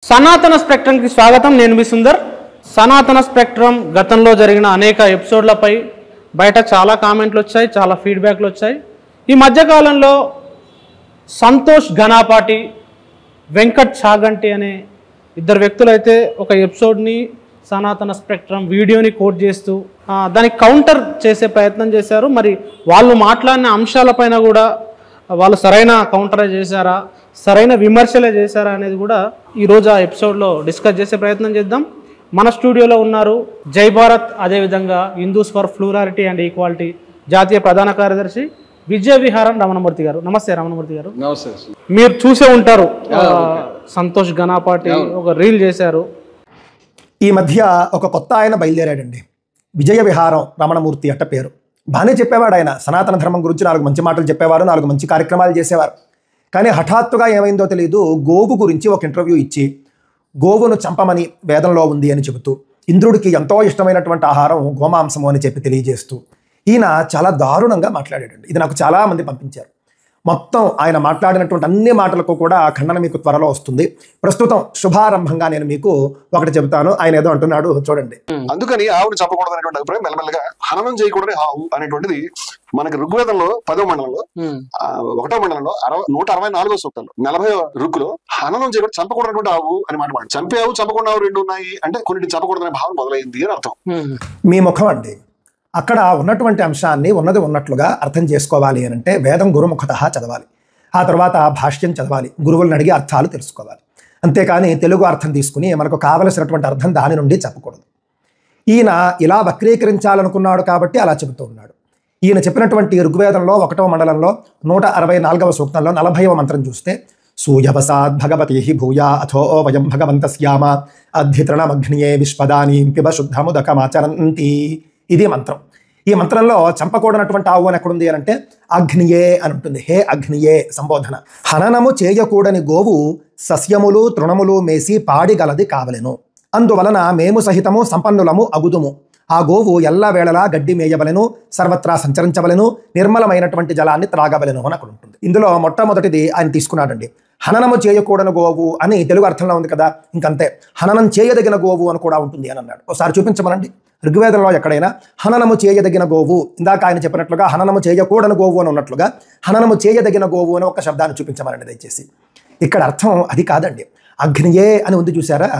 సనాతన స్పెక్ట్రంకి స్వాగతం. నేను మీ సుందర్. సనాతన స్పెక్ట్రం గతంలో జరిగిన అనేక ఎపిసోడ్లపై బయట చాలా కామెంట్లు వచ్చాయి, చాలా ఫీడ్బ్యాక్లు వచ్చాయి. ఈ మధ్యకాలంలో సంతోష్ ఘనాపాటి, వెంకట్ చాగంటి అనే ఇద్దరు వ్యక్తులైతే ఒక ఎపిసోడ్ని సనాతన స్పెక్ట్రం వీడియోని కోట్ చేస్తూ దానికి కౌంటర్ చేసే ప్రయత్నం చేశారు. మరి వాళ్ళు మాట్లాడిన అంశాలపైన కూడా వాళ్ళు సరైన కౌంటరే చేశారా, సరైన విమర్శలే చేశారా అనేది కూడా ఈరోజు ఆ ఎపిసోడ్లో డిస్కస్ చేసే ప్రయత్నం చేద్దాం. మన స్టూడియోలో ఉన్నారు జై భారత్, అదేవిధంగా హిందూస్ ఫర్ ఫ్లూరాలిటీ అండ్ ఈక్వాలిటీ జాతీయ ప్రధాన కార్యదర్శి విజయ విహారం రమణమూర్తి గారు. నమస్తే రమణమూర్తి గారు. నమస్తే. మీరు చూసే ఉంటారు, సంతోష్ ఘనాపాటి ఒక రీల్ చేశారు. ఈ మధ్య ఒక కొత్త ఆయన బయలుదేరాడండి, విజయ విహారం రమణమూర్తి అట్ట పేరు. బాగానే చెప్పేవాడు ఆయన, సనాతన ధర్మం గురించి 4 మంచి మాటలు చెప్పేవారు, 4 మంచి కార్యక్రమాలు చేసేవారు. కానీ హఠాత్తుగా ఏమైందో తెలియదు, గోవు గురించి ఒక ఇంటర్వ్యూ ఇచ్చి గోవును చంపమని వేదంలో ఉంది అని చెబుతూ, ఇంద్రుడికి ఎంతో ఇష్టమైనటువంటి ఆహారం గోమాంసము అని చెప్పి తెలియజేస్తూ ఈయన చాలా దారుణంగా మాట్లాడాడండి. ఇది నాకు చాలా మంది పంపించారు. మొత్తం ఆయన మాట్లాడినటువంటి అన్ని మాటలకు కూడా ఖండన మీకు త్వరలో వస్తుంది. ప్రస్తుతం శుభారంభంగా నేను మీకు ఒకటి చెబుతాను. ఆయన ఏదో అంటున్నాడు చూడండి. అందుకని ఆవుని చంపకూడదు అనేటువంటి అభిప్రాయం మెల్లమెల్లగా హననం చేయకూడని ఆవు అనేటువంటిది మనకి ఋగ్వేదంలో 10వ మండలంలో 1వ మండలంలో 164వ సూక్తంలో 40వ రుక్కులో హననం చేయకూడదు చంపకూడనటువంటి ఆవు అని మాట. చంపే ఆవు చంపకుండా ఆవు 2 ఉన్నాయి అంటే కొన్నింటిని చంపకూడదనే భావం మొదలైంది అని అర్థం. మీ ముఖం అండి, అక్కడ ఉన్నటువంటి అంశాన్ని ఉన్నది ఉన్నట్లుగా అర్థం చేసుకోవాలి అని అంటే వేదం గురుముఖత చదవాలి, ఆ తర్వాత భాష్యం చదవాలి, గురువులను అడిగి అర్థాలు తెలుసుకోవాలి. అంతేకాని తెలుగు అర్థం తీసుకుని మనకు కావలసినటువంటి అర్థం దాని నుండి చెప్పకూడదు. ఈయన ఇలా వక్రీకరించాలనుకున్నాడు కాబట్టి అలా చెబుతూ ఉన్నాడు. ఈయన చెప్పినటువంటి ఋగ్వేదంలో 1వ మండలంలో 164వ సూక్తంలో 40వ మంత్రం చూస్తే, సూయవసాద్ భగవతి భూయా అథో వయం భగవంతస్యామ అధ్యతృణమగ్నియే విశ్వదాని పిబ శుద్ధముదకమాచరంతి. ఇది మంత్రం. ఈ మంత్రంలో చంపకూడనటువంటి ఆవు అని ఎక్కడుంది అని అంటే అగ్నియే అని ఉంటుంది. హే అగ్నియే సంబోధన. హననము చేయకూడని గోవు సస్యములు తృణములు మేసి పాడిగలది కావలెను, అందువలన మేము సహితము సంపన్నులము అగుదుము. ఆ గోవు ఎల్లవేళలా గడ్డి మేయవలెను, సర్వత్రా సంచరించవలెను, నిర్మలమైనటువంటి జలాన్ని త్రాగవలెను అని అక్కడ ఉంటుంది. ఇందులో మొట్టమొదటిది ఆయన తీసుకున్నాడండి. హననము చేయకూడని గోవు అని తెలుగు అర్థంలో ఉంది కదా, ఇంకంతే. హననం చేయదగిన గోవు అని కూడా ఉంటుంది అని అన్నాడు. ఒకసారి చూపించమనండి ఋగ్వేదంలో ఎక్కడైనా హననము చేయదగిన గోవు, ఇందాక ఆయన చెప్పినట్లుగా హననము చేయకూడని గోవు అని ఉన్నట్లుగా హననము చేయదగిన గోవు అని ఒక శబ్దాన్ని చూపించమనండి దయచేసి. ఇక్కడ అర్థం అది కాదండి. అగ్నియే అని ఉంది చూసారా,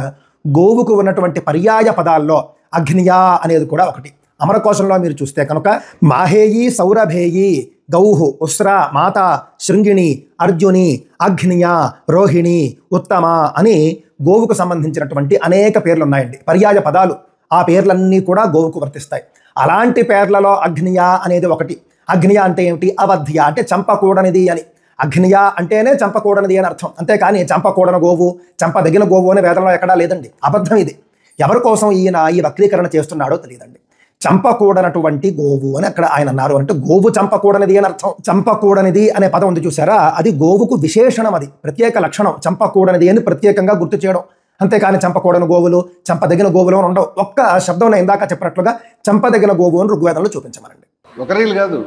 గోవుకు ఉన్నటువంటి పర్యాయ పదాల్లో అగ్నియా అనేది కూడా ఒకటి. అమరకోశంలో మీరు చూస్తే కనుక మాహేయి సౌరభేయి గౌహు ఉస్ర మాత శృంగిణి అర్జుని అగ్నియ రోహిణి ఉత్తమ అని గోవుకు సంబంధించినటువంటి అనేక పేర్లు ఉన్నాయండి, పర్యాయ పదాలు. ఆ పేర్లన్నీ కూడా గోవుకు వర్తిస్తాయి. అలాంటి పేర్లలో అగ్నియ అనేది ఒకటి. అగ్నియ అంటే ఏమిటి? అవధ్య అంటే చంపకూడనిది అని. అగ్నియ అంటేనే చంపకూడనిది అని అర్థం. అంతేకాని చంపకూడని గోవు, చంపదగిన గోవు అనే వేదంలో ఎక్కడా లేదండి. అబద్ధం ఇది. ఎవరి కోసం ఈయన ఈ వక్రీకరణ చేస్తున్నాడో తెలియదండి. చంపకూడనటువంటి గోవు అని అక్కడ ఆయన అన్నారు అంటే గోవు చంపకూడనిది అని అర్థం. చంపకూడనిది అనే పదం ఉంది చూసారా, అది గోవుకు విశేషణం, అది ప్రత్యేక లక్షణం. చంపకూడనిది అని ప్రత్యేకంగా గుర్తు చేయడం. అంతేకాని చంపకూడని గోవులు చంపదగిన గోవులు అని ఉండవు. ఒక్క శబ్దం ఇందాక చెప్పినట్లుగా చంపదగిన గోవు అని ఋగ్వేదంలో చూపించమనండి. ఒక రీల్ కాదు,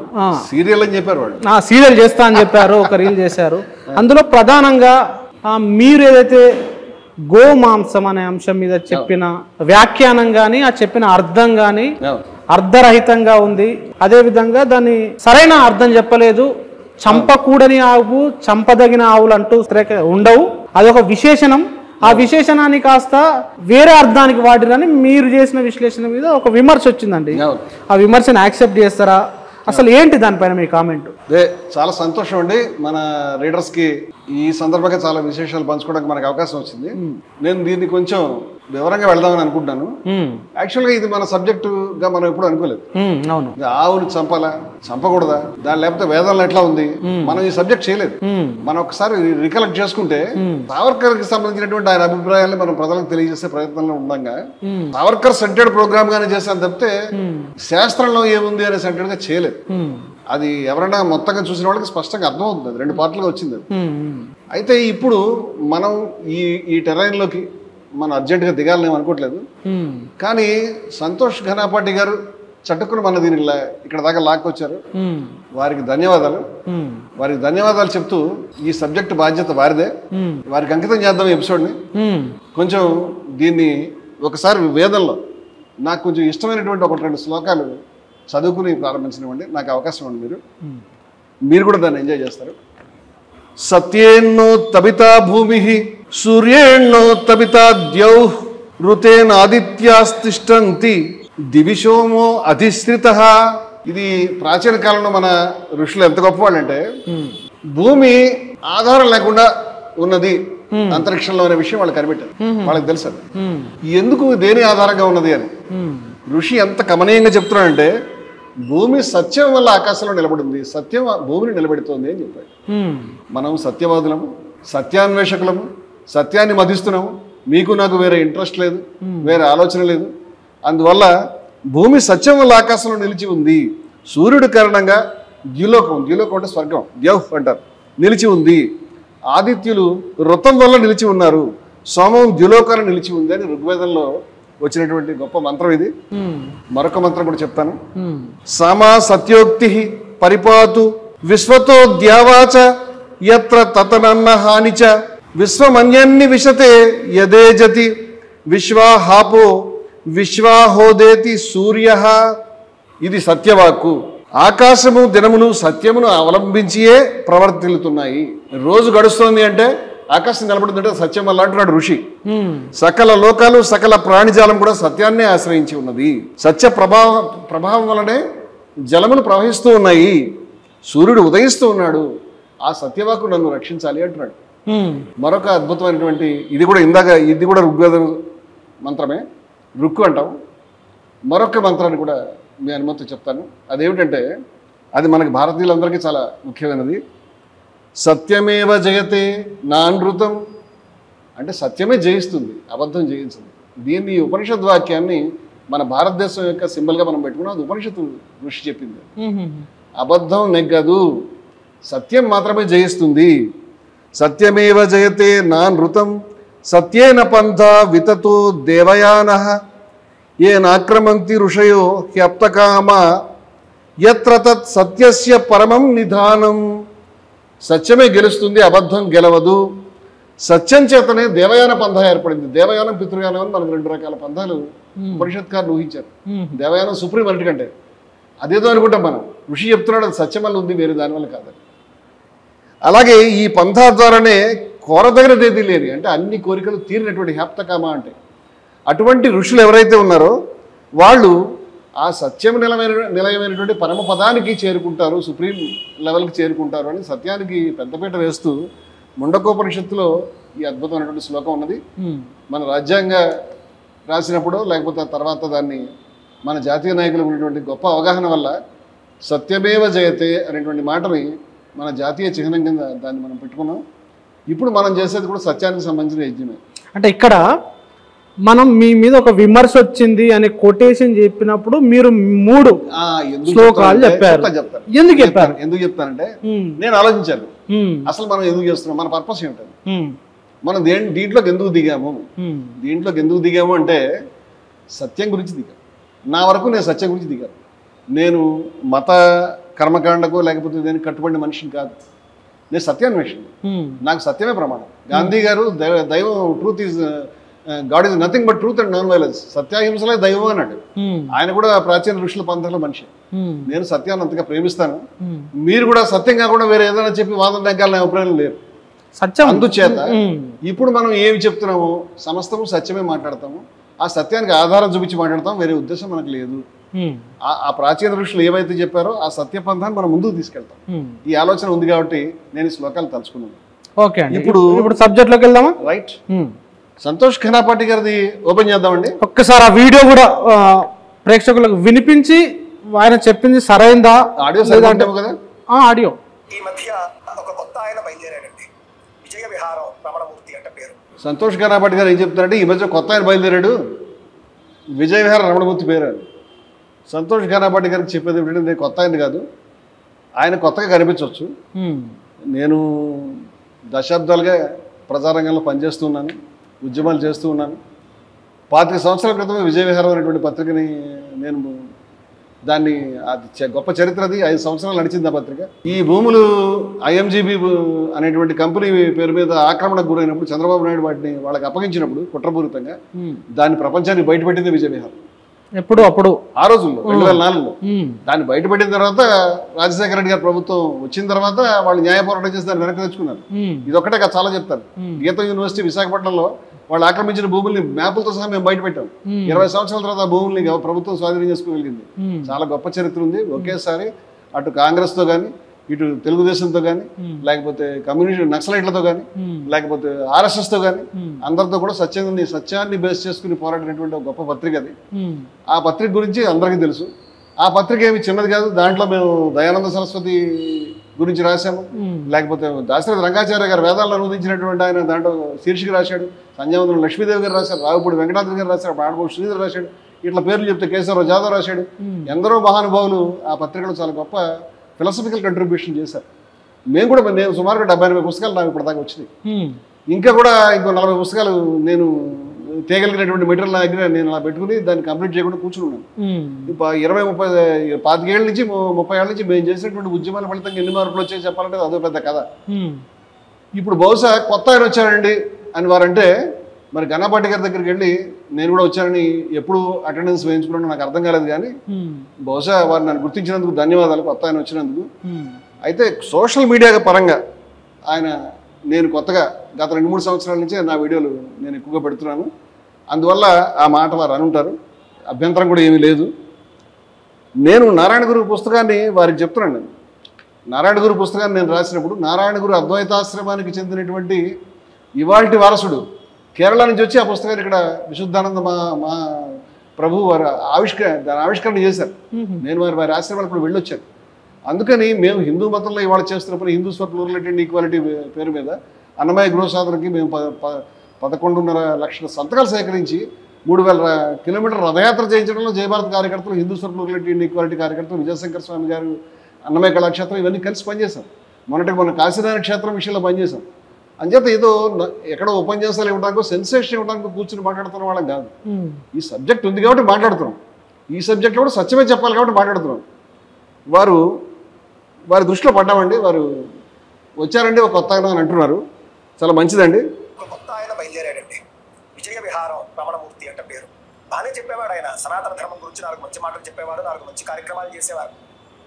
సీరియల్ అని చెప్పారు వాళ్ళు. సీరియల్ చేస్తా అని చెప్పారు, ఒక రీల్ చేశారు. అందులో ప్రధానంగా మీరు ఏదైతే గోమాంసం అనే అంశం మీద చెప్పిన వ్యాఖ్యానం కానీ ఆ చెప్పిన అర్థం కానీ అర్ధరహితంగా ఉంది. అదేవిధంగా దాన్ని సరైన అర్థం చెప్పలేదు. చంపకూడని ఆవు చంపదగిన ఆవులు అంటూ ఉండవు, అదొక విశేషణం. ఆ విశేషణాన్ని కాస్త వేరే అర్థానికి వాడిరని మీరు చేసిన విశ్లేషణ మీద ఒక విమర్శ వచ్చిందండి. ఆ విమర్శను యాక్సెప్ట్ చేస్తారా? అసలు ఏంటి దానిపైన మీ కామెంట్? చాలా సంతోషం అండి. మన రీడర్స్ కి ఈ సందర్భంగా చాలా విశేషాలు పంచుకోవడానికి మనకు అవకాశం వచ్చింది. నేను దీన్ని కొంచెం వివరంగా వెళదామని అనుకుంటున్నాను. యాక్చువల్ గా ఇది మన సబ్జెక్టుగా మనం ఎప్పుడు అనుకోలేదు. ఆవుని చంపాలా చంపకూడదా, దాని లేకపోతే వేదంలో ఎట్లా ఉంది, మనం ఈ సబ్జెక్ట్ చేయలేదు. మనం ఒకసారి రికలెక్ట్ చేసుకుంటే సావర్కర్ కి సంబంధించినటువంటి ఆయన అభిప్రాయాన్ని మనం ప్రజలకు తెలియజేసే ప్రయత్నంలో ఉండగా సావర్కర్ సెంటర్డ్ ప్రోగ్రామ్ గానే చేశాను తప్పితే శాస్త్రంలో ఏముంది అనే సెంటర్డ్ గా చేయలేదు. అది ఎవరైనా మొత్తంగా చూసిన వాళ్ళకి స్పష్టంగా అర్థమవుతుంది. అది 2 పార్ట్లుగా వచ్చింది. అయితే ఇప్పుడు మనం ఈ టెరైన్ లోకి మనం అర్జెంటుగా దిగాలని అనుకోవట్లేదు. కానీ సంతోష్ ఘనాపాటి గారు చటుక్కులు మన దీనికి ఇక్కడ దాకా లాక్కొచ్చారు. వారికి ధన్యవాదాలు. వారికి ధన్యవాదాలు చెప్తూ ఈ సబ్జెక్ట్ బాధ్యత వారిదే. వారికి అంకితం చేద్దాం ఈ ఎపిసోడ్ని. కొంచెం దీన్ని ఒకసారి వేదంలో నాకు కొంచెం ఇష్టమైనటువంటి 1-2 శ్లోకాలు చదువుకుని ప్రారంభించనివ్వండి. నాకు అవకాశం ఉంది. మీరు కూడా దాన్ని ఎంజాయ్ చేస్తారు. సత్యేన్నో తబితా భూమి సూర్యేన్నో తబితా ద్యౌ ఋతేనాదిత్యాస్తిష్టంతి దివిశోమో అధిశ్రిత. ఇది ప్రాచీన కాలంలో మన ఋషులు ఎంత గొప్పవాళ్ళంటే భూమి ఆధారం లేకుండా ఉన్నది అంతరిక్షంలో అనే విషయం వాళ్ళు కనిపెట్టారు. వాళ్ళకి తెలుసు ఎందుకు దేని ఆధారంగా ఉన్నది అని. ఋషి ఎంత కమనీయంగా చెప్తున్నాడంటే భూమి సత్యం వల్ల ఆకాశంలో నిలబడింది, సత్యం భూమిని నిలబెడుతోంది అని చెప్పాడు. మనం సత్యవాదులము, సత్యాన్వేషకులము, సత్యాన్ని మధిస్తున్నాము. మీకు నాకు వేరే ఇంట్రెస్ట్ లేదు, వేరే ఆలోచన లేదు. అందువల్ల భూమి సత్యం వల్ల ఆకాశంలో నిలిచి ఉంది. సూర్యుడి కారణంగా ద్యులోకం, ద్యులోకం అంటే స్వర్గం, ద్యౌహ్ అంటారు, నిలిచి ఉంది. ఆదిత్యులు ఋతం వల్ల నిలిచి ఉన్నారు. సోమం ద్యులోకాన్ని నిలిచి ఉంది అని ఋగ్వేదంలో వచ్చినటువంటి గొప్ప మంత్రం ఇది. మరొక మంత్రం కూడా చెప్తాను. సమా సత్యోక్తి పరిపాతు విశ్వతో ద్యావాచ యత్ర తతనన్న హానిచ విశ్వమన్యన్ని విశతే యదేజతి విశ్వాహాపో విశ్వాహోదేతి సూర్య. ఇది సత్యవాక్కు. ఆకాశము దినమును సత్యమును అవలంబించియే ప్రవర్తిల్లుతున్నాయి. రోజు గడుస్తోంది అంటే ఆకాశం నిలబడుతుంటే సత్యం వల్ల అంటున్నాడు ఋషి. సకల లోకాలు సకల ప్రాణిజాలం కూడా సత్యాన్నే ఆశ్రయించి ఉన్నది. సత్య ప్రభావం వలనే జలములు ప్రవహిస్తూ ఉన్నాయి. సూర్యుడు ఉదయిస్తూ ఉన్నాడు. ఆ సత్యవాకు నన్ను రక్షించాలి అంటున్నాడు. మరొక అద్భుతమైనటువంటి ఇది కూడా ఋగ్వేద మంత్రమే, రుక్కు అంటాం. మరొక మంత్రాన్ని కూడా మీ అనుమతి చెప్తాను. అదేమిటంటే అది మనకి భారతీయులందరికీ చాలా ముఖ్యమైనది. సత్యమేవ జయతే నానృతం అంటే సత్యమే జయిస్తుంది, అబద్ధం జయించదు. దీన్ని ఉపనిషద్ వాక్యాన్ని మన భారతదేశం యొక్క సింబల్గా మనం పెట్టుకున్నాం. అది ఉపనిషత్తు ఋషి చెప్పింది. అబద్ధం నెగ్గదు, సత్యం మాత్రమే జయిస్తుంది. సత్యమేవ జయతే నానృతం సత్యేన పంథ వితతో దేవయానః ఏ నాక్రమంతి ఋషయో హ్యప్తకామ యత్ర తత్ సత్యస్య పరమం నిధానం. సత్యమే గెలుస్తుంది, అబద్ధం గెలవదు. సత్యం చేతనే దేవయాన పంథ ఏర్పడింది. దేవయానం, పితృయానం అని మనకు 2 రకాల పంథాలు ఉపనిషత్కారులు ఊహించారు. దేవయానం సుప్రీం అన్నిటికంటే. అదేదో అనుకుంటాం మనం. ఋషి చెప్తున్నాడు అది సత్యం వల్ల ఉంది, వేరే దానివల్ల కాదని. అలాగే ఈ పంథా ద్వారానే కోరదగినదేది లేని అంటే అన్ని కోరికలు తీరినటువంటి హ్యాప్తకామ అంటే అటువంటి ఋషులు ఎవరైతే ఉన్నారో వాళ్ళు ఆ సత్యం నిలయమైనటువంటి పరమపదానికి చేరుకుంటారు, సుప్రీం లెవెల్కి చేరుకుంటారు అని సత్యానికి పెద్దపీట వేస్తూ ముండకోపనిషత్తులో ఈ అద్భుతమైనటువంటి శ్లోకం ఉన్నది. మన రాజ్యాంగ రాసినప్పుడు లేకపోతే తర్వాత దాన్ని మన జాతీయ నాయకులకు ఉన్నటువంటి గొప్ప అవగాహన వల్ల సత్యమేవ జయతే అనేటువంటి మాటని మన జాతీయ చిహ్నం కింద దాన్ని మనం పెట్టుకున్నాం. ఇప్పుడు మనం చేసేది కూడా సత్యానికి సంబంధించిన యజ్ఞమే. అంటే ఇక్కడ మనం మీ మీద ఒక విమర్శ వచ్చింది అనే కొటేషన్ చెప్పినప్పుడు మీరు 3 శ్లోకాలు చెప్పారు. ఎందుకు చెప్పారు? ఎందుకు చెప్తానంటే నేను ఆలోచించాను అసలు మనం ఎందుకు చేస్తున్నాం, మన పర్పస్ ఏమిటది, మనం దీంట్లోకి ఎందుకు దిగాము. దీంట్లోకి ఎందుకు దిగాము అంటే సత్యం గురించి దిగాము. నా వరకు నేను సత్యం గురించి దిగాను. నేను మత కర్మకాండకు లేకపోతే దేనికి కట్టుబడిన మనిషిని కాదు. నేను సత్యాన్వేషణ. నాకు సత్యమే ప్రమాణం. గాంధీ గారు దైవం truth is God is nothing but truth and nonviolence. సత్యాహింసలే దైవం అన్నాడు. ఆయన కూడా ప్రాచీన ఋషుల పంథాల మనిషి. నేను సత్యాన్ని అంతగా ప్రేమిస్తాను. మీరు కూడా సత్యం కాకుండా వేరే ఏదైనా చెప్పి వాదన దగ్గర అభిప్రాయం లేరు. సత్యం. అందుచేత ఇప్పుడు మనం ఏమి చెప్తున్నామో సమస్తము సత్యమే మాట్లాడతాము. ఆ సత్యానికి ఆధారం చూపించి మాట్లాడతాం. వేరే ఉద్దేశం మనకు లేదు. ఆ ప్రాచీన ఋషులు ఏవైతే చెప్పారో ఆ సత్య పంథాన్ని మనం ముందుకు తీసుకెళ్తాం. ఈ ఆలోచన ఉంది కాబట్టి నేను ఈ శ్లోకాలు తలుచుకున్నాను. ఓకే, ఇప్పుడు సబ్జెక్ట్ లోకి వెళ్దామా? రైట్. సంతోష్ ఖన్నాపాటి గారిది ఓపెన్ చేద్దామండి. ఒక్కసారి ఆ వీడియో కూడా ప్రేక్షకులకు వినిపించి ఆయన చెప్పింది సరైందా ఆడియో సరిగ్గా కదా? ఆడియో. ఈ మధ్య ఒక కొత్త ఆయన బయలుదేరాడండి. విజయ విహారం రమణమూర్తి అంటే పేరు. సంతోష్ ఖన్నాపాటి గారు ఏం చెప్తారంటే ఈ మధ్య కొత్త ఆయన బయలుదేరాడు, విజయ విహారం రమణమూర్తి పేరు. సంతోష్ ఖన్నాపాటి గారికి చెప్పేది ఏమిటంటే నేను కొత్త ఆయన కాదు, ఆయన కొత్తగా కనిపించవచ్చు. నేను దశాబ్దాలుగా ప్రజారంగంలో పనిచేస్తున్నాను, ఉద్యమాలు చేస్తూ ఉన్నాను. 25 సంవత్సరాల క్రితమే విజయ విహారం అనేటువంటి పత్రికని నేను దాన్ని అది గొప్ప చరిత్ర, అది 5 సంవత్సరాలు నడిచింది ఆ పత్రిక. ఈ భూములు IMGB అనేటువంటి కంపెనీ పేరు మీద ఆక్రమణకు గురైనప్పుడు చంద్రబాబు నాయుడు వాటిని వాళ్ళకి అప్పగించినప్పుడు కుట్రపూరితంగా దాన్ని ప్రపంచానికి బయటపెట్టింది విజయ విహారం. ఎప్పుడు అప్పుడు ఆ రోజుల్లో 2004లో దాన్ని బయటపెట్టిన తర్వాత రాజశేఖర రెడ్డి గారి ప్రభుత్వం వచ్చిన తర్వాత వాళ్ళు న్యాయ పోరాటం చేసి దాన్ని వెనక్కి తెచ్చుకున్నారు. ఇది ఒక్కటే చాలా చెప్తారు. గీత యూనివర్సిటీ విశాఖపట్నంలో వాళ్ళు ఆక్రమించిన భూముల్ని మ్యాపులతో సహా మేము బయటపెట్టాం. 20 సంవత్సరాల తర్వాత ఆ భూముల్ని ప్రభుత్వం స్వాధీనం చేసుకోగలిగింది. చాలా గొప్ప చరిత్ర ఉంది. ఒకేసారి అటు కాంగ్రెస్ తో కానీ, ఇటు తెలుగుదేశంతో కానీ, లేకపోతే కమ్యూనిస్ట్ నక్సలైట్లతో కానీ, లేకపోతే RSS తో కానీ, అందరితో కూడా సత్యాన్ని బేస్ చేసుకుని పోరాడినటువంటి ఒక గొప్ప పత్రిక అది. ఆ పత్రిక గురించి అందరికీ తెలుసు. ఆ పత్రిక ఏమి చిన్నది కాదు. దాంట్లో మేము దయానంద సరస్వతి గురించి రాశాము, లేకపోతే దాశరథి రంగాచార్య గారు వేదాలను అనువదించినటువంటి ఆయన దాంట్లో శీర్షిక రాశాడు, సంజయవంతులు లక్ష్మీదేవి గారు రాశారు, రావుపూడి వెంకటాద్రి గారు రాశారు, పాడపూడి శ్రీధర్ రాశాడు, ఇట్లా పేర్లు చెప్తే కేశవరావు జాదవ్ రాశాడు. ఎందరో మహానుభావులు ఆ పత్రికలో చాలా గొప్ప ఫిలాసఫికల్ కంట్రిబ్యూషన్ చేశారు. మేము కూడా నేను సుమారుగా 70-80 పుస్తకాలు నాకు ఇప్పటిదాకా వచ్చినాయి. ఇంకా కూడా ఇంకో 40 పుస్తకాలు నేను తేగలిగినటువంటి మెటీరియల్ నా దగ్గర నేను అలా పెట్టుకుని దాన్ని కంప్లీట్ చేయకుండా కూర్చుని ఉన్నాను. 20-25 ఏళ్ళ నుంచి 30 ఏళ్ళ నుంచి మేము చేసినటువంటి ఉద్యమాల ఫలితంగా ఎన్ని మార్పులు వచ్చాయి చెప్పాలంటే అదో పెద్ద కథ. ఇప్పుడు బహుశా కొత్త ఆయన వచ్చారండి అని వారంటే, మరి గన్నాపాటి గారి దగ్గరికి వెళ్ళి నేను కూడా వచ్చానని ఎప్పుడు అటెండెన్స్ వేయించుకున్నాను నాకు అర్థం కాలేదు. కానీ బహుశా వారు నన్ను గుర్తించినందుకు ధన్యవాదాలు, కొత్త ఆయన వచ్చినందుకు. అయితే సోషల్ మీడియా పరంగా ఆయన నేను కొత్తగా గత 2-3 సంవత్సరాల నుంచే నా వీడియోలు నేను ఎక్కువగా పెడుతున్నాను. అందువల్ల ఆ మాట వారు అనుంటారు, అభ్యంతరం కూడా ఏమీ లేదు. నేను నారాయణ గురు పుస్తకాన్ని వారికి చెప్తున్నాను. నేను నారాయణ గురు పుస్తకాన్ని నేను రాసినప్పుడు నారాయణ గురు అద్వైతాశ్రమానికి చెందినటువంటి ఇవాల్టి వారసుడు కేరళ నుంచి వచ్చి ఆ పుస్తకాన్ని ఇక్కడ విశుద్ధానంద మా ప్రభు వారు ఆవిష్కరణ చేశారు. నేను వారి ఆశ్రమానికి కూడా వెళ్ళొచ్చాను. అందుకని మేము హిందూ మతంలో ఇవాళ చేస్తున్నప్పుడు Hindus for plurality and equality పేరు మీద అన్నమయ్య గృహ సాధనకి మేము 11.5 లక్షల సంతకాలు సేకరించి 3000 కిలోమీటర్ల రథయాత్ర చేయించడంలో జయభారత్ కార్యకర్తలు, Hindus for plurality and equality కార్యకర్తలు, విజయశంకర స్వామి గారు, అన్నమయ్య కళాక్షేత్రం ఇవన్నీ కలిసి పనిచేశాం. మొన్న కాశీనారాయణ క్షేత్రం విషయంలో పనిచేశాం. అంచేత ఏదో ఎక్కడో ఉపన్యాసాలు ఇవ్వడానికి సెన్సేషన్ ఇవ్వడానికి కూర్చుని మాట్లాడుతున్న వాళ్ళం కాదు. ఈ సబ్జెక్ట్ ఉంది కాబట్టి మాట్లాడుతున్నాం. ఈ సబ్జెక్ట్ కూడా సత్యమే చెప్పాలి కాబట్టి మాట్లాడుతున్నాం. వారి దృష్టిలో పడ్డామండి. వారు వచ్చారండి ఒక కొత్త ఆయన అని అంటున్నారు, చాలా మంచిదండి. ఒక కొత్త ఆయన బయలుదేరాడండి. విజయ విహారం రమణమూర్తి అంటే పేరు. బాగానే చెప్పేవాడు ఆయన. సనాతన ధర్మం గురించి 4 మంచి మాటలు చెప్పేవాడు, 4 మంచి కార్యక్రమాలు చేసేవారు.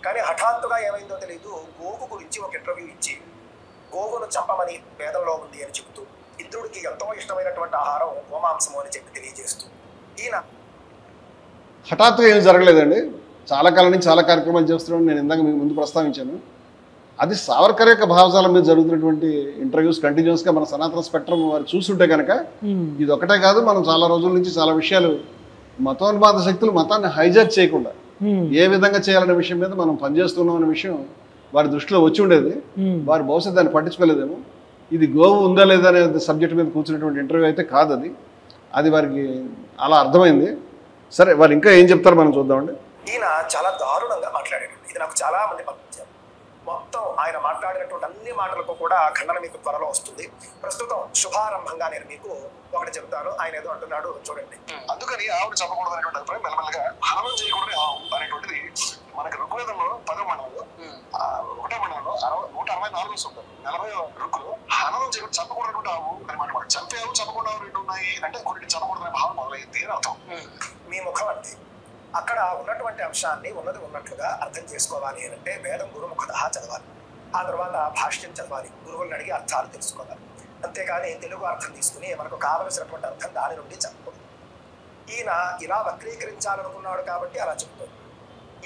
కానీ హఠాత్తుగా ఏమైందో తెలియదు, గోవు గురించి ఒక ఇంటర్వ్యూ ఇచ్చి గోవును చంపమని వేదంలో ఉంది అని చెబుతూ, ఇంద్రుడికి ఎంతో ఇష్టమైనటువంటి ఆహారం గోమాంసము అని చెప్పి తెలియజేస్తూ ఈయన హఠాత్తుగా ఏం జరగలేదండి. చాలా కాలం నుంచి చాలా కార్యక్రమాలు చేస్తున్నాను. నేను ఇందాక మీకు ముందు ప్రస్తావించాను. అది సావర్కర్ యొక్క భావజాలం మీద జరుగుతున్నటువంటి ఇంటర్వ్యూస్ కంటిన్యూస్గా మన సనాతన స్పెక్ట్రమ్ వారు చూస్తుంటే కనుక ఇది ఒకటే కాదు, మనం చాలా రోజుల నుంచి చాలా విషయాలు మతోన్మాద శక్తులు మతాన్ని హైజాక్ చేయకుండా ఏ విధంగా చేయాలనే విషయం మీద మనం పనిచేస్తున్నాం అనే విషయం వారి దృష్టిలో వచ్చి ఉండేది. వారు బహుశా దాన్ని పట్టించుకోలేదేమో. ఇది గోవు ఉందా లేదా అనే సబ్జెక్ట్ మీద కూర్చున్నటువంటి ఇంటర్వ్యూ అయితే కాదు. అది వారికి అలా అర్థమైంది. సరే, వారు ఇంకా ఏం చెప్తారో మనం చూద్దామండి. ఈయన చాలా దారుణంగా మాట్లాడాడు. ఇది నాకు చాలా మంది పంపించారు. మొత్తం ఆయన మాట్లాడినటువంటి అన్ని మాటలకు కూడా ఖండన మీకు త్వరలో వస్తుంది. ప్రస్తుతం శుభారంభంగా నేను మీకు ఒకటి చెప్తాను. ఆయన ఏదో అంటున్నాడు చూడండి. అందుకని ఆవును చంపకూడదు అనేటువంటి అభిప్రాయం మెల్లమెల్లగా హననం చేయకూడదు అనేటువంటిది మనకి ఋగ్వేదంలో 10వ మండలంలో 1వ మండలంలో 164 ఉంటారు. 40 ఋక్కులు హననం చేయకుండా చంపకూడదు ఆవు అని మాట. చంపే ఆవు చంపకుండా ఆవు 2 ఉన్నాయి అంటే కొన్ని చంపకూడదనే భావం మొదలైంది అని అర్థం. మీ ముఖం అంతే. అక్కడ ఉన్నటువంటి అంశాన్ని ఉన్నది ఉన్నట్లుగా అర్థం చేసుకోవాలి అంటే వేదం గురుముఖతః చదవాలి. ఆ తర్వాత భాష్యం చదవాలి. గురువులను అడిగి అర్థాలు తెలుసుకోవాలి. అంతేకాని తెలుగు అర్థం తీసుకుని మనకు కావలసినటువంటి అర్థం దాని నుండి చెప్పకూడదు. ఈయన ఇలా వక్రీకరించాలనుకున్నాడు కాబట్టి అలా చెప్తాడు.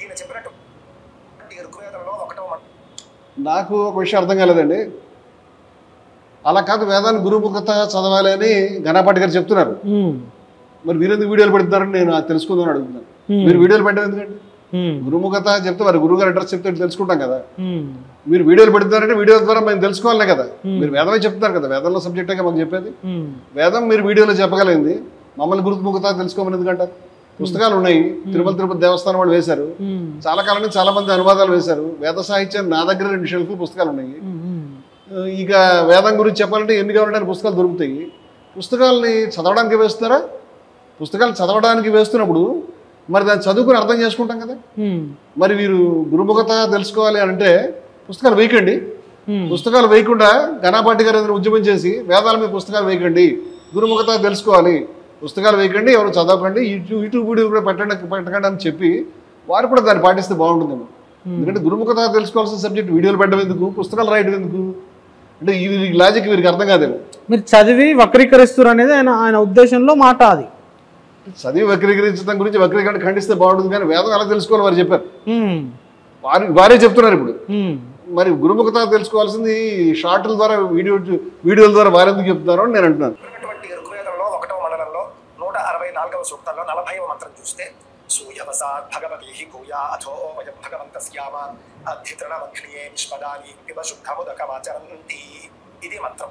ఈయన చెప్పినట్టు ఋగ్వేదంలో 1వ నాకు ఒక విషయం అర్థం కాలేదండి. అలా కాదు, వేదాన్ని గురుముఖత చదవాలి అని గణపాటి గారు చెప్తున్నారు. మరి మీరెందుకు వీడియోలు పెడుతున్నారని నేను తెలుసుకుందామని అడుగుతున్నాను. మీరు వీడియోలు పెట్టడం ఎందుకండి? గురుముఖత చెప్తే వారి గురువు గారు అడ్రస్ చెప్తే తెలుసుకుంటాం కదా. మీరు వీడియోలు పెడుతున్నారంటే వీడియో ద్వారా మేము తెలుసుకోవాలనే కదా. మీరు వేదమే చెప్తున్నారు కదా, వేదంలో సబ్జెక్టే మాకు చెప్పేది. వేదం మీరు వీడియోలో చెప్పగలిగింది, మమ్మల్ని గురుముఖత తెలుసుకోమని ఎందుకంటారు? పుస్తకాలు ఉన్నాయి. తిరుపతి దేవస్థానం వాళ్ళు వేశారు. చాలా కాలం నుంచి చాలా మంది అనువాదాలు వేశారు. వేద సాహిత్యం నా దగ్గర 2 షెల్ఫ్ పుస్తకాలు ఉన్నాయి. ఇక వేదం గురించి చెప్పాలంటే ఎన్ని కావాలంటే పుస్తకాలు దొరుకుతాయి. పుస్తకాలని చదవడానికి వేస్తున్నారా? పుస్తకాలు చదవడానికి వేస్తున్నప్పుడు మరి దాన్ని చదువుకుని అర్థం చేసుకుంటాం కదా. మరి మీరు గురుముఖత తెలుసుకోవాలి అంటే పుస్తకాలు వేయకండి. పుస్తకాలు వేయకుండా ఘనాపాటి గారు ఏదైనా ఉద్యమం చేసి వేదాల మీద పుస్తకాలు వేయకండి, గురుముఖత తెలుసుకోవాలి, పుస్తకాలు వేయకండి, ఎవరు చదవకండి, యూట్యూబ్ వీడియో కూడా పెట్టకండి అని చెప్పి వారు కూడా దాన్ని పాటిస్తే బాగుంటుందేమో. ఎందుకంటే గురుముఖత తెలుసుకోవాల్సిన సబ్జెక్ట్ వీడియోలు పెట్టడం ఎందుకు, పుస్తకాలు రాయడం ఎందుకు అంటే ఈ లాజిక్ వీరికి అర్థం కాదేమో. మీరు చదివి వక్రీకరిస్తారు అనేది ఆయన ఉద్దేశంలో మాట. అది చదివి వక్రీకరించడం గురించి వక్రీకరణ ఖండిస్తే బాగుంటుంది, కానీ వేదం ఎలా తెలుసుకోవాలి వారు చెప్పారు, వారే చెప్తున్నారు. ఇప్పుడు మరి గురుముఖత తెలుసుకోవాల్సింది షార్ట్ల ద్వారా వీడియోల ద్వారా వారెందుకు చెప్తున్నారు అని నేను అంటున్నాను. ఋగ్వేదంలో 1వ మండలంలో 164వ సూక్తంలో 40వ మంత్రం చూస్తే సూయవసాద్ భగవతీ భూయా అథో వయం భగవంతస్యామ అధితృణమగ్నియే నిష్పదాని పిబ శుద్ధముదకమాచరంతి. ఇది మంత్రం.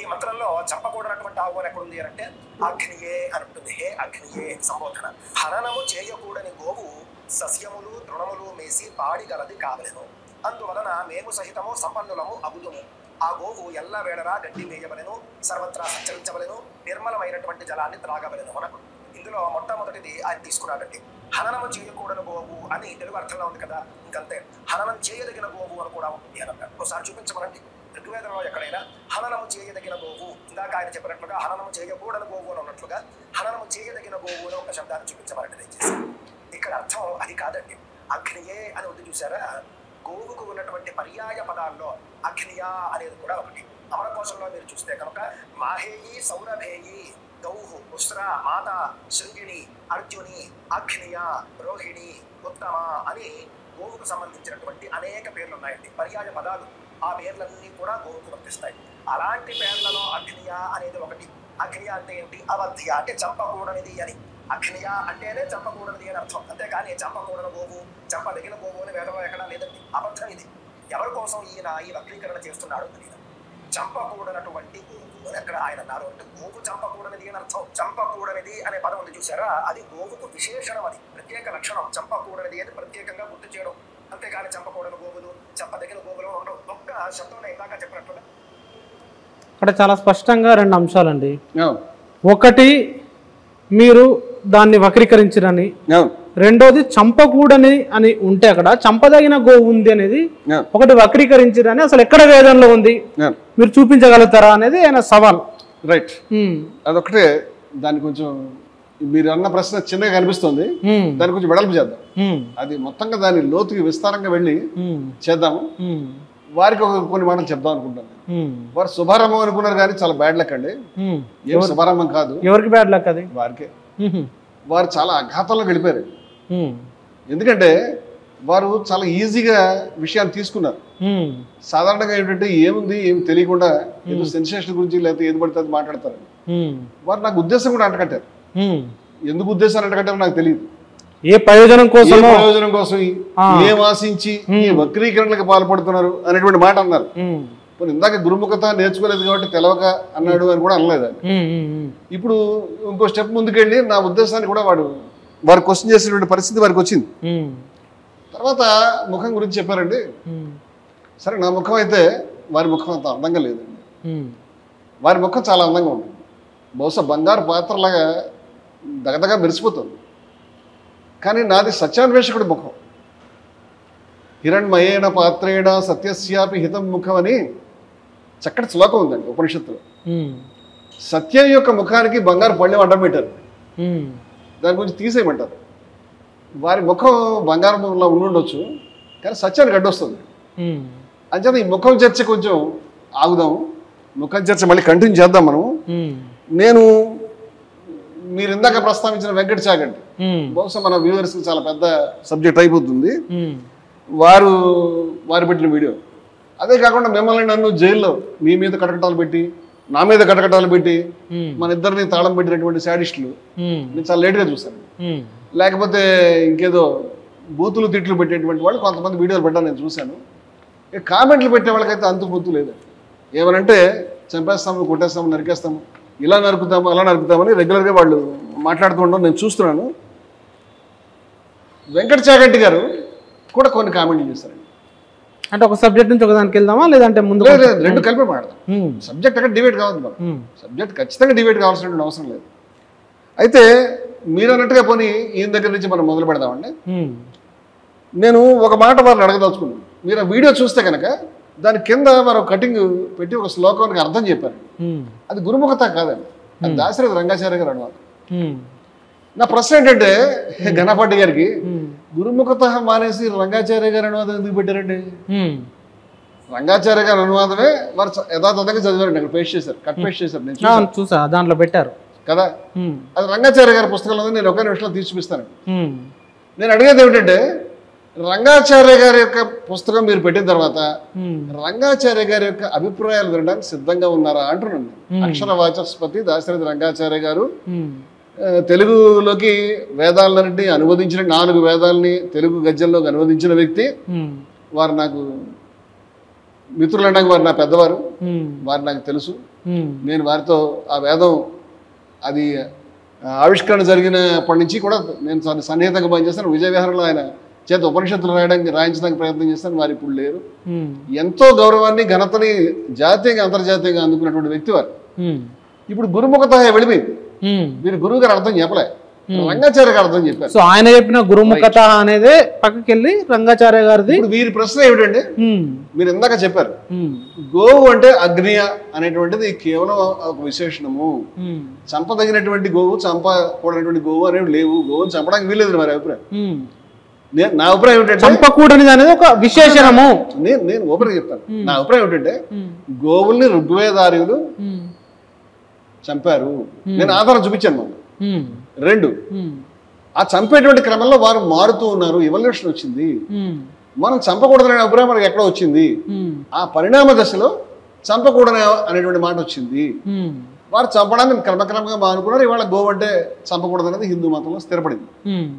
ఈ మంత్రంలో చంపకూడనటువంటి ఆవు అని ఎక్కడుంది అంటే అగ్నియే అని ఉంటుంది. హే అగ్నియే సంబోధన. హననము చేయకూడని గోవు సస్యములు తృణములు మేసి పాడిగలది కావలెను, అందువలన మేము సహితము సంపన్నులము అగుదుము. ఆ గోవు ఎల్ల వేళలా గడ్డి మేయవలెను, సర్వత్రా సంచరించవలెను, నిర్మలమైనటువంటి జలాన్ని త్రాగవలెను మనకు. ఇందులో మొట్టమొదటిది ఆయన తీసుకున్నాడండి. హననము చేయకూడని గోవు అని తెలుగు అర్థంలో ఉంది కదా, ఇంకంతే. హననం చేయదగిన గోవు అని కూడా ఉంటుంది అని అంటారు. ఒకసారి చూపించమనండి ఋగ్వేదంలో ఎక్కడైనా హననము చేయదగిన గోవు, ఇందాక ఆయన చెప్పినట్లుగా హననము చేయకూడని గోవు అని ఉన్నట్లుగా హననము చేయదగిన గోవు అని ఒక శబ్దాన్ని చూపించమనండి దయచేసి. ఇక్కడ అర్థం అది కాదండి. అగ్నియే అని ఉంది చూసారా, గోవుకు ఉన్నటువంటి పర్యాయ పదాల్లో అగ్నియా అనేది కూడా ఒకటి. అమరకోశంలో మీరు చూస్తే కనుక మాహేయి సౌరభేయి గౌహు ఉస్ర మాత శృంగిణి అర్జుని అగ్నియ రోహిణి ఉత్తమ అని గోవుకు సంబంధించినటువంటి అనేక పేర్లు ఉన్నాయండి, పర్యాయ పదాలు. ఆ పేర్లన్నీ కూడా గోవుకు వర్తిస్తాయి. అలాంటి పేర్లలో అగ్నియ అనేది ఒకటి. అగ్నియ అంటే ఏంటి? అవధ్య అంటే చంపకూడనిది అని. అగ్నియ అంటేనే చంపకూడనిది అని అర్థం, అంతేకాని చంపకూడని గోవు చంపదగిన గోవు అని వేదంలో ఎక్కడా లేదండి. అబద్ధం ఇది. ఎవరి కోసం ఈయన ఈ వక్రీకరణ చేస్తున్నాడో తెలియదు. చంపకూడనటువంటి గోవు అని అక్కడ ఆయన అన్నారు అంటే గోవు చంపకూడనిది అని అర్థం. చంపకూడనిది అనే పదం ఉంది చూసారా, అది గోవుకు విశేషణం, అది ప్రత్యేక లక్షణం. చంపకూడనిది అని ప్రత్యేకంగా గుర్తు చేయడం, అంతేకాని చంపకూడని గోవులు చంపదగిన గోవులు ఉండవు. ఒక్క శబ్దంలో ఇందాక చెప్పినట్లుగా అక్కడ చాలా స్పష్టంగా 2 అంశాలండి. ఒకటి మీరు దాన్ని వక్రీకరించరని, రెండోది చంపకూడని అని ఉంటే అక్కడ చంపదగిన గోవు ఉంది అనేది ఒకటి వక్రీకరించరని అసలు ఎక్కడ వేదంలో ఉంది మీరు చూపించగలుగుతారా అనేది ఆయన సవాల్. రైట్, అదొకటే. దాని కొంచెం మీరు అన్న ప్రశ్న చిన్నగా కనిపిస్తుంది, దాని కొంచెం వెడల్పు చేద్దాం. అది మొత్తంగా దాని లోతుకి విస్తారంగా వెళ్ళి చేద్దాము. వారికి కొన్ని మాటలు చెప్దాం అనుకుంటాను. వారు శుభారంభం అనుకున్నారు కానీ చాలా బ్యాడ్ లక్ అండి. ఏం శుభారంభం కాదు. ఎవరికి బ్యాడ్ లక్? అది వారికే. వారు చాలా అఘాతంలో గడిపారు. ఎందుకంటే వారు చాలా ఈజీగా విషయాన్ని తీసుకున్నారు. సాధారణంగా ఏంటంటే ఏముంది ఏమి తెలియకుండా ఏదో సెన్సేషన్ గురించి లేకపోతే ఏది పడితే అది మాట్లాడతారు. వారు నాకు ఉద్దేశం కూడా అంటకట్టారు. ఎందుకు ఉద్దేశాలు అంటకట్టారో నాకు తెలియదు. ఏ ప్రయోజనం కోసం ఏం ఆశించి ఈ వక్రీకరణలకు పాల్పడుతున్నారు అనేటువంటి మాట అన్నారు. ఇందాక గురుముఖత నేర్చుకోలేదు కాబట్టి తెలవక అన్నాడు అని కూడా అనలేదు. ఇప్పుడు ఇంకో స్టెప్ ముందుకెళ్ళి నా ఉద్దేశాన్ని కూడా వారు క్వశ్చన్ చేసేటువంటి పరిస్థితి వారికి వచ్చింది. తర్వాత ముఖం గురించి చెప్పారండి. సరే, నా ముఖం అయితే వారి ముఖం అంత అందంగా లేదండి. వారి ముఖం చాలా అందంగా ఉంటుంది. బహుశా బంగారు పాత్రలాగా దగదగా మెరిసిపోతుంది. కానీ నాది సత్యాన్వేషకుడి ముఖం. హిరణ్మయేణ పాత్రేణ సత్యస్యాపి హితం ముఖం అని చక్కటి శ్లోకం ఉందండి ఉపనిషత్తులో. సత్యం యొక్క ముఖానికి బంగారు పళ్ళెం అడ్డం పెట్టారు, దాని గురించి తీసేయమంటారు. వారి ముఖం బంగారంలో ఉండుండొచ్చు కానీ సత్యానికి అడ్డొస్తుంది. అంచేత ఈ ముఖం చర్చ కొంచెం ఆగుదాము. ముఖం చర్చ మళ్ళీ కంటిన్యూ చేద్దాం మనం. నేను మీరు ఇందాక ప్రస్తావించిన వెంకట చాగంటి బహుశా మన వ్యూవర్స్కి చాలా పెద్ద సబ్జెక్ట్ అయిపోతుంది. వారు పెట్టిన వీడియో. అదే కాకుండా మిమ్మల్ని నన్ను జైల్లో మీ మీద కటకటాలు పెట్టి నా మీద కటకటాలు పెట్టి మన ఇద్దరిని తాళం పెట్టినటువంటి శాడిస్టులు నేను చాలా లేట్గా చూశాను. లేకపోతే ఇంకేదో బూతులు తిట్లు పెట్టేటువంటి వాళ్ళు కొంతమంది వీడియోలు పెట్టాను, నేను చూశాను. కామెంట్లు పెట్టే వాళ్ళకైతే అంతు పొత్తు లేదు. ఏమనంటే చంపేస్తాము, కొట్టేస్తాము, నరికేస్తాము, ఇలా నరుకుతాము, అలా నరుకుతామని రెగ్యులర్గా వాళ్ళు మాట్లాడుతూ ఉండడం నేను చూస్తున్నాను. వెంకట చాగంటి గారు కూడా కొన్ని కామెంట్లు చేస్తారండి. అంటే ఒక సబ్జెక్ట్ నుంచి ఒకదానికి వెళ్దామా లేదంటే ముందు? రెండు కలిపి మాట్లాడదాం. సబ్జెక్ట్ అక్కడ డిబేట్ కావద్దు. మనం సబ్జెక్ట్ ఖచ్చితంగా డిబేట్ కావాల్సినటువంటి అవసరం లేదు. అయితే మీరు అన్నట్టుగా పోనీ ఈయన దగ్గర నుంచి మనం మొదలు పెడదామండి. నేను ఒక మాట వారిని అడగదలుచుకున్నాను. మీరు ఆ వీడియో చూస్తే కనుక దాని కింద మనం కటింగ్ పెట్టి ఒక శ్లోకానికి అర్థం చెప్పారు. అది గురుముఖత కాదండి, అది దాశరథి రంగాచార్య గారు అనువాదం. నా ప్రశ్న ఏంటంటే ఘనపాటి గారికి గురుముఖత మానేసి రంగాచార్య గారు అనువాదం ఎందుకు పెట్టారండి? రంగాచార్య గారు అనువాదమే వారు యథాతథంగా చదివారండి, అక్కడ పేస్ట్ చేశారు, కట్ పేస్ట్ చేశారు. నేను చూసా, దాంట్లో పెట్టారు కదా. అది రంగాచార్య గారి పుస్తకంలో నేను ఒకే నిమిషంలో తీసి చూపిస్తాను. నేను అడిగేది ఏమిటంటే రంగాచార్య గారి యొక్క పుస్తకం మీరు పెట్టిన తర్వాత రంగాచార్య గారి యొక్క అభిప్రాయాలు వినడానికి సిద్ధంగా ఉన్నారా అంటున్నాను. అక్షర వాచస్పతి దాశరథి రంగాచార్య గారు తెలుగులోకి వేదాలన్నింటినీ అనువదించిన 4 వేదాలని తెలుగు గద్యంలోకి అనువదించిన వ్యక్తి. వారు నాకు మిత్రులు అనగా వారు నా పెద్దవారు, వారు నాకు తెలుసు. నేను వారితో ఆ వేదం అది ఆవిష్కరణ జరిగినప్పటి నుంచి కూడా నేను సన్నిహితంగా పనిచేస్తాను. విజయవిహారంలో ఆయన చేత ఉపనిషత్తులు రాయించడానికి ప్రయత్నం చేస్తాను. వారు ఇప్పుడు లేరు. ఎంతో గౌరవాన్ని ఘనతని జాతీయంగా అంతర్జాతీయంగా అందుకున్నటువంటి వ్యక్తి వారు. ఇప్పుడు గురుముఖత వెళ్ళిపోయింది. మీరు గురువు గారు అర్థం చెప్పలే, రంగాచార్య గారు అర్థం చెప్పారు. సో ఆయన చెప్పిన గురుముఖత అనేది పక్కకి వెళ్ళి రంగాచార్య గారిది. ఇప్పుడు వీరి ప్రశ్న ఏమిటంటే, మీరు ఇందాక చెప్పారు గోవు అంటే అగ్నియ అనేటువంటిది కేవలం ఒక విశేషణము, చంపదగినటువంటి గోవు చంపకూడనటువంటి గోవు అనేవి లేవు, గోవును చంపడానికి వీల్లేదు మరి అభిప్రాయం. నా అభిప్రాయం ఏంటంటే చంపకూడనిది అనేది ఒక విశేషణము. నేను ఓపెన్ చెప్తాను. నా అభిప్రాయం ఏంటంటే గోవుల్ని ఋగ్వేదార్యులు చంపారు. నేను ఆధారం చూపించాను. మనం 2 ఆ చంపేటువంటి క్రమంలో వారు మారుతూ ఉన్నారు, ఎవల్యూషన్ వచ్చింది. మనం చంపకూడదనే అభిప్రాయం మనకి ఎక్కడ వచ్చింది? ఆ పరిణామ దశలో చంపకూడదు అనేటువంటి మాట వచ్చింది. వారు చంపడానికి క్రమక్రమంగా మానుకున్నారు. ఇవాళ గోవు అంటే చంపకూడదు అనేది హిందూ మతంలో స్థిరపడింది.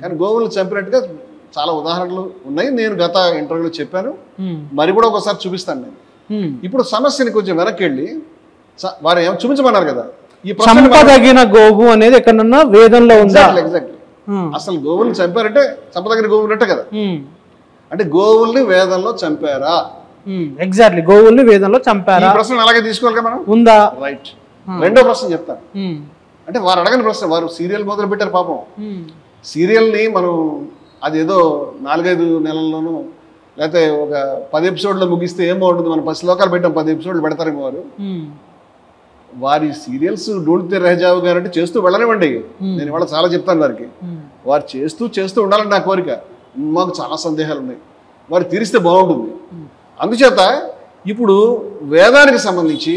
కానీ గోవులు చంపినట్టుగా చాలా ఉదాహరణలు ఉన్నాయి. నేను గత ఇంటర్వ్యూలో చెప్పాను, మరి కూడా ఒకసారి చూపిస్తాను నేను. ఇప్పుడు సమస్యని కొంచెం వెనక్కి వెళ్ళి వారు ఏమో చూపించమన్నారు కదా, ఈ చంపదగిన గోవు అనేది ఎక్కడన్నా వేదంలో ఉందా? ఎగ్జాక్ట్లీ. అసలు గోవుల్ని చంపారంటే చంపదగిన గోవు ఉన్నట్టే కదా. అంటే గోవుల్ని వేదంలో చంపారా? ఎగ్జాక్ట్లీ, గోవుల్ని వేదంలో చంపారా? ప్రశ్న అలాగే తీసుకోవాలి మనం. ఉందా? రైట్. రెండో ప్రశ్న చెప్తాను. అంటే వారు అడగని ప్రశ్న. వారు సీరియల్ మొదలు పెట్టారు పాపం. సీరియల్ని మనం అదేదో 4-5 నెలల్లోనూ లేకపోతే ఒక 10 ఎపిసోడ్లో ముగిస్తే ఏం బాగుంటుంది. మనం 10 శ్లోకాలు పెట్టాం, 10 ఎపిసోడ్లు పెడతారేమో వారు. వారి సీరియల్స్ డూల్తే రహజావు గారు అంటే చేస్తూ వెళ్ళనివ్వండి. నేను ఇవాళ చాలా చెప్తాను వారికి. వారు చేస్తూ ఉండాలని నా కోరిక. మాకు చాలా సందేహాలు ఉన్నాయి, వారు తీరిస్తే బాగుంటుంది. అందుచేత ఇప్పుడు వేదానికి సంబంధించి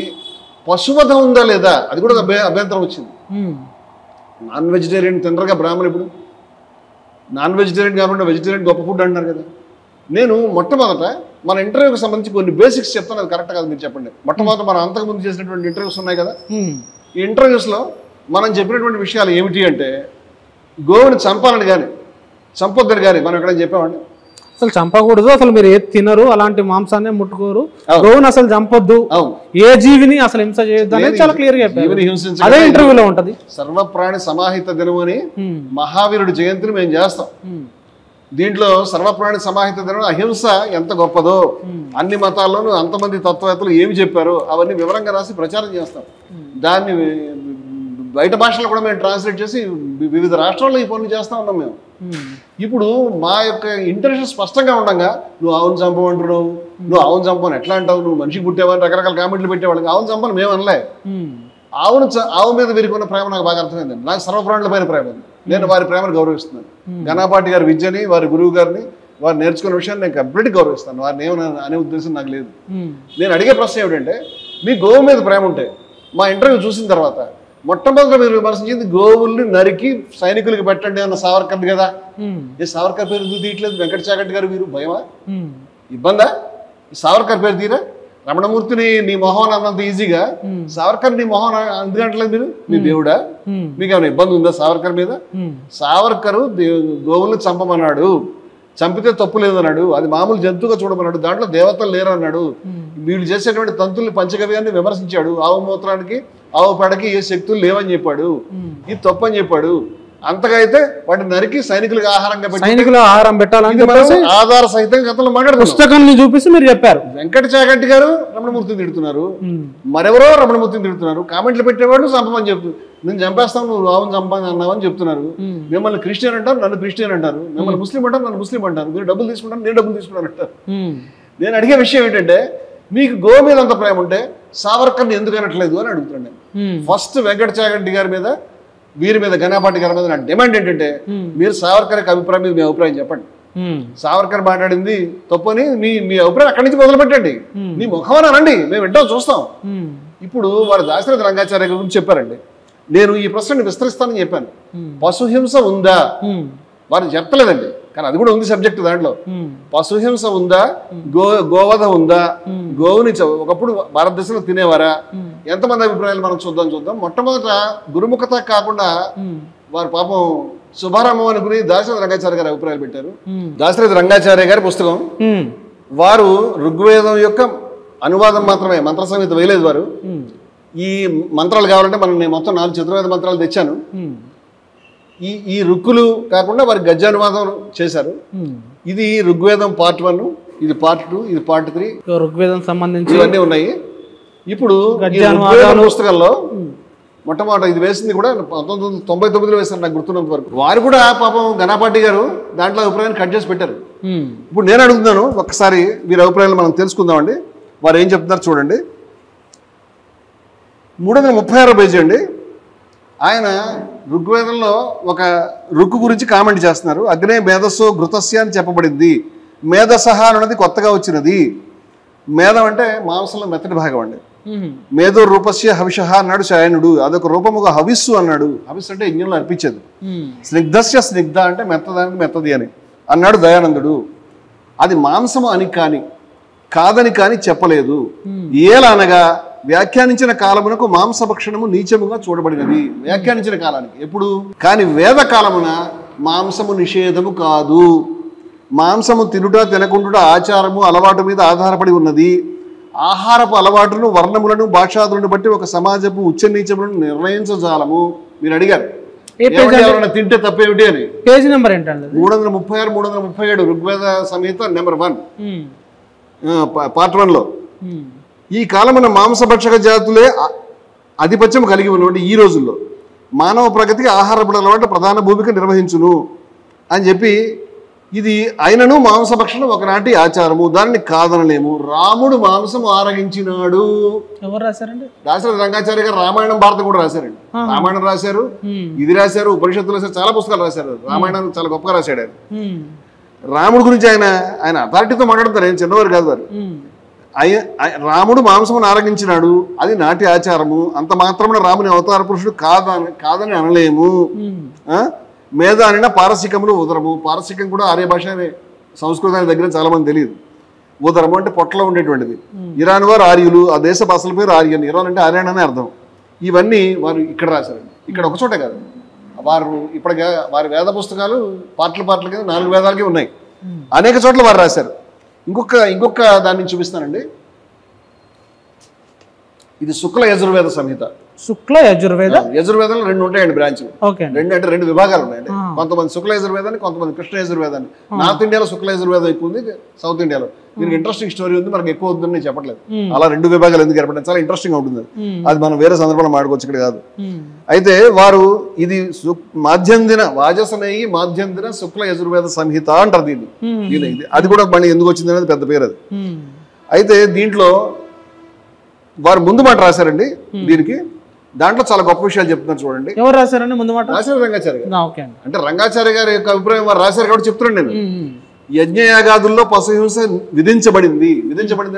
పశువధ ఉందా లేదా అది కూడా అభ్యంతరం వచ్చింది. నాన్ వెజిటేరియన్ తినరుగా బ్రాహ్మణులు. ఇప్పుడు నాన్ వెజిటేరియన్ కాకుండా వెజిటేరియన్ గొప్ప ఫుడ్ అంటున్నారు కదా. నేను మొట్టమొదట మన ఇంటర్వ్యూకి సంబంధించి కొన్ని బేసిక్స్ చెప్తాను, అది కరెక్ట్ కాదు మీరు చెప్పండి. మొట్టమొదట మనం అంతకుముందు చేసినటువంటి ఇంటర్వ్యూస్ ఉన్నాయి కదా, ఈ ఇంటర్వ్యూస్లో మనం చెప్పినటువంటి విషయాలు ఏమిటి అంటే గోవుని చంపాలని కానీ చంపొద్దని కానీ మనం ఎక్కడైనా చెప్పామండి? అసలు చంపకూడదు, అసలు మీరు ఏది తినరు, అలాంటి మాంసాన్ని ముట్టుకోరు, గోవుని అసలు చంపొద్దు, ఏ జీవిని అసలు హింస చేయొద్దు అనేది చాలా క్లియర్ గా చెప్పారు. అదే ఇంటర్వ్యూలో ఉంటది. సర్వప్రాణి సమాహిత దినం అని మహావీరుడి జయంతిని మేము చేస్తాం. దీంట్లో సర్వప్రాణి సమాహిత దినం అహింస ఎంత గొప్పదో, అన్ని మతాల్లోనూ అంతమంది తత్వవేత్తలు ఏమి చెప్పారో అవన్నీ వివరంగా రాసి ప్రచారం చేస్తాం. దాన్ని బయట భాషలో కూడా మేము ట్రాన్స్లేట్ చేసి వివిధ రాష్ట్రాల్లో ఈ పనులు చేస్తూ ఉన్నాం మేము. ఇప్పుడు మా యొక్క ఇంటెన్షన్ స్పష్టంగా ఉండగా నువ్వు ఆవును చంపమంటున్నావు, నువ్వు ఆవును చంపని ఎట్లా అంటావు, నువ్వు మనిషికి పుట్టేవాళ్ళు రకరకాల కామెంట్లు పెట్టేవాళ్ళకి. ఆవును చంపని మేము అనలే. ఆవు మీద వీరికి ఉన్న ప్రేమ నాకు బాగా అర్థమైందండి. నాకు సర్వప్రాణుల పైన ప్రేమ ఉంది. నేను వారి ప్రేమను గౌరవిస్తున్నాను. ఘనపాటి గారి విద్యని, వారి గురువు గారిని, వారు నేర్చుకున్న విషయాన్ని నేను కంప్లీట్గా గౌరవిస్తాను. వారిని ఏమన్నా అనే ఉద్దేశం నాకు లేదు. నేను అడిగే ప్రశ్న ఏమిటంటే, మీ గోవు మీద ప్రేమ ఉంటే మా ఇంటర్వ్యూ చూసిన తర్వాత మొట్టమొదటి మీరు విమర్శించింది గోవుల్ని నరికి సైనికులకి పెట్టండి అన్న సావర్కర్ కదా. ఏ సావర్కర్ పేరు తీయట్లేదు? వెంకట చాగంటి గారు మీరు భయమా, ఇబ్బందా? సావర్కర్ పేరు తీరా? రమణమూర్తిని నీ మొహం అన్నంత ఈజీగా సావర్కర్ నీ మొహం అందుకంటలేదు మీరు? మీ దేవుడా? మీకు ఏమైనా ఇబ్బంది ఉందా సావర్కర్ మీద? సావర్కరు గోవుల్ని చంపమన్నాడు, చంపితే తప్పు లేదన్నాడు, అది మామూలు జంతువుగా చూడమన్నాడు, దాంట్లో దేవతలు లేరు అన్నాడు. వీళ్ళు చేసేటువంటి తంతుల్ని పంచగవ్యాన్ని విమర్శించాడు. ఆవు మూత్రానికి ఆవు పేడకి ఏ శక్తులు లేవని చెప్పాడు, ఇది తప్పు అని చెప్పాడు. అంతగా అయితే వాటిని నరికి సైనికులకు ఆహారం పెట్టాలని ఆధార సహితంగా గతంలో మాట్లాడుతున్నారు. పుస్తకాన్ని చూపిస్తే మీరు చెప్పారు. వెంకట చాగంటి గారు రమణమూర్తిని తిడుతున్నారు, మరెవరో రమణమూర్తిని తిడుతున్నారు, కామెంట్లు పెట్టేవాడు చంపమని నేను చంపేస్తాను, నువ్వు ఆవును చంపాను అన్నావని చెప్తున్నారు. మిమ్మల్ని క్రిస్టియన్ అంటారు, నన్ను క్రిస్టియన్ అంటారు. మిమ్మల్ని ముస్లిం అంటారు, నన్ను ముస్లిం అంటారు. మీరు డబ్బులు తీసుకుంటారు, నేను డబ్బులు తీసుకుంటాను అంటారు. నేను అడిగే విషయం ఏంటంటే, మీకు గో మీద అంత ప్రేమ ఉంటే సావర్కర్ని ఎందుకు అనట్లేదు అని అడుగుతున్నాను నేను. ఫస్ట్ వెంకట చాగంటి గారి మీద, వీరి మీద, ఘనాపాటి గారి మీద నా డిమాండ్ ఏంటంటే, మీరు సావర్కర్ అభిప్రాయం మీద మీ అభిప్రాయం చెప్పండి. సావర్కర్ మాట్లాడింది తప్పని మీ అభిప్రాయం అక్కడి నుంచి మొదలు పెట్టండి. మీ ముఖం అనండి, మేము వింటాం, చూస్తాం. ఇప్పుడు వారు దాశరథి రంగాచార్య గురించి చెప్పారండి. నేను ఈ ప్రశ్నని విస్తరిస్తానని చెప్పాను. పశుహింస ఉందా, వారు చెప్పలేదండి, కానీ అది కూడా ఉంది సబ్జెక్ట్ దాంట్లో. పశుహింస ఉందా, గోవధ ఉందా, గోవుని ఒకప్పుడు భారతదేశంలో తినేవారా, ఎంతమంది అభిప్రాయాలు మనం చూద్దాం. మొట్టమొదట గురుముఖత కాకుండా వారు పాపం శుభారామం అనుకుని దాశరథి రంగాచార్య గారి అభిప్రాయాలు పెట్టారు. దాశరథి రంగాచార్య గారి పుస్తకం, వారు ఋగ్వేదం యొక్క అనువాదం మాత్రమే, మంత్ర సంహిత వేయలేదు వారు. ఈ మంత్రాలు కావాలంటే నేను మొత్తం 4 చతుర్వేద మంత్రాలు తెచ్చాను. ఈ రుక్కులు కాకుండా వారి గద్యానువాదం చేశారు. ఇది ఋగ్వేదం పార్ట్ 1, ఇది పార్ట్ 2, ఇది పార్ట్ 3, ఋగ్వేదం సంబంధించి ఇవన్నీ ఉన్నాయి. ఇప్పుడు పుస్తకంలో మొట్టమొదట ఇది వేసింది కూడా 1999లో వేశారు, నాకు గుర్తున్నంత వరకు. వారు కూడా పాపం ఘనాపాటి గారు దాంట్లో అభిప్రాయాన్ని కట్ చేసి పెట్టారు. ఇప్పుడు నేను అడుగుతున్నాను, ఒక్కసారి వీరి అభిప్రాయాలు మనం తెలుసుకుందామండి. వారు ఏం చెప్తున్నారు చూడండి. 336 పేజీ అండి. ఆయన ఋగ్వేదంలో ఒక రుక్కు గురించి కామెంట్ చేస్తున్నారు. అగ్నే మేధస్సు ఘృతస్య అని చెప్పబడింది. మేధసహ అన్నది కొత్తగా వచ్చినది. మేధం అంటే మాంసంలో మెత్తటి భాగం అండి. మేధో రూపస్య హవిష అన్నాడు శయనుడు, అదొక రూపముగా హవిస్సు అన్నాడు. హవిస్సు అంటే యజ్ఞంలో అర్పించేది. స్నిగ్ధస్య స్నిగ్ధ అంటే మెత్తదానికి మెత్తది అని అన్నాడు దయానందుడు. అది మాంసము అని కాదని కానీ చెప్పలేదు. ఏలనగా వ్యాఖ్యానించిన కాలమునకు మాంసభక్షణము నీచముగా చూడబడినది. వ్యాఖ్యానించిన కాలానికి ఎప్పుడు, కానీ వేద కాలమున మాంసము నిషేధము కాదు. మాంసము తినుట తినకుండుట ఆచారము అలవాటు మీద ఆధారపడి ఉన్నది. ఆహారపు అలవాటును వర్ణములను భాషాదులను బట్టి ఒక సమాజపు ఉచ్చ నీచములను నిర్ణయించజాలము. మీరు అడిగారు ఎవరైనా తింటే తప్పేమిటి అని. పేజీ నెంబర్ ఏంటండి? 336, 337 ఋగ్వేద సంహిత నెంబర్ 1 పార్ట్ 1లో. ఈ కాలమున మాంసభక్షక జాతులే ఆధిపత్యం కలిగి ఉన్నటువంటి ఈ రోజుల్లో మానవ ప్రగతికి ఆహారపు అలవాటు ప్రధాన భూమిక నిర్వహించును అని చెప్పి, ఇది అయినను మాంసభక్షణం ఒకనాటి ఆచారము, దానిని కాదనలేము. రాముడు మాంసం ఆరగించినాడు. ఎవరు రాశారండి? దాశరథి రంగాచార్య గారు రామాయణం భారతం కూడా రాశారండి. రామాయణం రాశారు, ఇది రాశారు, ఉపనిషత్తులు రాశారు, చాలా పుస్తకాలు రాశారు. రామాయణం చాలా గొప్పగా రాశాడు ఆయన. రాముడి గురించి ఆయన అథారిటీతో మాట్లాడతారు, ఏం చిన్నవారు కాదు వారు. రాముడు మాంసమును ఆరగించినాడు, అది నాటి ఆచారము, అంత మాత్రమున రాముని అవతార పురుషుడు కాదని అనలేము. మేధ అనిన పారసికములు ఉదరము. పారసికం కూడా ఆర్య భాష అనే సంస్కృతానికి దగ్గర చాలా మంది తెలియదు. ఉదరము అంటే పొట్టలో ఉండేటువంటిది. ఇరాన్ వారు ఆర్యులు, ఆ దేశ భాషల పేరు ఆర్యన్. ఇరాన్ అంటే ఆర్యన్ అనే అర్థం. ఇవన్నీ వారు ఇక్కడ రాశారండి. ఇక్కడ ఒక చోటే కాదు, వారు ఇప్పటికే వారి వేద పుస్తకాలు పాటల కింద 4 వేదాలకి ఉన్నాయి. అనేక చోట్ల వారు రాశారు. ఇంకొక దాన్ని చూపిస్తానండి. ఇది శుక్ల యజుర్వేద సంహిత. శుక్ల యజుర్వేద, యజుర్వేదంలో 2 ఉంటాయండి బ్రాంచ్లు. 2 విభాగాలు ఉన్నాయండి. కొంతమంది శుక్ల యజుర్వేదాన్ని, కొంతమంది కృష్ణ యజుర్వేదాన్ని. నార్త్ ఇండియాలో శుక్ల యజుర్వేదం ఎక్కువ ఉంది, సౌత్ ఇండియాలో. దీనికి ఇంట్రెస్టింగ్ స్టోరీ ఉంది, మనకి ఎక్కువ అవుతుందని నేను చెప్పట్లేదు. అలా 2 విభాగాలు ఎందుకు ఏర్పడింది, చాలా ఇంట్రెస్టింగ్ ఉంటుంది. అది మనం వేరే సందర్భంలో మాట్లాడుకోవచ్చు, ఇక్కడ కాదు. అయితే వారు ఇది మాధ్యందిన వాజసనేయి మాధ్యందిన శుక్ల యజుర్వేద సంహిత అంటారు దీన్ని. అది కూడా మళ్ళీ ఎందుకు వచ్చింది అనేది పెద్ద పేరు అది. అయితే దీంట్లో వారు ముందు మాట రాశారండి దీనికి. దాంట్లో చాలా గొప్ప విషయాలు చెప్తున్నారు చూడండి. ఎవరు రాశారండి ముందు మాట? రాశారు రంగాచార్య గారు. అంటే రంగాచార్య గారి యొక్క అభిప్రాయం వారు రాశారు కాబట్టి చెప్తున్నాను నేను. యజ్ఞయాగాదుల్లో పశుహింస విధించబడింది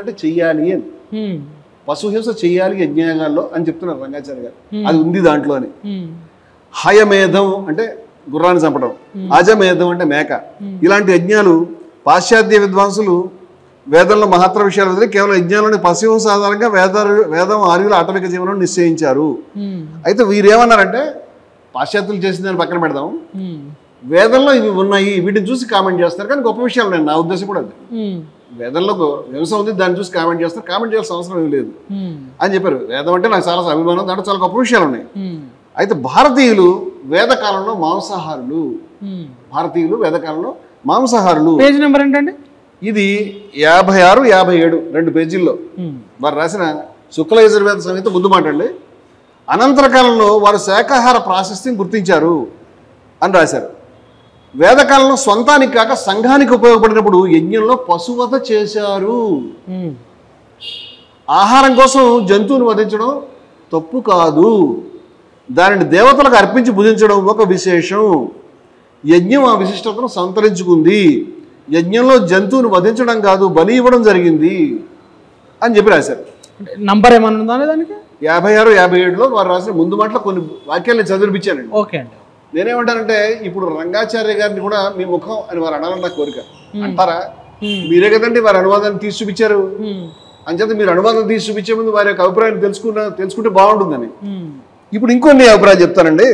అంటే చెయ్యాలి అని. పశుహింస చెయ్యాలి యజ్ఞయాగాల్లో అని చెప్తున్నారు రంగాచార్య గారు. అది ఉంది దాంట్లో అని. హయమేధం అంటే గుర్రాన్ని చంపడం, అజమేధం అంటే మేక. ఇలాంటి యజ్ఞాలు పాశ్చాత్య విద్వాంసులు వేదంలో మహత్తర విషయాలు వదిలి కేవలం యజ్ఞాలని పశుహింస ఆధారంగా వేదం ఆర్యుల ఆటవిక జీవనం నిశ్చయించారు. అయితే వీరేమన్నారంటే, పాశ్చాత్యులు చేసిన దాన్ని పక్కన పెడదాం, వేదంలో ఇవి ఉన్నాయి, వీటిని చూసి కామెంట్ చేస్తారు. కానీ గొప్ప విషయాలు నేను, నా ఉద్దేశం కూడా అది. వేదంలో హింస ఉంది, దాన్ని చూసి కామెంట్ చేస్తారు, కామెంట్ చేయాల్సిన అవసరం ఏం లేదు అని చెప్పారు. వేదం అంటే నాకు చాలా అభిమానం, దాంట్లో చాలా గొప్ప విషయాలు ఉన్నాయి. అయితే భారతీయులు వేదకాలంలో మాంసాహారులు. భారతీయులు వేదకాలంలో మాంసాహారులు. పేజ్ నెంబర్ ఏంటండి? ఇది 56, 57 2 పేజీల్లో వారు రాసిన శుక్ల యజుర్వేద సంహిత ముందు మాట అండి. అనంతర కాలంలో వారు శాకాహార ప్రాశస్త్యం గుర్తించారు అని రాశారు. వేదకాలంలో స్వంతానికి కాక సంఘానికి ఉపయోగపడినప్పుడు యజ్ఞంలో పశువధ చేశారు. ఆహారం కోసం జంతువును వధించడం తప్పు కాదు, దానిని దేవతలకు అర్పించి భుజించడం ఒక విశేషం. యజ్ఞం ఆ విశిష్టతను సంతరించుకుంది. యజ్ఞంలో జంతువును వధించడం కాదు, బలి ఇవ్వడం జరిగింది అని చెప్పి రాశారు. నంబర్ ఏమన్నా ఉందా దానికి? 56, 57లో వారు రాసిన ముందు మాటలో కొన్ని వాక్యాలు నేను చదివిపించానండి. ఓకే అండి. నేనేమంటానంటే, ఇప్పుడు రంగాచార్య గారిని కూడా మీ ముఖం అని వారు అనాలని నా కోరిక. అంటారా? మీరే కదండి వారి అనువాదాన్ని తీసి చూపించారు. అంచేత మీరు అనువాదం తీసి చూపించే ముందు వారి యొక్క అభిప్రాయం తెలుసుకుంటే బాగుంటుందని. ఇప్పుడు ఇంకొన్ని అభిప్రాయం చెప్తానండి.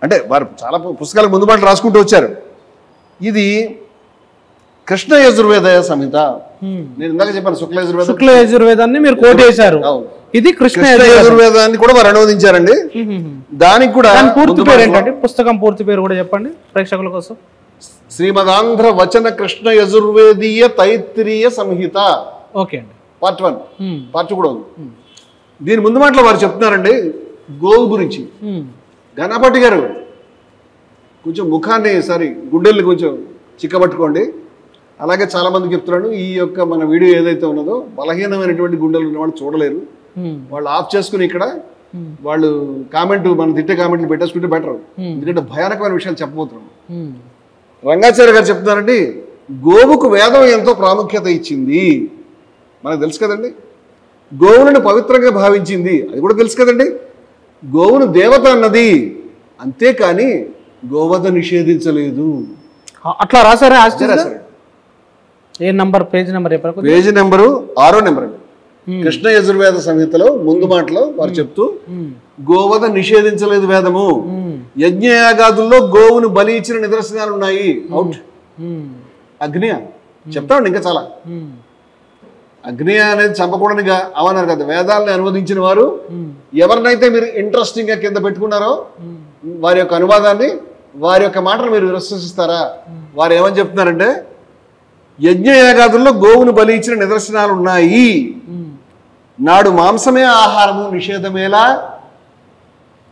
అంటే వారు చాలా పుస్తకాలకు ముందు మాటలు రాసుకుంటూ వచ్చారు. ఇది కృష్ణ యజుర్వేద సంహిత. నేను ఇందాక చెప్పాను శుక్ల యజుర్వేదాన్ని మీరు కోట్ చేశారు. ఇది కృష్ణ యజుర్వేదాన్ని కూడా వారు అనువదించారండి. దానికి కూడా పూర్తి పేరు ఏంటంటే, పుస్తకం పూర్తి పేరు కూడా చెప్పండి ప్రేక్షకుల కోసం. శ్రీమదాంధ్ర వచన కృష్ణ యజుర్వేదీయ తైత్రీయ సంహిత. ఓకే అండి. పార్ట్ 1, పార్ట్ 2 కూడా ఉంది. దీని ముందు మాటలో వారు చెప్తున్నారండి గోవు గురించి. గణపతి గారు కొంచెం ముఖాన్ని గుండెల్ని కొంచెం చిక్కబట్టుకోండి. అలాగే చాలా మందికి చెప్తున్నాను, ఈ యొక్క మన వీడియో ఏదైతే ఉన్నదో బలహీనమైనటువంటి గుండెలు ఉన్న వాళ్ళు చూడలేరు. వాళ్ళు ఆఫ్ చేసుకుని ఇక్కడ వాళ్ళు మన తిట్టే కామెంట్లు పెట్టేసుకుంటే బెటర్. ఎందుకంటే భయానకమైన విషయాలు చెప్పబోతున్నాం. రంగాచార్య గారు చెప్తున్నారండి, గోవుకు వేదం ఎంతో ప్రాముఖ్యత ఇచ్చింది. మనకు తెలుసు కదండి. గోవులను పవిత్రంగా భావించింది, అది కూడా తెలుసు కదండి. గోవును దేవత అన్నది, అంతేకాని గోవధ నిషేధించలేదు. అట్లా రాశారా? ఏ నంబర్, పేజ్ నెంబర్? పేజీ నెంబరు 6వ నెంబర్ అండి. కృష్ణ యజుర్వేద సంహితలో ముందు మాటలో వారు చెప్తూ, గోవధ నిషేధించలేదు వేదము. యజ్ఞయాగాదుల్లో గోవును బలి ఇచ్చిన నిదర్శనాలు ఉన్నాయి. అవుట్. అగ్నియ చెప్తామండి ఇంకా చాలా. అగ్నియ అనేది చంపకూడనిగా అవన్నారు కదా వేదాలను అనువదించిన వారు. ఎవరినైతే మీరు ఇంట్రెస్టింగ్ గా కింద పెట్టుకున్నారో వారి యొక్క అనువాదాన్ని, వారి యొక్క మాటలు మీరు విశ్వసిస్తారా? వారు ఏమని చెప్తున్నారంటే, యజ్ఞయాగాదుల్లో గోవును బలి ఇచ్చిన నిదర్శనాలు ఉన్నాయి. నాడు మాంసమే ఆహారము నిషేధమేలా,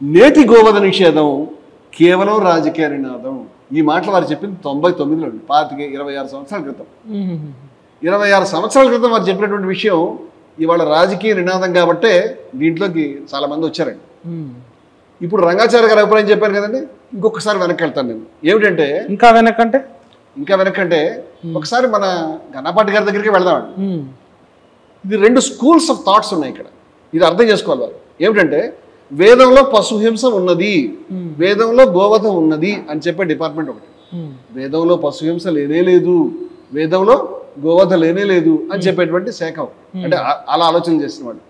నేటి గోవధ నిషేధం కేవలం రాజకీయ నినాదం. ఈ మాటలు వారు చెప్పింది 99లో, 26 సంవత్సరాల క్రితం. 26 సంవత్సరాల క్రితం వారు చెప్పినటువంటి విషయం ఇవాళ రాజకీయ నినాదం కాబట్టే దీంట్లోకి చాలా మంది వచ్చారండి. ఇప్పుడు రంగాచార్య గారి అభిప్రాయం చెప్పాను కదండి, ఇంకొకసారి వెనక్కి వెళ్తాను నేను. ఏమిటంటే, ఇంకా వెనక్కంటే ఒకసారి మన గణపాటి గారి దగ్గరికి వెళ్దామండి. ఇది 2 స్కూల్స్ ఆఫ్ థాట్స్ ఉన్నాయి ఇక్కడ. ఇది అర్థం చేసుకోవాలి వారు. ఏమిటంటే, వేదంలో పశుహింస ఉన్నది, వేదంలో గోవధ ఉన్నది అని చెప్పే డిపార్ట్మెంట్ ఒకటి. వేదంలో పశుహింస లేనే లేదు, వేదంలో గోవధ లేనే లేదు అని చెప్పేటువంటి శాఖ. అంటే అలా ఆలోచన చేసిన వాళ్ళు.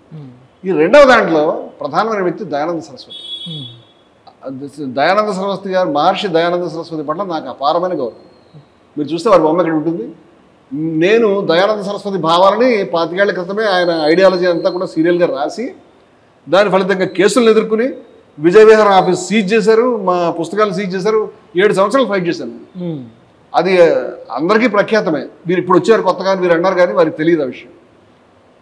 ఈ రెండవ దాంట్లో ప్రధానమైన వ్యక్తి దయానంద సరస్వతి. దయానంద సరస్వతి గారు, మహర్షి దయానంద సరస్వతి పట్ల నాకు అపారమైన గౌరవం. మీరు చూస్తే వారి బొమ్మ ఇక్కడ ఉంటుంది. నేను దయానంద సరస్వతి భావాలని 25 ఏళ్ల క్రితమే ఆయన ఐడియాలజీ అంతా కూడా సీరియల్గా రాసి, దాని ఫలితంగా కేసులను ఎదుర్కొని విజయవిహారం ఆఫీస్ సీజ్ చేశారు, మా పుస్తకాలు సీజ్ చేశారు. 7 సంవత్సరాలు ఫైట్ చేశాను. అది అందరికీ ప్రఖ్యాతమే. మీరు ఇప్పుడు వచ్చారు కొత్తగా, మీరు అన్నారు కానీ వారికి తెలియదు ఆ విషయం.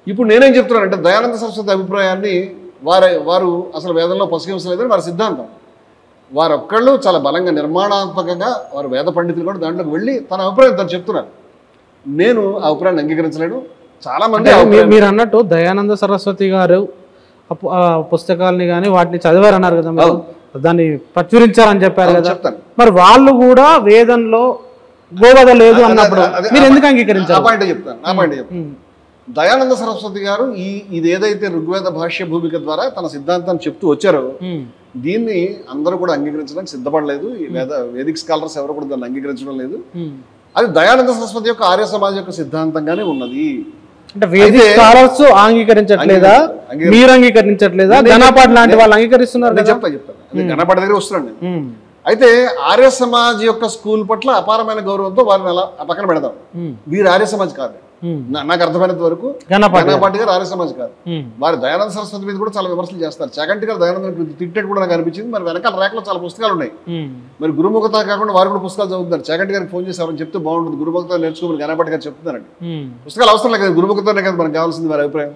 ఇప్పుడు నేనేం చెప్తున్నానంటే, దయానంద సరస్వతి అభిప్రాయాన్ని వారు అసలు వేదంలో పశుహింస లేదని వారి సిద్ధాంతం. వారొక్కళ్ళు చాలా బలంగా నిర్మాణాత్మకంగా వారు వేద పండితులు కూడా దాంట్లోకి వెళ్ళి తన అభిప్రాయం తను చెప్తున్నారు. నేను ఆ అభిప్రాయాన్ని అంగీకరించలేను. చాలా మంది మీరు అన్నట్టు దయానంద సరస్వతి గారు పుస్తకాలని కానీ వాటిని చదివారు అన్నారు కదా, దాన్ని ప్రచురించారని చెప్పారు కదా. చెప్తాను. మరి వాళ్ళు కూడా వేదంలో గోవధ లేదు అన్నప్పుడు మీరు ఎందుకు అంగీకరించారు? ఆ పాయింట్ చెప్తాను. దయానంద సరస్వతి గారు ఇది ఏదైతే ఋగ్వేద భాష్య భూమిక ద్వారా తన సిద్ధాంతాన్ని చెప్తూ వచ్చారో, దీన్ని అందరూ కూడా అంగీకరించడానికి సిద్ధపడలేదు. ఈ వేదిక్ స్కాలర్స్ ఎవరు కూడా దాన్ని అంగీకరించడం లేదు. అది దయానంద సరస్వతి యొక్క ఆర్య సమాజ్ యొక్క సిద్ధాంతంగానే ఉన్నది. అంటే వేదిక్ స్కాలర్స్ అంగీకరించట్లేదా, మీరు అంగీకరించట్లేదా? గణపాటి లాంటి వాళ్ళు అంగీకరిస్తున్నారు. చెప్తాను. అది గణపాటి దగ్గర వస్తున్నాను నేను. అయితే ఆర్య సమాజ్ యొక్క స్కూల్ పట్ల అపారమైన గౌరవంతో వారిని అలా పక్కన పెడదాం. వీరు ఆర్య సమాజ్ కాదు. నాకు అర్థమైనంత వరకు గణపాటి గారు ఆర్య సమాజ్ కాదు. వారి దయానంద సరస్వతి మీద కూడా చాలా విమర్శలు చేస్తారు. చాగంటి గారు దయానంద తిట్టేట్టు కూడా నాకు అనిపించింది. మరి వెనకాల రేఖలో చాలా పుస్తకాలు ఉన్నాయి. మరి గురుముఖత కాకుండా వారు కూడా పుస్తకాలు చదువుతున్నారు. చాగంటి గారికి ఫోన్ చేసి ఎవరైనా చెప్తే బాగుంటుంది, గురుముఖత నేర్చుకోమని గణపాటి గారు చెప్తున్నారండి. పుస్తకాలు అవసరం లేదు కదా, గురుముఖతనే కదా మనకు కావాల్సింది వారి అభిప్రాయం.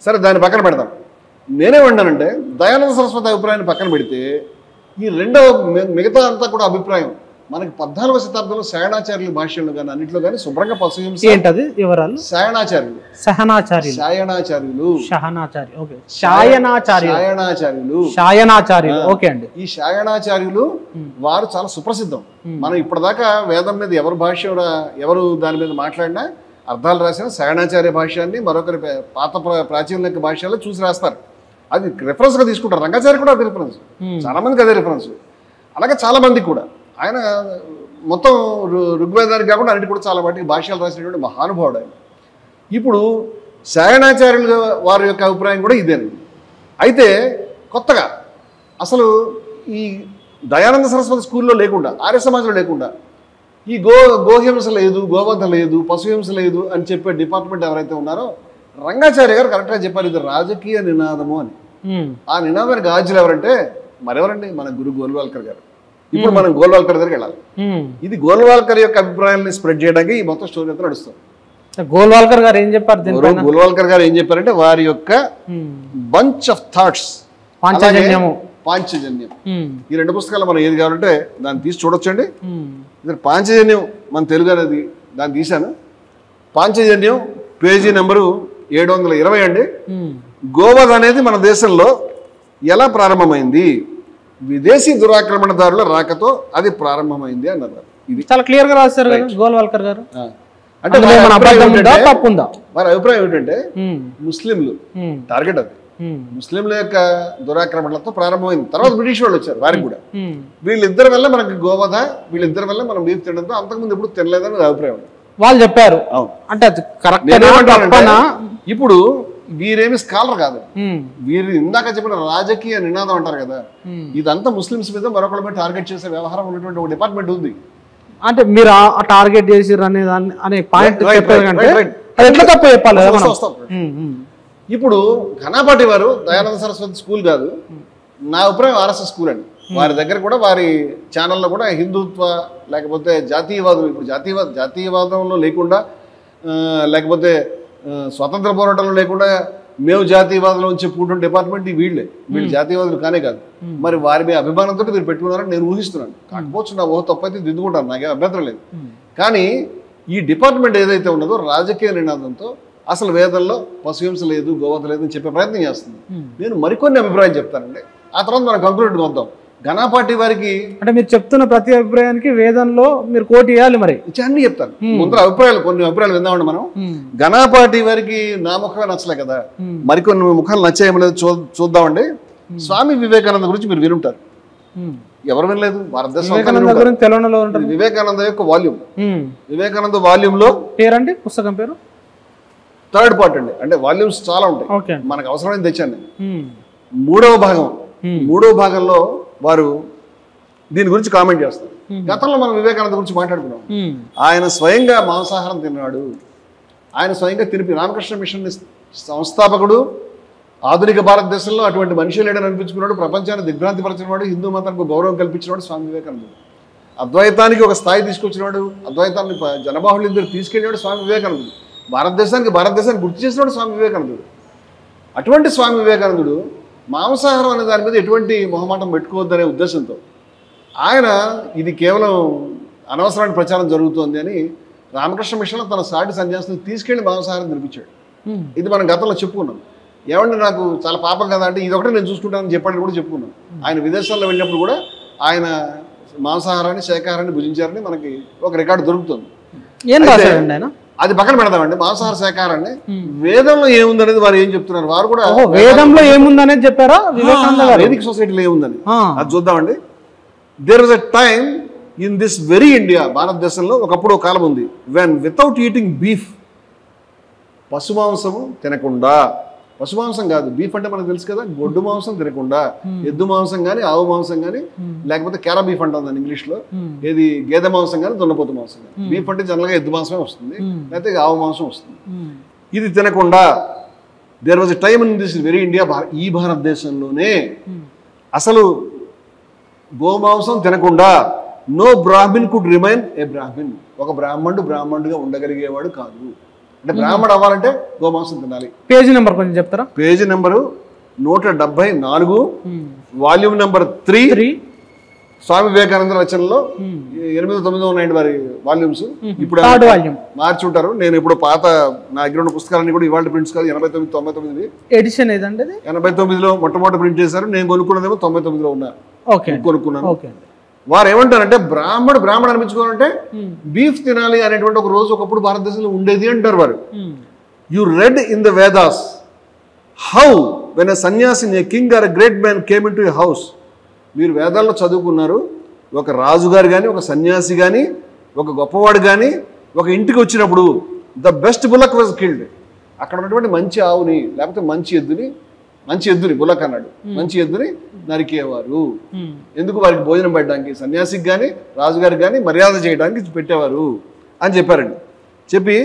సరే, దాన్ని పక్కన పెడదాం. నేనేమన్నానంటే దయానంద సరస్వతి అభిప్రాయాన్ని పక్కన పెడితే ఈ రెండవ మిగతా అంతా కూడా అభిప్రాయం మనకి 14వ శతాబ్దంలో శాయణాచార్యుల భాష్యంలో కానీ అన్నింటిలో కానీ శుభ్రంగా పశుహింస ఏంటది వివరాలు? శాయణాచార్యులు సహనాచార్యులు శాయణాచార్యులు షహనాచార్య ఓకే శాయనాచార్యులు శాయణాచార్యులు శాయనాచార్యులు ఓకే అండి. ఈ శాయణాచార్యులు వారు చాలా సుప్రసిద్ధం. మనం ఇప్పటిదాకా వేదం మీద ఎవరు దాని మీద మాట్లాడినా అర్థాలు రాసిన శాయణాచార్య భాష్యాన్ని మరొకరి పాత ప్రాచీన భాష్యాల్లో చూసి రాస్తారు. అది రెఫరెన్స్గా తీసుకుంటారు. రంగాచార్య కూడా అదే రిఫరెన్స్, చాలా మందికి అదే రిఫరెన్స్. అలాగే చాలా మందికి కూడా ఆయన మొత్తం ఋగ్వేదానికి కాకుండా అన్నిటి కూడా చాలా వాటికి భాష్యాలు రాసినటువంటి మహానుభావుడు ఆయన. ఇప్పుడు శాయణాచార్యులు వారి యొక్క అభిప్రాయం కూడా ఇదేనండి. అయితే కొత్తగా అసలు ఈ దయానంద సరస్వతి స్కూల్లో లేకుండా, ఆర్య సమాజంలో లేకుండా ఈ గోహింస లేదు, గోవధ లేదు, పశుహింస లేదు అని చెప్పే డిపార్ట్మెంట్ ఎవరైతే ఉన్నారో రంగాచార్య గారు కరెక్ట్గా చెప్పారు, ఇది రాజకీయ నినాదము అని. ఆ నినాదానికి గాజులు ఎవరంటే మరెవరండి, మన గురు గోల్వాల్కర్ గారు. ఇప్పుడు మనం గోల్వాల్కర్ దగ్గరికి వెళ్ళాలి. ఇది గోల్వాల్కర్ యొక్క అభిప్రాయాన్ని స్ప్రెడ్ చేయడానికి ఈ మొత్తం స్టోరీ అంతా నడుస్తుంది. గోల్వాల్కర్ గారు ఏం చెప్పారు? గోల్వాల్కర్ గారు ఏం చెప్పారంటే వారి యొక్క బంచ్ ఆఫ్ థాట్స్, పాంచజన్యం, ఈ రెండు పుస్తకాలు మనం ఏది కావాలంటే దాన్ని తీసి చూడొచ్చండి. పాంచజన్యం మన తెలుగు అనేది దాన్ని తీశాను. పాంచజన్యం పేజీ నెంబరు 720 అండి. గోవధ అనేది మన దేశంలో ఎలా ప్రారంభమైంది, విదేశీ దురాక్రమణదారుల రాకతో అది ప్రారంభమైంది అన్నారు. ఇది చాలా క్లియర్ గా రాశారు కదా గోల్వాల్కర్ గారు. అంటే వారి అభిప్రాయం ఏంటంటే ముస్లింలు టార్గెట్, అది ముస్లింల యొక్క దురాక్రమణలతో ప్రారంభమైంది. తర్వాత బ్రిటిష్ వాళ్ళు వచ్చారు, వారికి కూడా వీళ్ళిద్దరి వల్ల మనకి గోవధ, వీళ్ళిద్దరి వల్ల మనం బీఫ్ తినడంతో అంతకుముందు ఎప్పుడు తినలేదని అభిప్రాయం వాళ్ళు చెప్పారు. అంటే ఇప్పుడు వీరేమి స్కాలర్ కాదు, వీరు ఇందాక చెప్పిన రాజకీయ నినాదం అంటారు కదా, ఇదంతా ముస్లిమ్స్ మీద మరొకరి మీద టార్గెట్ చేసే వ్యవహారం ఉన్నటువంటి ఒక డిపార్ట్మెంట్ ఉంది. అంటే మీరు ఆ టార్గెట్ చేసిర్రు అనే పాయింట్ ఎట్లా తప్ప చెప్పాలి. ఇప్పుడు ఘనాపాటి వారు దయానంద సరస్వతి స్కూల్ కాదు, నా అభిప్రాయం ఆర్ఎస్ఎస్ స్కూల్ అండి. వారి దగ్గర కూడా వారి ఛానల్లో కూడా హిందుత్వ లేకపోతే జాతీయవాదం, ఇప్పుడు జాతీయవాదంలో లేకుండా లేకపోతే స్వతంత్ర పోరాటంలో లేకుండా మేము జాతీయవాదంలో చెప్పుకుంటున్న డిపార్ట్మెంట్ వీళ్ళు జాతీయవాదులు కానే కాదు. మరి వారి మీద అభిమానంతో మీరు పెట్టుకున్నారని నేను ఊహిస్తున్నాను. కాకపోవచ్చు నా ఊహ తప్పైతే దిద్దుకుంటాను, నాకేం అభ్యంతరం లేదు. కానీ ఈ డిపార్ట్మెంట్ ఏదైతే ఉన్నదో రాజకీయ నినాదంతో అసలు వేదంలో పశుహింస లేదు, గోవధ లేదు అని చెప్పే ప్రయత్నం చేస్తుంది. నేను మరికొన్ని అభిప్రాయం చెప్తానండి, ఆ తర్వాత మనం కంక్లూడ్ వద్దాం. ఘనాపాటి వారికి అంటే మీరు చెప్తున్న ప్రతి అభిప్రాయానికి వేదంలో మీరు కోటి ఇవ్వాలి, మరి అన్ని చెప్తాను. ముందర అభిప్రాయాలు కొన్ని అభిప్రాయాలు విందామండి మనం. ఘనాపాటి వారికి నా ముఖమే నచ్చలే కదా, మరికొన్ని ముఖాలు నచ్చాయేమో లేదు చూద్దాండి. స్వామి వివేకానంద గురించి మీరు వినుంటారు, ఎవరు వినలేదు? భారతదేశం వివేకానంద యొక్క వాల్యూమ్, వివేకానంద వాల్యూమ్ లో పేరండి పుస్తకం పేరు 3rd పార్ట్ అండి. అంటే వాల్యూమ్స్ చాలా ఉంటాయి, మనకు అవసరమైన తెచ్చాను. 3వ భాగంలో వారు దీని గురించి కామెంట్ చేస్తారు. గతంలో మనం వివేకానంద గురించి మాట్లాడుకున్నాం. ఆయన స్వయంగా మాంసాహారం తిన్నాడు, ఆయన స్వయంగా రామకృష్ణ మిషన్ సంస్థాపకుడు, ఆధునిక భారతదేశంలో అటువంటి మనిషి లేడని అనిపించుకున్నాడు, ప్రపంచాన్ని దిగ్భ్రాంతిపరిచినవాడు, హిందూ మతానికి గౌరవం కల్పించినవాడు స్వామి వివేకానందుడు. అద్వైతానికి ఒక స్థాయి తీసుకొచ్చినవాడు, అద్వైతాన్ని జనబాహుళ్యం దగ్గర తీసుకెళ్ళినాడు స్వామి వివేకానందుడు. భారతదేశానికి గుర్తు చేసినవాడు స్వామి వివేకానందుడు. అటువంటి స్వామి వివేకానందుడు మాంసాహారం అనే దాని మీద ఎటువంటి మొహమాటం పెట్టుకోవద్దనే ఉద్దేశంతో ఆయన ఇది కేవలం అనవసరమైన ప్రచారం జరుగుతోంది అని రామకృష్ణ మిషన్లో తన సాటి సన్యాసులు తీసుకెళ్లి మాంసాహారం తినిపించాడు. ఇది మనం గతంలో చెప్పుకున్నాం. ఏమంటే నాకు చాలా పాపం కదా అంటే ఇదొకటి నేను చూసుకుంటానని చెప్పాడని కూడా చెప్పుకున్నాం. ఆయన విదేశాల్లో వెళ్ళినప్పుడు కూడా ఆయన మాంసాహారాన్ని శాకాహారాన్ని భుజించారని మనకి ఒక రికార్డు దొరుకుతుంది. అది పక్కన పెడదామండి. మాంసాహార శాకాహారాన్ని వేదంలో ఏముందనేది వారు ఏం చెప్తున్నారు, వారు కూడా వేదంలో ఏముందనేది చెప్పారా, వేదిక సొసైటీలో ఏముందని అది చూద్దామండి. There was a time in this very India, భారతదేశంలో ఒకప్పుడు ఒక కాలం ఉంది, వెన్ వితౌట్ ఈటింగ్ బీఫ్, పశుమాంసము తినకుండా, పశుమాంసం కాదు బీఫ్ అంటే మనకు తెలుసు కదా, గొడ్డు మాంసం తినకుండా, ఎద్దు మాంసం కానీ ఆవు మాంసం కానీ లేకపోతే కేరా బీఫ్ అంటుందని ఇంగ్లీష్లో, ఏది గేదె మాంసం కానీ దున్నపోతు మాంసం కానీ, బీఫ్ అంటే జనరల్గా ఎద్దు మాంసమే వస్తుంది లేకపోతే ఆవు మాంసం వస్తుంది, ఇది తినకుండా. There was a time in this very India, ఈ భారతదేశంలోనే అసలు గోమాంసం తినకుండా no Brahmin could remain a Brahmin, ఒక బ్రాహ్మణుడుగా ఉండగలిగేవాడు కాదు. అంటే బ్రాహ్మణుడు అవ్వాలంటే గోమాంసం తినాలి. పేజీ నెంబర్ కొంచెం చెప్తారా? Page number 174 volume number 3 Swami Vivekananda రచనలో 8-9 ఉన్నాయండి వారి వాల్యూమ్స్. ఇప్పుడు మార్చి ఉంటారు. నేను ఇప్పుడు పాత నా దగ్గర ఉన్న పుస్తకాలన్నీ కూడా ఇవాళ ప్రింట్స్ కాదు, 89-99 ఎడిషన్ ఏదండి. 89లో మొట్టమొదటి ప్రింట్ చేశారు. నేను కొనుక్కున్నదేమో 99లో ఉన్నా కొనుక్కున్నాను. వారు ఏమంటారంటే బ్రాహ్మణ అనిపించుకోవాలంటే బీఫ్ తినాలి అనేటువంటి ఒక రోజు ఒకప్పుడు భారతదేశంలో ఉండేది అంటారు వారు. You read in the Vedas how when a sannyasi a king or a great man came into a house. మీరు వేదాల్లో చదువుకున్నారు, ఒక రాజుగారు కానీ ఒక సన్యాసి కానీ ఒక గొప్పవాడు కానీ ఒక ఇంటికి వచ్చినప్పుడు the best bullock was killed. అక్కడ ఉన్నటువంటి మంచి ఆవుని లేకపోతే మంచి ఎద్దుని బులక్ అన్నాడు, మంచి ఎద్దుని నరికేవారు. ఎందుకు? వారికి భోజనం పెట్టడానికి, సన్యాసికి కానీ రాజుగారికి కానీ మర్యాద చేయడానికి పెట్టేవారు అని చెప్పారండి. చెప్పి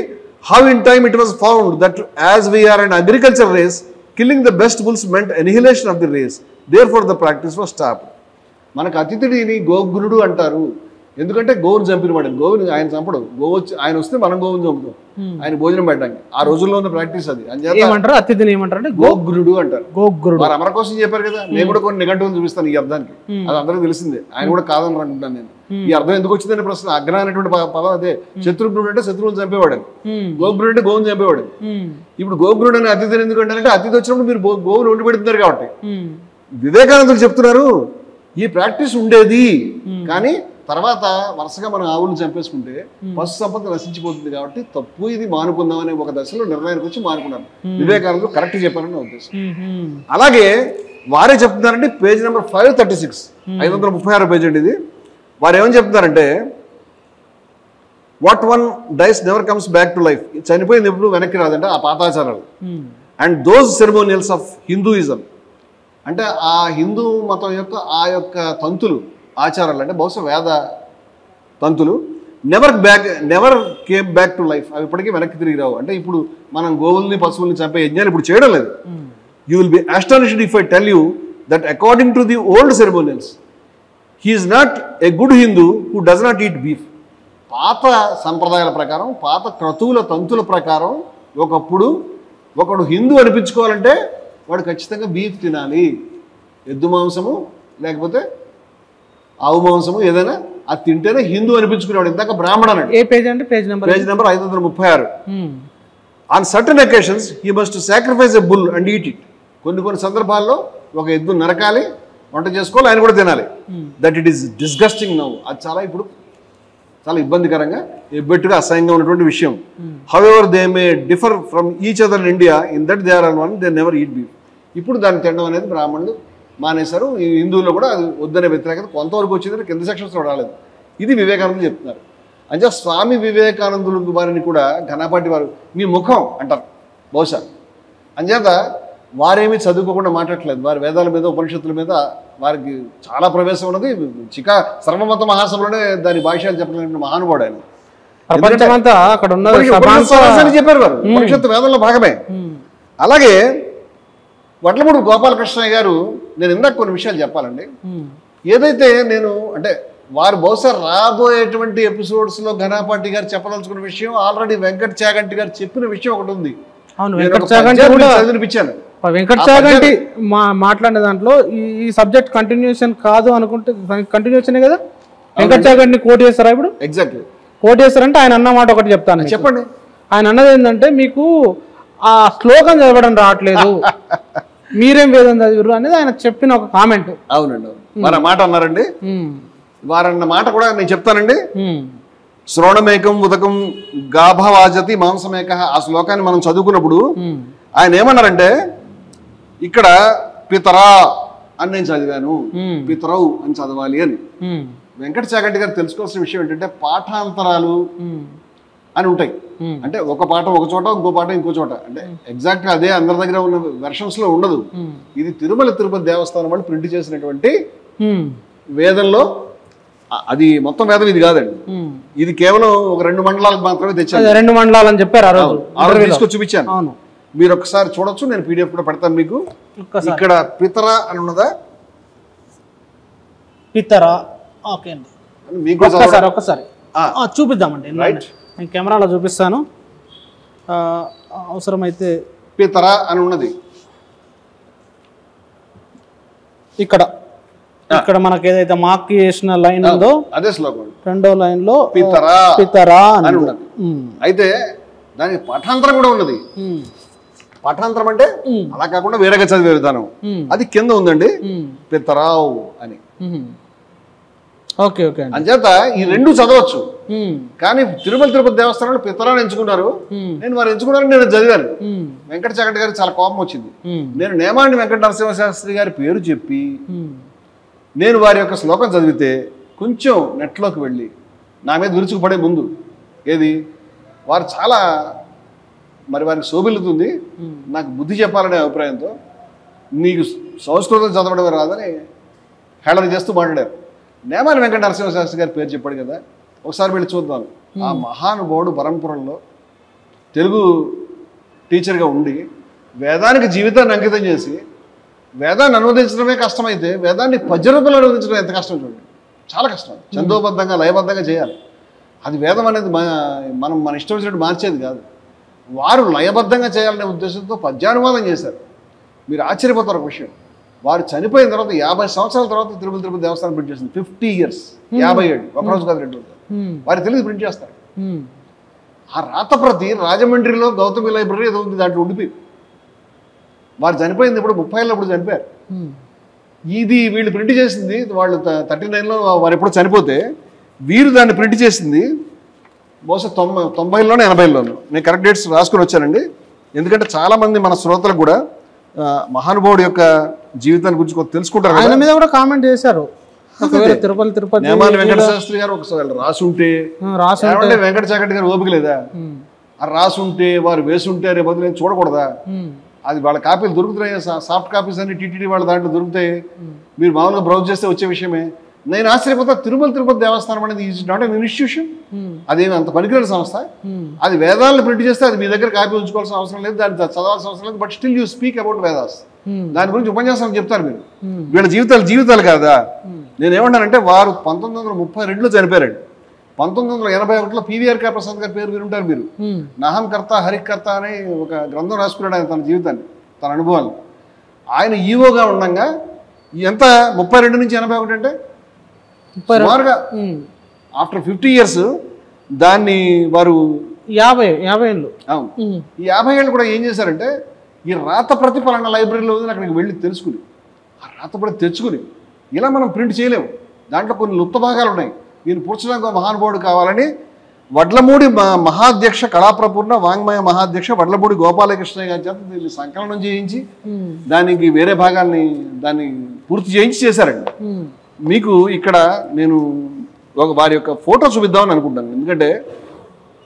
how in time it was found that as we're an agriculture race killing the best bulls meant annihilation of the race, therefore the practice was stop. మనకు అతిథిని గోగురుడు అంటారు. ఎందుకంటే గోవును చంపినవాడు. గోవుని ఆయన చంపడు. గోవు ఆయన వస్తే మనం గోవుని చంపుతాం ఆయన భోజనం పెట్టడానికి. ఆ రోజుల్లో ఉన్న ప్రాక్టీస్ అది. ఏమంటారు అతిథిని ఏమంటారు? గోగురుడు అంటారు. గోగురుడు వారు అమర కోసం చెప్పారు కదా. నేను కూడా కొన్ని నిఘంటువులు చూపిస్తాను ఈ అర్థానికి. అది అందరికీ తెలిసిందే. ఆయన కూడా కాదని అనుకుంటాను నేను. ఈ అర్థం ఎందుకు వచ్చిందని ప్రశ్న. అగ్ర అనేటువంటి పదం అదే. శత్రుఘ్నుడు అంటే శత్రువులు చంపేవాడు, గోగురుడు అంటే గోవుని చంపేవాడు. ఇప్పుడు గోగురుడు అని అతిథిని ఎందుకు అంటే అతిథి వచ్చినప్పుడు మీరు గోవును వండి పెడుతున్నారు కాబట్టి. వివేకానందులు చెప్తున్నారు ఈ ప్రాక్టీస్ ఉండేది, కానీ తర్వాత వరుసగా మనం ఆవులను చంపేసుకుంటే పశు సంపద నశించిపోతుంది కాబట్టి తప్పు, ఇది మానుకుందాం అనే ఒక దశలో నిర్ణయానికి వచ్చి మానుకున్నారు. వివేకానందులు కరెక్ట్ చెప్పారని నా ఉద్దేశం. అలాగే వారే చెప్తున్నారంటే పేజ్ నెంబర్ 536 536 పేజ్ అండి ఇది. వారు ఏమని చెప్తున్నారంటే what one dies never comes back to life. చనిపోయింది ఎప్పుడు వెనక్కి రాదంటే ఆ పాతాచారాలు. And those ceremonials of Hinduism అంటే ఆ హిందూ మతం యొక్క ఆ యొక్క తంతులు ఆచారాలు అంటే బహుశా వేద తంతులు never came back to life. అవి ఇప్పటికీ వెనక్కి తిరిగి రావు. అంటే ఇప్పుడు మనం గోవుల్ని పశువుల్ని చంపే యజ్ఞాలు ఇప్పుడు చేయడం లేదు. You will be astonished if I tell you that according to the old ceremonials he is not a good Hindu who does not eat beef. పాత సంప్రదాయాల ప్రకారం, పాత క్రతువుల తంతుల ప్రకారం ఒకప్పుడు ఒకడు హిందూ అనిపించుకోవాలంటే వాడు ఖచ్చితంగా బీఫ్ తినాలి. ఎద్దు మాంసము లేకపోతే ఆవు మాంసము ఏదైనా అది తింటేనే హిందూ అనిపించుకునేవాడు. ఇందాక బ్రాహ్మణ అన్నాడు. ఏ పేజ్ అంటే page number 536. On certain occasions he must sacrifice a bull and eat it. కొన్ని సందర్భాల్లో ఒక ఎద్దు నరకాలి, వంట చేసుకోవాలి, ఆయన కూడా తినాలి. That it is disgusting now. అది చాలా ఇబ్బందికరంగా ఎబ్బెట్టుగా అసహ్యంగా ఉన్నటువంటి విషయం. However they may differ from each other in India in that they are all one, they never eat beef. ఇప్పుడు దాన్ని తినడం అనేది బ్రాహ్మణులు మానేశారు. ఈ హిందువుల్లో కూడా అది వద్దనే వ్యతిరేకత కొంతవరకు వచ్చిందంటే కింద సెక్షన్స్లో రాలేదు. ఇది వివేకానందులు చెప్తున్నారు. అంటే స్వామి వివేకానందులు వారిని కూడా ఘనపాటి వారు మీ ముఖం అంటారు బహుశా. అంచేత వారేమీ చదువుకోకుండా మాట్లాడలేదు. వారి వేదాల మీద ఉపనిషత్తుల మీద వారికి చాలా ప్రవేశం ఉన్నది. సర్వమత మహాసభలోనే దాని భాష్యాలు చెప్పిన మహానుభావుడు ఆయన. చెప్పారు వారు ఉపనిషత్తు వేదంలో భాగమే. అలాగే వడ్లమూడి గోపాలకృష్ణయ్య గారు, నేను ఇందాక కొన్ని విషయాలు చెప్పాలండి. ఏదైతే నేను అంటే వారు బహుశా రాబోయేటువంటి ఎపిసోడ్స్లో ఘనపాటి గారు చెప్పదలుచుకున్న విషయం ఆల్రెడీ వెంకట్ చాగంటి గారు చెప్పిన విషయం ఒకటి ఉంది. చదివినిపించాను. వెంకట్ చాగంటి మాట్లాడిన దాంట్లో ఈ సబ్జెక్ట్ కంటిన్యూషన్ కాదు అనుకుంటే కంటిన్యూషన్ కదా. వెంకట్ చాగంటిని కోట్ చేస్తారా ఇప్పుడు? ఎగ్జాక్ట్లీ కోట్ చేస్తారంటే ఆయన అన్న మాట ఒకటి చెప్తాను, చెప్పండి. ఆయన అన్నది ఏంటంటే మీకు ఆ శ్లోకం చదవడం రావట్లేదు, మీరేం వేదం చదివారు అనేది ఆయన చెప్పిన ఒక కామెంట్. అవునండి, వారు మాట అన్నారండి. వారన్న మాట కూడా నేను చెప్తానండి. శ్రవణమేకం ఉదకం గాభవాజతి మాంసమేక. ఆ శ్లోకాన్ని మనం చదువుకున్నప్పుడు ఆయన ఏమన్నారంటే ఇక్కడ పితరా అని నేను చదివాను, పితరవు అని చదవాలి అని. వెంకట చాగంటి గారు తెలుసుకోవాల్సిన విషయం ఏంటంటే పాఠాంతరాలు అని ఉంటాయి. అంటే ఒక పాఠం ఒక చోట, ఇంకో పాఠం ఇంకో చోట. అంటే ఎగ్జాక్ట్ గా అదే అందరి దగ్గర ఉన్న వెర్షన్స్ లో ఉండదు. ఇది తిరుపతి దేవస్థానం వాళ్ళు ప్రింట్ చేసినటువంటి వేదంలో, అది మొత్తం వేదం ఇది కాదండి. ఇది కేవలం ఒక 2 మండలాలకు మాత్రమే తెచ్చాను. 2 మండలాలు అని చెప్పారు ఆ రోజు తీసుకొచ్చి చూపించాను. మీరు ఒకసారి చూడొచ్చు, నేను పీడిఎఫ్ కూడా పెడతాను మీకు. ఇక్కడ పితరా అని ఉన్నదా? పితరా, ఓకే అండి. మీకు ఒకసారి చూపిద్దామండి, నేను కెమెరాలో చూపిస్తాను అవసరమైతే. పితరా అని ఉన్నది. ఇక్కడ ఇక్కడ మనకి ఏదైతే మార్క్ చేసిన లైన్ ఉందో అదే శ్లోకం రెండో లైన్ లో పితరా పితరా అని ఉన్నది. అయితే దానికి పాఠాంతరం కూడా ఉన్నది. పాఠాంతరం అంటే అలా కాకుండా వేరేగా చదివే విధానం అది కింద ఉందండి, పితరావు అని. ఓకే ఓకే అంచేత ఈ రెండు చదవచ్చు. కానీ తిరుపతి దేవస్థానంలో పితరాన్ని ఎంచుకున్నారు. నేను వారు ఎంచుకున్నారని నేను చదివాను. వెంకట చగటి గారికి చాలా కోపం వచ్చింది. నేను నేమాండి వెంకట నరసింహ శాస్త్రి గారి పేరు చెప్పి నేను వారి యొక్క శ్లోకం చదివితే కొంచెం నెట్లోకి వెళ్ళి నా మీద విరుచుకుపడే ముందు ఏది వారు చాలా మరి వారికి శోభిల్లుతుంది, నాకు బుద్ధి చెప్పాలనే అభిప్రాయంతో నీకు సంస్కృతం చదవడం రాదని హేళన చేస్తూ మాట్లాడారు. నేమాని వెంకట నరసింహ శాస్త్రి గారి పేరు చెప్పాడు కదా, ఒకసారి వెళ్ళి చూద్దాం. ఆ మహానుభావుడు పరంపురంలో తెలుగు టీచర్గా ఉండి వేదానికి జీవితాన్ని అంకితం చేసి వేదాన్ని అనువదించడమే కష్టమైతే వేదాన్ని పద్యరూపంలో అనువదించడం ఎంత కష్టం చూడండి. చాలా కష్టం. చందోబద్ధంగా లయబద్ధంగా చేయాలి. అది వేదం అనేది మనం మన ఇష్టం వచ్చినట్టు మార్చేది కాదు. వారు లయబద్ధంగా చేయాలనే ఉద్దేశంతో పద్యానువాదం చేశారు. మీరు ఆశ్చర్యపోతారు ఒక విషయం, వారు చనిపోయిన తర్వాత 50 సంవత్సరాల తర్వాత తిరుపతి దేవస్థానం ప్రింట్ చేసింది. 50 years, 50 ఏళ్ళు, ఒకరోజు కాదు 2 రోజులు. వారి తెలుగు ప్రింట్ చేస్తారు. ఆ రాతప్రతి రాజమండ్రిలో గౌతమి లైబ్రరీ ఏదో ఉంది, దాంట్లో ఉండిపోయింది. వారు చనిపోయింది ఇప్పుడు 30 ఇప్పుడు చనిపోయారు. ఇది వీళ్ళు ప్రింట్ చేసింది వాళ్ళు 39లో వారు ఎప్పుడు చనిపోతే వీరు దాన్ని ప్రింట్ చేసింది బహుశా 90లోనో 80లోనో. నేను కరెక్ట్ డేట్స్ రాసుకొని వచ్చానండి. ఎందుకంటే చాలామంది మన శ్రోతలకు కూడా మహానుభావుడి యొక్క జీవితాన్ని గురించి కొంత తెలుసుకుంటారు. ఆయన మీద కూడా కామెంట్ చేశారు. తిరుపతి నేమాని వెంకట శాస్త్రి గారు ఒకసారి రాసుంటే వెంకట చగటి గారు ఓపిక లేదా, ఆ రాసుంటే వారు వేసుంటే రేపు బదులు నేను చూడకూడదా? అది వాళ్ళ కాపీలు దొరుకుతున్నాయి, సాఫ్ట్ కాపీస్ అన్ని టీటీడీ వాళ్ళ దాంట్లో దొరుకుతాయి. మీరు మామూలుగా బ్రౌజ్ చేస్తే వచ్చే విషయమే. నేను ఆశ్చర్యపోతా, తిరుపతి దేవస్థానం అనేది ఈజ్ నాట్ ఎన్ ఇన్స్టిట్యూషన్. అదేమి అంత పనికిరాని సంస్థ. అది వేదాలను ప్రింట్ చేస్తే అది మీ దగ్గర కాపీ ఉంచుకోవాల్సిన అవసరం లేదు, దాన్ని చదవాల్సిన అవసరం లేదు. But still you speak about Vedas. దాని గురించి ఉపన్యాసం చెప్తారు మీరు. వీళ్ళ జీవితాలు కాదా? నేనేమన్నానంటే వారు 1932లో చనిపోయారండి. 1981లో పివిఆర్ ప్రసాద్ గారి పేరు వినుంటారు మీరు. నహంకర్త హరికర్త అని ఒక గ్రంథం రాసుకున్నాడు ఆయన తన జీవితాన్ని, తన అనుభవాన్ని. ఆయన ఈవోగా ఉండగా ఎంత 32 నుంచి 81 అంటే సుమారుగా ఆఫ్టర్ 50 years దాన్ని వారు 50 ఏళ్ళు. అవును, ఈ 50 ఏళ్ళు కూడా ఏం చేశారంటే ఈ రాత ప్రతిఫలన లైబ్రరీలో అక్కడికి వెళ్ళి తెలుసుకుని ఆ రాత ప్రతి తెచ్చుకుని ఇలా మనం ప్రింట్ చేయలేము. దాంట్లో కొన్ని లుప్త భాగాలు ఉన్నాయి. దీన్ని పూడ్చడానికి మహానుభావుడు కావాలని వడ్లమూడి మహాధ్యక్ష కళాప్రపూర్ణ వాంగ్మయ మహాధ్యక్ష వడ్లమూడి గోపాలకృష్ణ గారి చేత దీన్ని సంకలనం చేయించి దానికి వేరే భాగాల్ని దాన్ని పూర్తి చేయించి చేశారండి. మీకు ఇక్కడ నేను వారి యొక్క ఫోటో చూపిద్దామని అనుకుంటాను. ఎందుకంటే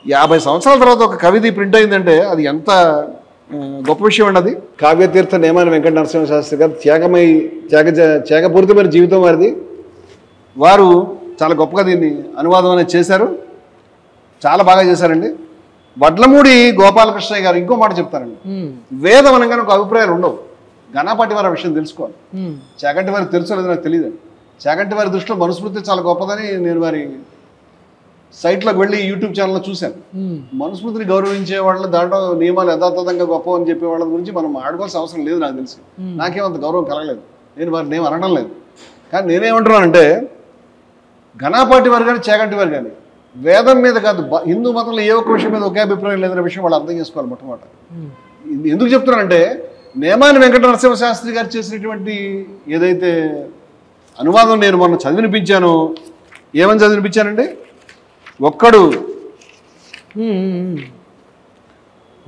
50 సంవత్సరాల తర్వాత ఒక కవిత ప్రింట్ అయిందంటే అది ఎంత గొప్ప విషయం అండి. అది కావ్యతీర్థ నేమాని వెంకట నరసింహ శాస్త్రి గారు త్యాగపూరితమైన జీవితం వారిది. వారు చాలా గొప్పగా దీన్ని అనువాదం అనేది చేశారు, చాలా బాగా చేశారండి. వడ్లమూడి గోపాలకృష్ణ గారు ఇంకో మాట చెప్తారండి, వేదం అనగానే ఒక అభిప్రాయాలు ఉండవు. గణపాటి వారి విషయం తెలుసుకోవాలి. చాగంటి వారికి తెలుసో లేదో నాకు తెలియదండి. చాగంటి వారి దృష్టిలో మనుస్మృతి చాలా గొప్పదని నేను వారి సైట్లోకి వెళ్ళి యూట్యూబ్ ఛానల్లో చూశాను. మనుస్మృతిని గౌరవించే వాళ్ళు దాంట్లో నియమాలు యథాతథంగా గొప్ప అని చెప్పే వాళ్ళ గురించి మనం ఆడుకోవాల్సిన అవసరం లేదు నాకు తెలిసి. నాకేమంత గౌరవం కలగలేదు, నేను వారిని ఏం అనడం లేదు. కానీ నేనేమంటున్నానంటే ఘనాపాటి వారు కానీ చాగంటి వారు కానీ వేదం మీద కాదు, హిందూ మతంలో ఏ ఒక్క విషయం మీద ఒకే అభిప్రాయం లేదనే విషయం వాళ్ళు అర్థం చేసుకోవాలి. మొట్టమొదట ఎందుకు చెప్తున్నానంటే నేమాని వెంకట నరసింహ శాస్త్రి గారు చేసినటువంటి ఏదైతే అనువాదం నేను మొన్న చదివినిపించానో, ఏమని చదివినిపించానండి,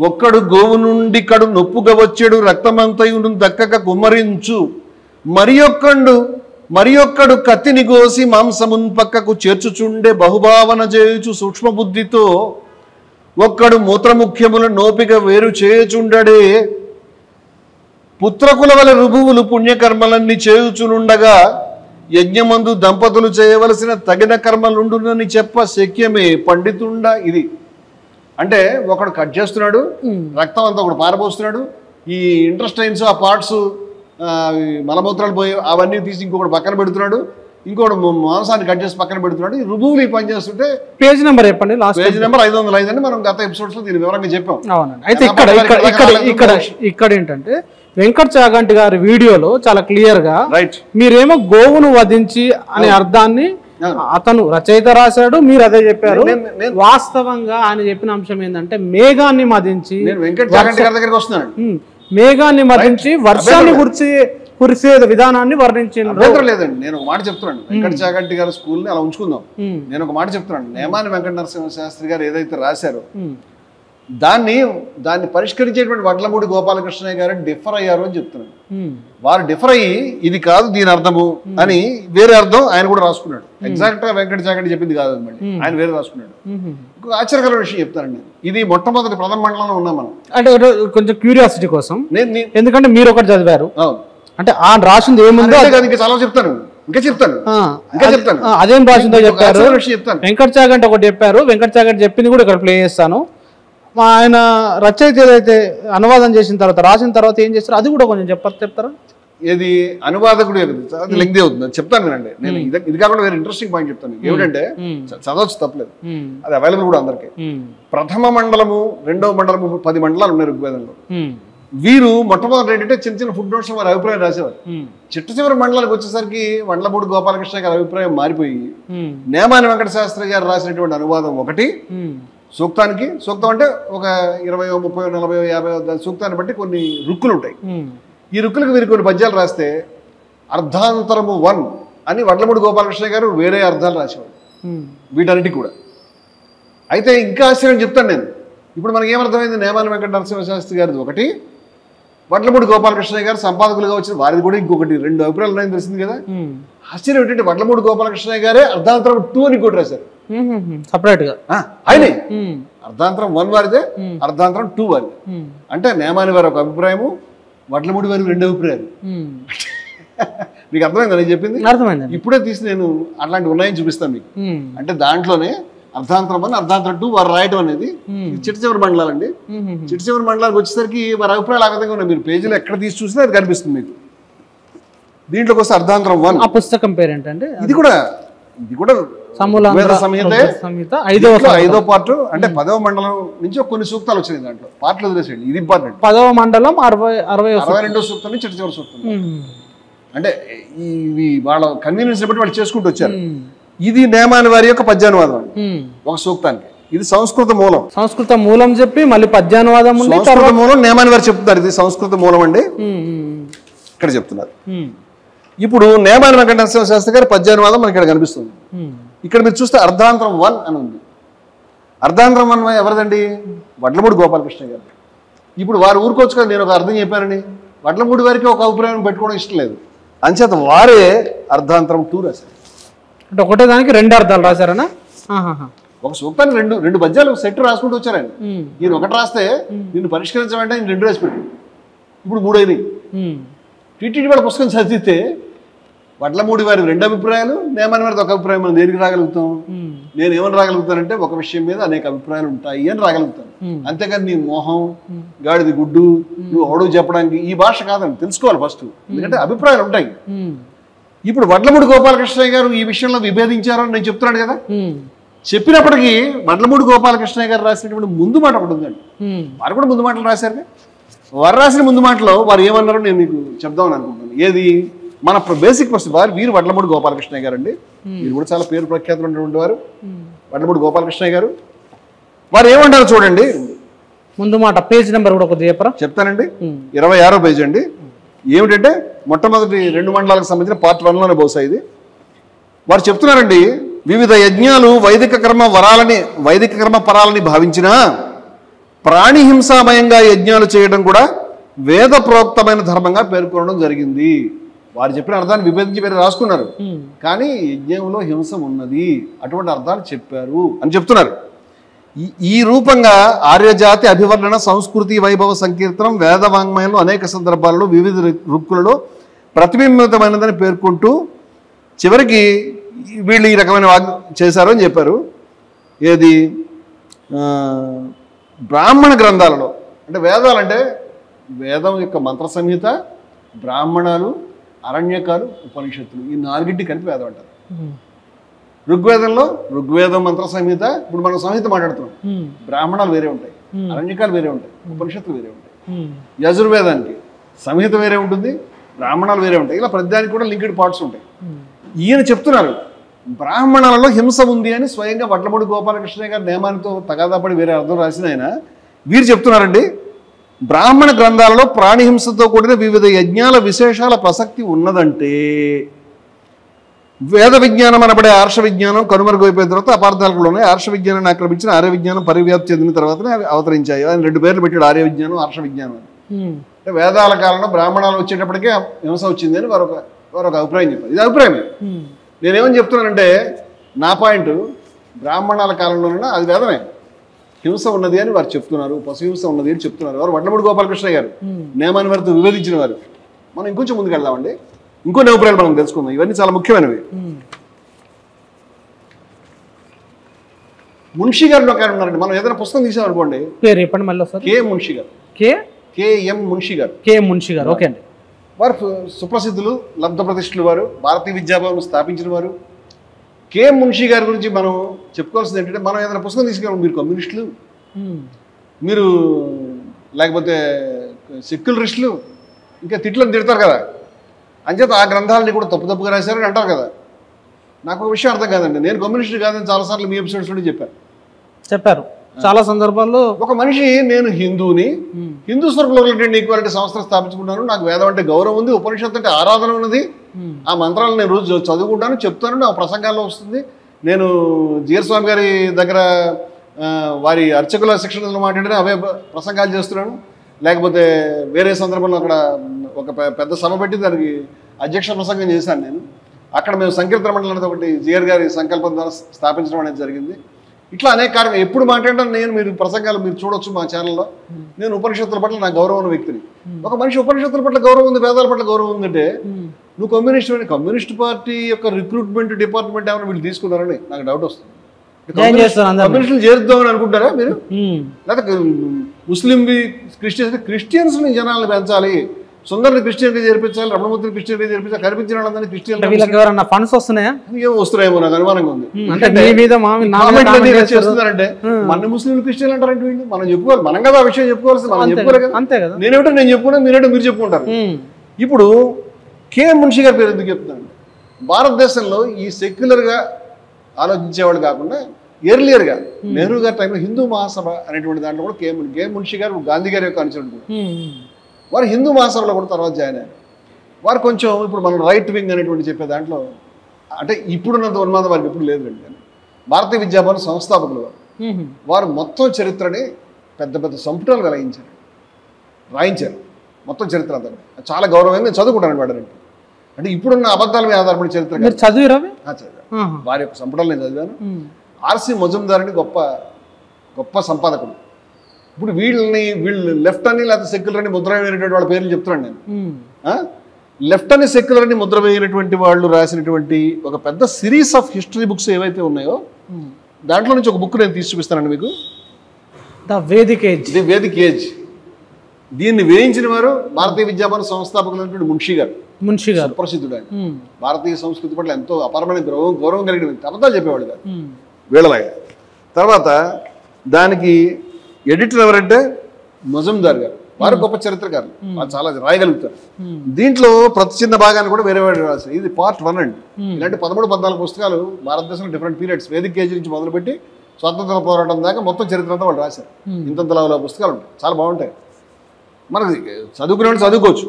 ఒక్కడు గోవు నుండి కడు నొప్పుగా వచ్చాడు రక్తమంతయును దక్కక కుమ్మరించు, మరి ఒక్కడు కత్తిని కోసి మాంసమున్ పక్కకు చేర్చుచుండే బహుభావన చేయుచు సూక్ష్మ బుద్ధితో, ఒక్కడు మూత్రముఖ్యముల నోపిక వేరు చేయుచుండడే, పుత్రకుల వల రుభువులు పుణ్యకర్మలన్నీ చేయుచునుండగా యజ్ఞమందు దంపతులు చేయవలసిన తగిన కర్మలుండునని చెప్ప శక్యమే పండితుండ. ఇది అంటే ఒకడు కట్ చేస్తున్నాడు, రక్తం అంతా ఒకడు పారబోస్తున్నాడు, ఈ ఇంటెస్టైన్స్ ఆ పార్ట్స్ మలమూత్రాలు పోయి అవన్నీ తీసి ఇంకొకటి పక్కన పెడుతున్నాడు, ఇంకొకటి మాంసాన్ని కట్ చేసి పక్కన పెడుతున్నాడు. ఈ రుభువులు ఈ పని చేస్తుంటే పేజ్ నెంబర్ చెప్పండి. పేజ్ నెంబర్ 505 అండి. మనం గత ఎపిసోడ్స్ లో దీని వివరంగా చెప్పాం. అవునండి. అయితే ఇక్కడ ఏంటంటే వెంకట్ చాగంటి గారి వీడియోలో చాలా క్లియర్ గా రైట్ మీరేమో గోవును వధించి అనే అర్థాన్ని అతను రచయిత రాశాడు, మీరు అదే చెప్పారు. వాస్తవంగా ఆయన చెప్పిన అంశం ఏంటంటే మేఘాన్ని మదించి, నేను వెంకట్ చాగంటి గారి దగ్గరికి వస్తున్నాను, మేఘాన్ని మదించి వర్షాన్ని కురిసే విధానాన్ని వర్ణించింది. లేదండి, నేను ఒక మాట చెప్తున్నాను. వెంకట చాగంటి గారి స్కూల్ని అలా ఉంచుకుందాం. నేను ఒక మాట చెప్తున్నాను. నేమాని వెంకట నరసింహ శాస్త్రి గారు ఏదైతే రాశారో దాన్ని పరిష్కరించేటువంటి వడ్లమూడి గోపాలకృష్ణయ్య గారు డిఫర్ అయ్యారు అని చెప్తున్నాను. వారు డిఫర్ అయ్యి ఇది కాదు దీని అర్థము అని వేరే అర్థం ఆయన కూడా రాసుకున్నాడు. ఎగ్జాక్ట్ గా వెంకట చాగంటి చెప్పింది కాదు మళ్ళీ ఆయన వేరే రాసుకున్నాడు. ఇంకొక ఆశ్చర్యకరమైన విషయం చెప్తానండి. ఇది మొట్టమొదటి ప్రథమ మండలంలో ఉన్నాం మనం. అంటే కొంచెం క్యూరియాసిటీ కోసం, ఎందుకంటే మీరు ఒకటి చదివారు, అంటే ఆ రాసింది ఏముందో ఇంకా చాలా చెప్తాను, ఇంకా చెప్తాను. అదేం రాసిందో చెప్పారు. వెంకట చాగంటి ఒకటి చెప్పారు, వెంకట చాగంటి చెప్పింది కూడా ఇక్కడ ప్లే చేస్తాను. ఆయన రచయిత ఏదైతే అనువాదం చేసిన తర్వాత రాసిన తర్వాత ఏం చేస్తారు అది కూడా కొంచెం చెప్తారా? ఏది అనువాదకుడు లెంగ్తీ అవుతుంది చెప్తాను వినండి. నేను ఇది కాకుండా వేరే ఇంట్రెస్టింగ్ పాయింట్ చెప్తాను. ఏమిటంటే చదవచ్చు తప్పలేదు, అది అవైలబుల్ కూడా అందరికి. ప్రథమ మండలము, రెండవ మండలము, 10 మండలాలు ఉన్నాయి ఋగ్వేదంలో. వీరు మొట్టమొదటి ఏంటంటే చిన్న చిన్న ఫుడ్ నోట్స్ వారి అభిప్రాయం రాసేవారు. చిట్ట చివరి మండలానికి వచ్చేసరికి వడ్లమూడి గోపాలకృష్ణ గారి అభిప్రాయం మారిపోయి నేమాని వెంకట శాస్త్రి గారు రాసినటువంటి అనువాదం ఒకటి, సూక్తానికి, సూక్తం అంటే ఒక 20, 30, 40, 50 సూక్తాన్ని బట్టి కొన్ని రుక్కులు ఉంటాయి. ఈ రుక్కులకు వీరు కొన్ని పద్యాలు రాస్తే అర్ధాంతరము 1 అని వడ్లమూడి గోపాలకృష్ణ గారు వేరే అర్థాలు రాసేవాడు వీటన్నిటికి కూడా. అయితే ఇంకా ఆశ్చర్యం చెప్తాను నేను. ఇప్పుడు మనకి ఏమర్థమైంది? నేమాని వెంకట నరసింహ శాస్త్రి గారిది ఒకటి, వడ్లమూడి గోపాలకృష్ణ గారు సంపాదకులుగా వచ్చిన వారిది కూడా ఇంకొకటి, 2 అభిప్రాయాలు ఉన్నాయని తెలిసింది కదా. ఆశ్చర్యం ఏంటంటే వడ్లమూడి గోపాలకృష్ణ గారే అర్ధాంతరం 2 అని ఇంకోటి రాశారు సపరేట్ గా. ఆయనే అర్ధాంతరం 1 వారిదే, అర్ధాంతరం 2 వారిది. అంటే నేమాని వారి ఒక అభిప్రాయము, వడ్లమూడి వారి 2 అభిప్రాయాలు. మీకు అర్థమైందా నేను చెప్పింది? అర్థమైంది. ఇప్పుడే తీసి నేను అట్లాంటి ఉన్నాయని చూపిస్తాను మీకు. అంటే దాంట్లోనే అర్ధాంతరం 1, అర్ధాంతరం 2 వారు రాయటం అనేది చిట్ట చివరి మండలాలండి. చిట్ట చివరి మండలానికి వచ్చేసరికి వారి అభిప్రాయాలు ఆ విధంగా ఉన్నాయి. మీరు పేజీలో ఎక్కడ తీసి చూసినా అది కనిపిస్తుంది మీకు. దీంట్లోకి వస్తే అర్ధాంతరం 1. ఆ పుస్తకం పేరేంటంటే ఇది కూడా సంహిత 5వ పార్ట్. అంటే 10వ మండలం నుంచి కొన్ని సూక్తాలు వచ్చినాయి దాంట్లో. పార్ట్లు వదిలేసేయండి, ఇది ఇంపార్టెంట్. 10వ మండలం 62వ సూక్తం నుంచి చిట్ట చివరి సూక్తం. అంటే ఇవి వాళ్ళ కన్వీనియన్స్ బట్టి వాళ్ళు చేసుకుంటూ వచ్చారు. ఇది నేమాని వారి యొక్క పద్యానువాదం ఒక సూక్తానికి. ఇది సంస్కృత మూలం చెప్పి మళ్ళీ పద్యానువాదం సంస్కృత మూలం నేమాని వారు చెప్తున్నారు. ఇది సంస్కృత మూలం అండి ఇక్కడ చెప్తున్నారు. ఇప్పుడు నేమాని వెంకట నరసింహ శాస్త్రి గారి పద్యానువాదం మనకి ఇక్కడ కనిపిస్తుంది. ఇక్కడ మీరు చూస్తే అర్ధాంతరం 1 అని ఉంది. అర్ధాంతరం 1 ఎవరిదండి? వడ్లమూడి గోపాలకృష్ణ గారు. ఇప్పుడు వారు ఊరుకోవచ్చు కదా నేను ఒక అర్థం చెప్పానని. వడ్లమూడి వారికి ఒక అభిప్రాయం పెట్టుకోవడం ఇష్టం లేదు, అంచేత వారే అర్ధాంతరం 2 రాశారు. అంటే ఒకటే దానికి 2 అర్థాలు రాశారనా? ఒక సూక్తాన్ని రెండు పద్యాలు సెట్ రాసుకుంటూ వచ్చారండి. ఈయన ఒకటి రాస్తే నిన్ను పరిష్కరించమంటే ఆయన 2 రాసి పెట్టు, ఇప్పుడు 3 అయినాయి. టీటీడీ వాళ్ళ పుస్తకం చదివితే వడ్లమూడి వారి 2 అభిప్రాయాలు, నేమాని వారిది ఒక అభిప్రాయం. మనం దేనికి రాగలుగుతాం? నేను ఏమని రాగలుగుతానంటే ఒక విషయం మీద అనేక అభిప్రాయాలు ఉంటాయి అని రాగలుగుతాను. అంతేకాని నీ మోహం, గాడిది గుడ్డు, నువ్వు అడుగు చెప్పడానికి ఈ భాష కాదని తెలుసుకోవాలి ఫస్ట్. ఎందుకంటే అభిప్రాయాలు ఉంటాయి. ఇప్పుడు వడ్లమూడి గోపాలకృష్ణయ్య గారు ఈ విషయంలో విభేదించారని నేను చెప్తున్నాను కదా. చెప్పినప్పటికీ వడ్లమూడి గోపాలకృష్ణయ్య గారు రాసినటువంటి ముందు మాట ఒకటి ఉందండి. వారు కూడా ముందు మాటలు రాశారు. వారు రాసిన ముందు మాటలో వారు ఏమన్నారో నేను మీకు చెప్దామని అనుకుంటున్నాను. ఏది మన బేసిక్ ఫస్ట్ వీరు వడ్లమూడి గోపాలకృష్ణయ్య గారు అండి. వీరు కూడా చాలా పేరు ప్రఖ్యాతులు ఉన్నటువంటి వారు వడ్లమూడి గోపాలకృష్ణయ్య గారు. వారు ఏమంటారు చూడండి. ముందు మాట పేజ్ నెంబర్ కూడా కొద్దిగా చెప్పరా? చెప్తానండి. 26వ పేజ్ అండి. ఏమిటంటే మొట్టమొదటి 2 మండలాలకు సంబంధించిన పార్ట్ 1లోనే బహుశా ఇది. వారు చెప్తున్నారండి, వివిధ యజ్ఞాలు వైదిక కర్మ పరాలని భావించినా ప్రాణిహింసామయంగా యజ్ఞాలు చేయడం కూడా వేద ప్రోక్తమైన ధర్మంగా పేర్కొనడం జరిగింది. వారు చెప్పిన అర్థాన్ని విభేదించి వేరే రాసుకున్నారు, కానీ యజ్ఞంలో హింస ఉన్నది, అటువంటి అర్థాలు చెప్పారు అని చెప్తున్నారు. ఈ రూపంగా ఆర్యజాతి అభివర్ణన, సంస్కృతి, వైభవ సంకీర్తనం వేద వాంగ్మయంలో అనేక సందర్భాలలో వివిధ రుక్కులలో ప్రతిబింబితమైనదని పేర్కొంటూ చివరికి వీళ్ళు ఈ రకమైన చేశారు అని చెప్పారు. ఏది బ్రాహ్మణ గ్రంథాలలో, అంటే వేదాలంటే వేదం యొక్క మంత్ర సంహిత, బ్రాహ్మణాలు, అరణ్యకాలు, ఉపనిషత్తులు, ఈ 4ంటి కలిపి వేదం అంటారు. ఋగ్వేదంలో ఋగ్వేదం మంత్ర సంహిత, ఇప్పుడు మనం సంహిత మాట్లాడుతున్నాం, బ్రాహ్మణాలు వేరే ఉంటాయి, అరణ్యకాలు వేరే ఉంటాయి, ఉపనిషత్తులు వేరే ఉంటాయి. యజుర్వేదానికి సంహిత వేరే ఉంటుంది, బ్రాహ్మణాలు వేరే ఉంటాయి. ఇలా ప్రతిదానికి కూడా లింక్డ్ పార్ట్స్ ఉంటాయి. ఈయన చెప్తున్నారు బ్రాహ్మణాలలో హింస ఉంది అని స్వయంగా వడ్లమూడి గోపాలకృష్ణ గారి నియమానితో తగాదాపడి వేరే అర్థం రాసిన ఆయన వీరు చెప్తున్నారండి, బ్రాహ్మణ గ్రంథాలలో ప్రాణిహింసతో కూడిన వివిధ యజ్ఞాల విశేషాల ప్రసక్తి ఉన్నదంటే వేద విజ్ఞానం అనబడే ఆర్ష విజ్ఞానం కనుమరుగైపోయిన తర్వాత అపార్థాలకు ఉన్నాయి. ఆర్ష విజ్ఞానాన్ని ఆక్రమించిన ఆర్య విజ్ఞానం పరివ్యాప్తి చెందిన తర్వాతనే అవి అవతరించాయి. ఆయన 2 పేర్లు పెట్టాడు, ఆర్య విజ్ఞానం, ఆర్ష విజ్ఞానం. అంటే వేదాల కాలంలో బ్రాహ్మణాలు వచ్చేటప్పటికే హింస వచ్చింది అని వారొక అభిప్రాయం చెప్పారు. ఇది అభిప్రాయమే. నేనేమని చెప్తున్నానంటే నా పాయింట్, బ్రాహ్మణాల కాలంలోనైనా అది వేదమే, హింస ఉన్నది అని వారు చెప్తున్నారు, పశుహింస ఉన్నది అని చెప్తున్నారు. వారు వడ్లమూడి గోపాలకృష్ణ గారు నియమాన్ని వారితో విభేదించిన వారు. మనం ఇంకొంచెం ముందుకు వెళ్దామండి, ఇంకొన్ని అభిప్రాయాలు మనం తెలుసుకుందాం. ఇవన్నీ చాలా ముఖ్యమైనవి. మున్షి గారిలో ఒక ఆయన ఉన్నారండి. మనం ఏదైనా పుస్తకం తీసామనుకోండి, పేరు చెప్పండి మళ్ళీ ఒకసారి. కే మున్షి గారు, కేఎం మున్షి గారు. కే మున్షి గారు, ఓకే అండి. వారు సుప్రసిద్ధులు, లబ్ధ ప్రతిష్ఠులు, వారు భారతీయ విద్యాభవన్ స్థాపించిన వారు. కే మున్షి గారి గురించి మనం చెప్పుకోవాల్సింది ఏంటంటే, మనం ఏదైనా పుస్తకం తీసుకెళ్ళాం, మీరు కమ్యూనిస్టులు, మీరు లేకపోతే సెక్యులరిస్టులు, ఇంకా తిట్లను తిడతారు కదా, అంచేత ఆ గ్రంథాలని కూడా తప్పుగా రాశారని అంటారు కదా. నాకు ఒక విషయం అర్థం కాదండి. నేను కమ్యూనిస్టు కాదని చాలాసార్లు మీ ఎపిసోడ్స్లో చెప్పారు. చాలా సందర్భాల్లో ఒక మనిషి, నేను హిందూని, హిందూ స్వరూపులు ఈక్వాలిటీ సంస్థలు స్థాపించుకుంటాను, నాకు వేదం అంటే గౌరవం ఉంది, ఉపనిషత్తు అంటే ఆరాధన ఉన్నది, ఆ మంత్రాలు నేను రోజు చదువుకుంటాను, చెప్తాను, నా ప్రసంగాల్లో వస్తుంది. నేను జీఆర్ స్వామి గారి దగ్గర వారి అర్చకుల శిక్షణలో మాట్లాడిన అవే ప్రసంగాలు చేస్తున్నాను. లేకపోతే వేరే సందర్భంలో అక్కడ ఒక పెద్ద సభ పెట్టి దానికి అధ్యక్ష ప్రసంగం చేశాను నేను. అక్కడ మేము సంకీర్తన మండలి అనేది ఒకటి జీఆర్ గారి సంకల్పం ద్వారా స్థాపించడం అనేది జరిగింది. ఇట్లా అనేక కార్యక్రమం ఎప్పుడు మాట్లాడడం నేను, మీరు ప్రసంగాలు మీరు చూడొచ్చు మా ఛానల్లో. నేను ఉపనిషత్తుల పట్ల నాకు గౌరవం ఉన్న వ్యక్తిని. ఒక మనిషి ఉపనిషత్తుల పట్ల గౌరవం ఉంది, వేదాల పట్ల గౌరవం ఉందంటే నువ్వు కమ్యూనిస్ట్ అని, కమ్యూనిస్ట్ పార్టీ యొక్క రిక్రూట్మెంట్ డిపార్ట్మెంట్ ఏమైనా వీళ్ళు తీసుకున్నారని నాకు డౌట్ వస్తుంది. కమ్యూనిస్టులు చేరుద్దామని అనుకుంటారా మీరు? లేకపోతే ముస్లింవి, క్రిస్టియన్స్ని జనాలను పెంచాలి, సుందర్ని క్రిస్టియన్గా చేర్పించాలి, రమణమూర్తిని క్రిస్టియన్గా చేర్పించాలి, కనిపించిన వాళ్ళందరినీ క్రిస్టియన్ ఫండ్స్ వస్తున్నాయేమో నాకు అనుమానంగా ఉంది. చేస్తున్నారంటే మన ముస్లింలు క్రిస్టియన్ అంటారంటే వీళ్ళు. మనం చెప్పుకోవాలి, మనం కదా ఆ విషయం చెప్పుకోవాల్సింది, మనం చెప్పుకోవాలి కదా. నేనేమిటో నేను చెప్పుకున్నా, మీరేటో మీరు చెప్పుకుంటారు. ఇప్పుడు కే మున్షి గారి పేరు ఎందుకు చెప్తున్నాను? భారతదేశంలో ఈ సెక్యులర్గా ఆలోచించేవాళ్ళు కాకుండా ఎర్లియర్గా నెహ్రూ గారి టైంలో హిందూ మహాసభ అనేటువంటి దాంట్లో కూడా కే మున్షి గారు గాంధీ గారి యొక్క అనుచరుడు. వారు హిందూ మహాసభలో కూడా తర్వాత జాయిన్ అయ్యారు. వారు కొంచెం ఇప్పుడు మనం రైట్ వింగ్ అనేటువంటి చెప్పే దాంట్లో, అంటే ఇప్పుడున్నంత ఉన్మాదం వారికి ఎప్పుడు లేదు అండి. భారతీయ విద్యాభవన్ సంస్థాపకులు వారు మొత్తం చరిత్రని పెద్ద పెద్ద సంపుటాలుగా రాయించారు. మొత్తం చరిత్ర అంతా చాలా గౌరవమైంది. నేను చదువుకుంటాను వాడరంటే. అంటే ఇప్పుడున్న అబద్ధాల మీద ఆధారపడి చరిత్ర చదివాను. వారి యొక్క సంపుటాలు నేను చదివాను. ఆర్సి మజుందార్ అని గొప్ప సంపాదకుడు. ఇప్పుడు వీళ్ళు లెఫ్ట్ అని లేకపోతే సెక్యులర్ అని ముద్ర వేయనటువంటి వాళ్ళ పేర్లు చెప్తున్నాను నేను. లెఫ్ట్ అని సెక్యులర్ అని ముద్ర వేయనటువంటి వాళ్ళు రాసినటువంటి ఒక పెద్ద సిరీస్ ఆఫ్ హిస్టరీ బుక్స్ ఏవైతే ఉన్నాయో దాంట్లో నుంచి ఒక బుక్ నేను తీసి చూపిస్తానండి మీకు. The Vedic age. దీన్ని వేయించిన వారు భారతీయ విద్యాభవన సంస్థాపకులైనటువంటి మున్షి గారు సుప్రసిద్ధుడు. ఆయన భారతీయ సంస్కృతి పట్ల ఎంతో అపారమైన గౌరవం కలిగిన వ్యక్తి. అబద్ధాలు చెప్పేవాడు కాదు వీళ్ళలాగా. తర్వాత దానికి ఎడిటర్ ఎవరంటే మజుందార్ గారు. వారు గొప్ప చరిత్రకారులు, వాళ్ళు చాలా రాయగలుగుతారు. దీంట్లో ప్రతి చిన్న భాగాన్ని కూడా వేరే వేరే రాశారు. ఇది పార్ట్ 1 అండి. ఇలాంటి 13-14 పుస్తకాలు భారతదేశంలో డిఫరెంట్ పీరియడ్స్, వేదిక ఏజ్ నుంచి మొదలుపెట్టి స్వాతంత్ర పోరాటం దాకా మొత్తం చరిత్ర అంతా వాళ్ళు రాశారు. ఇంతంతలా పుస్తకాలు ఉంటాయి, చాలా బాగుంటాయి. మనకి చదువుకునే వాళ్ళు చదువుకోవచ్చు.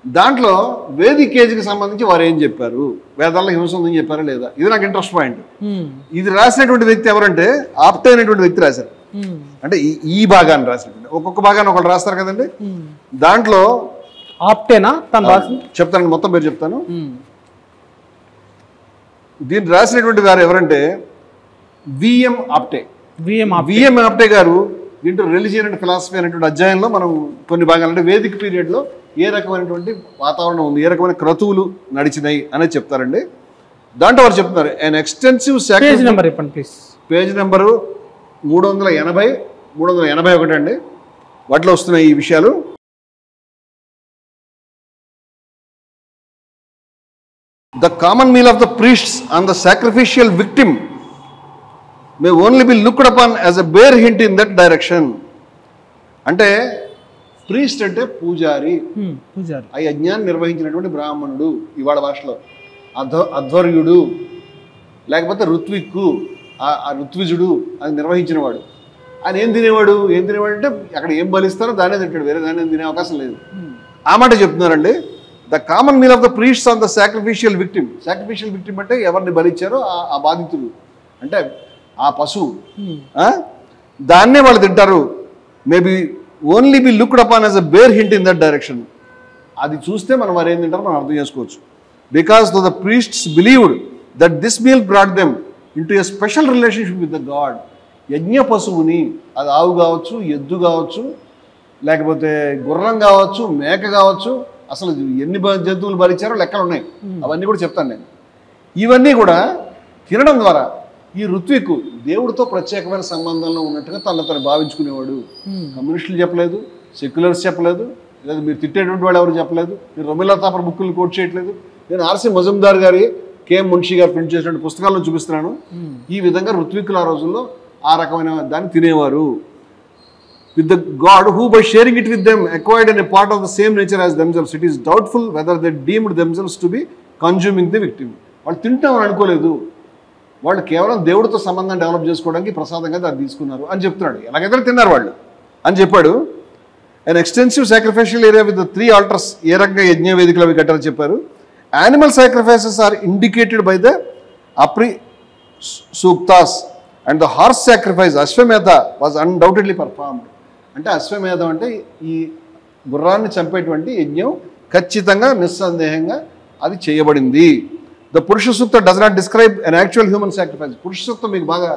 దాంట్లో వేదిక ఏజ్కి సంబంధించి వారు ఏం చెప్పారు, వేదాల్లో హింస ఉందని చెప్పారా లేదా, ఇది నాకు ఇంట్రెస్ట్ పాయింట్. ఇది రాసినటువంటి వ్యక్తి ఎవరంటే ఆప్టే అనేటువంటి వ్యక్తి రాశారు. అంటే ఈ భాగాన్ని రాసినటువంటి, ఒక్కొక్క భాగాన్ని ఒకళ్ళు రాస్తారు కదండి. దాంట్లో ఆప్టేనా చెప్తాను, మొత్తం పేరు చెప్తాను. దీన్ని రాసినటువంటి వారు ఎవరంటే విఎం ఆప్టే. విఎం ఆప్టే గారు దీంట్లో రిలిజియన్ అండ్ ఫిలాసఫీ అనేటువంటి అధ్యాయంలో మనం కొన్ని భాగాలు, అంటే వేదిక పీరియడ్లో ఏ రకమైనటువంటి వాతావరణం ఉంది, ఏ రకమైన క్రతువులు నడిచినాయి అనేది చెప్తారండి. దాంట్లో వారు చెప్తున్నారు an extensive sacrifice. Page number 380-381 అండి. వాటిలో వస్తున్నాయి ఈ విషయాలు. The common meal of the priests and the sacrificial victim may only be looked upon as a bare hint in that direction. అంటే ప్రీస్ట్ అంటే పూజారి, పూజారి. ఆ యజ్ఞాన్ని నిర్వహించినటువంటి బ్రాహ్మణుడు, ఇవాళ భాషలో అధ్వర్యుడు, లేకపోతే ఋత్విక్కు, ఆ ఋత్విజుడు, అది నిర్వహించినవాడు. ఆయన ఏం తినేవాడు అంటే అక్కడ ఏం బలిస్తారో దానే తింటాడు, వేరే దాన్ని తినే అవకాశం లేదు. ఆ మాట చెప్తున్నారండి. The common meal of the priests on the sacrificial victim. Sacrificial victim అంటే ఎవరిని బలిచ్చారో ఆ బాధితుడు, అంటే ఆ పశువు, దాన్నే వాళ్ళు తింటారు. Maybe only be looked upon as a bare hint in that direction. అది చూస్తే మనం వారు ఏం తింటారో మనం అర్థం చేసుకోవచ్చు. Because the priests believed that this meal brought them into a special relationship with the god. యజ్ఞ పశువుని, అది ఆవు కావచ్చు, ఎద్దు కావచ్చు, లేకపోతే గుర్రం కావచ్చు, మేక కావచ్చు, అసలు ఎన్ని జంతువులు బలిచ్చారో లెక్కలు ఉన్నాయి, అవన్నీ కూడా చెప్తాను నేను. ఇవన్నీ కూడా తినడం ద్వారా ఈ ఋత్వికు దేవుడితో ప్రత్యేకమైన సంబంధంలో ఉన్నట్టుగా తను భావించుకునేవాడు. కమ్యూనిస్టులు చెప్పలేదు, సెక్యులర్స్ చెప్పలేదు, లేదా మీరు తిట్టేటువంటి వాళ్ళు ఎవరు చెప్పలేదు, మీరు రొమిలా తాపర్ బుక్కులు కోట్ చేయట్లేదు. నేను ఆర్సి మజుందార్ గారి, కేఎం మున్షి గారు ప్రింట్ చేసినటువంటి పుస్తకాలను చూపిస్తున్నాను. ఈ విధంగా ఋత్వికులు ఆ రోజుల్లో ఆ రకమైన దాన్ని తినేవారు. with the God who by sharing it with them acquired a part of the same nature as themselves. It is doubtful whether they deemed themselves to be consuming the victim. వాళ్ళు తింటామని అనుకోలేదు, వాళ్ళు కేవలం దేవుడితో సంబంధం డెవలప్ చేసుకోవడానికి ప్రసాదంగా దాన్ని తీసుకున్నారు అని చెప్తున్నాడు. ఎలాగైతే తిన్నారు వాళ్ళు అని చెప్పాడు. an extensive sacrificial area with the 3 altars, ఏ రకంగా యజ్ఞ వేదికలు అవి కట్టారని చెప్పారు. Animal sacrifices are indicated by the apri suktas and the horse sacrifice Ashwamedha was undoubtedly performed. అంటే అశ్వమేధం అంటే ఈ గుర్రాన్ని చంపేటువంటి యజ్ఞం ఖచ్చితంగా నిస్సందేహంగా అది చేయబడింది. The Purusha Sukta does not describe an actual human sacrifice. పురుష సూక్తం మీకు బాగా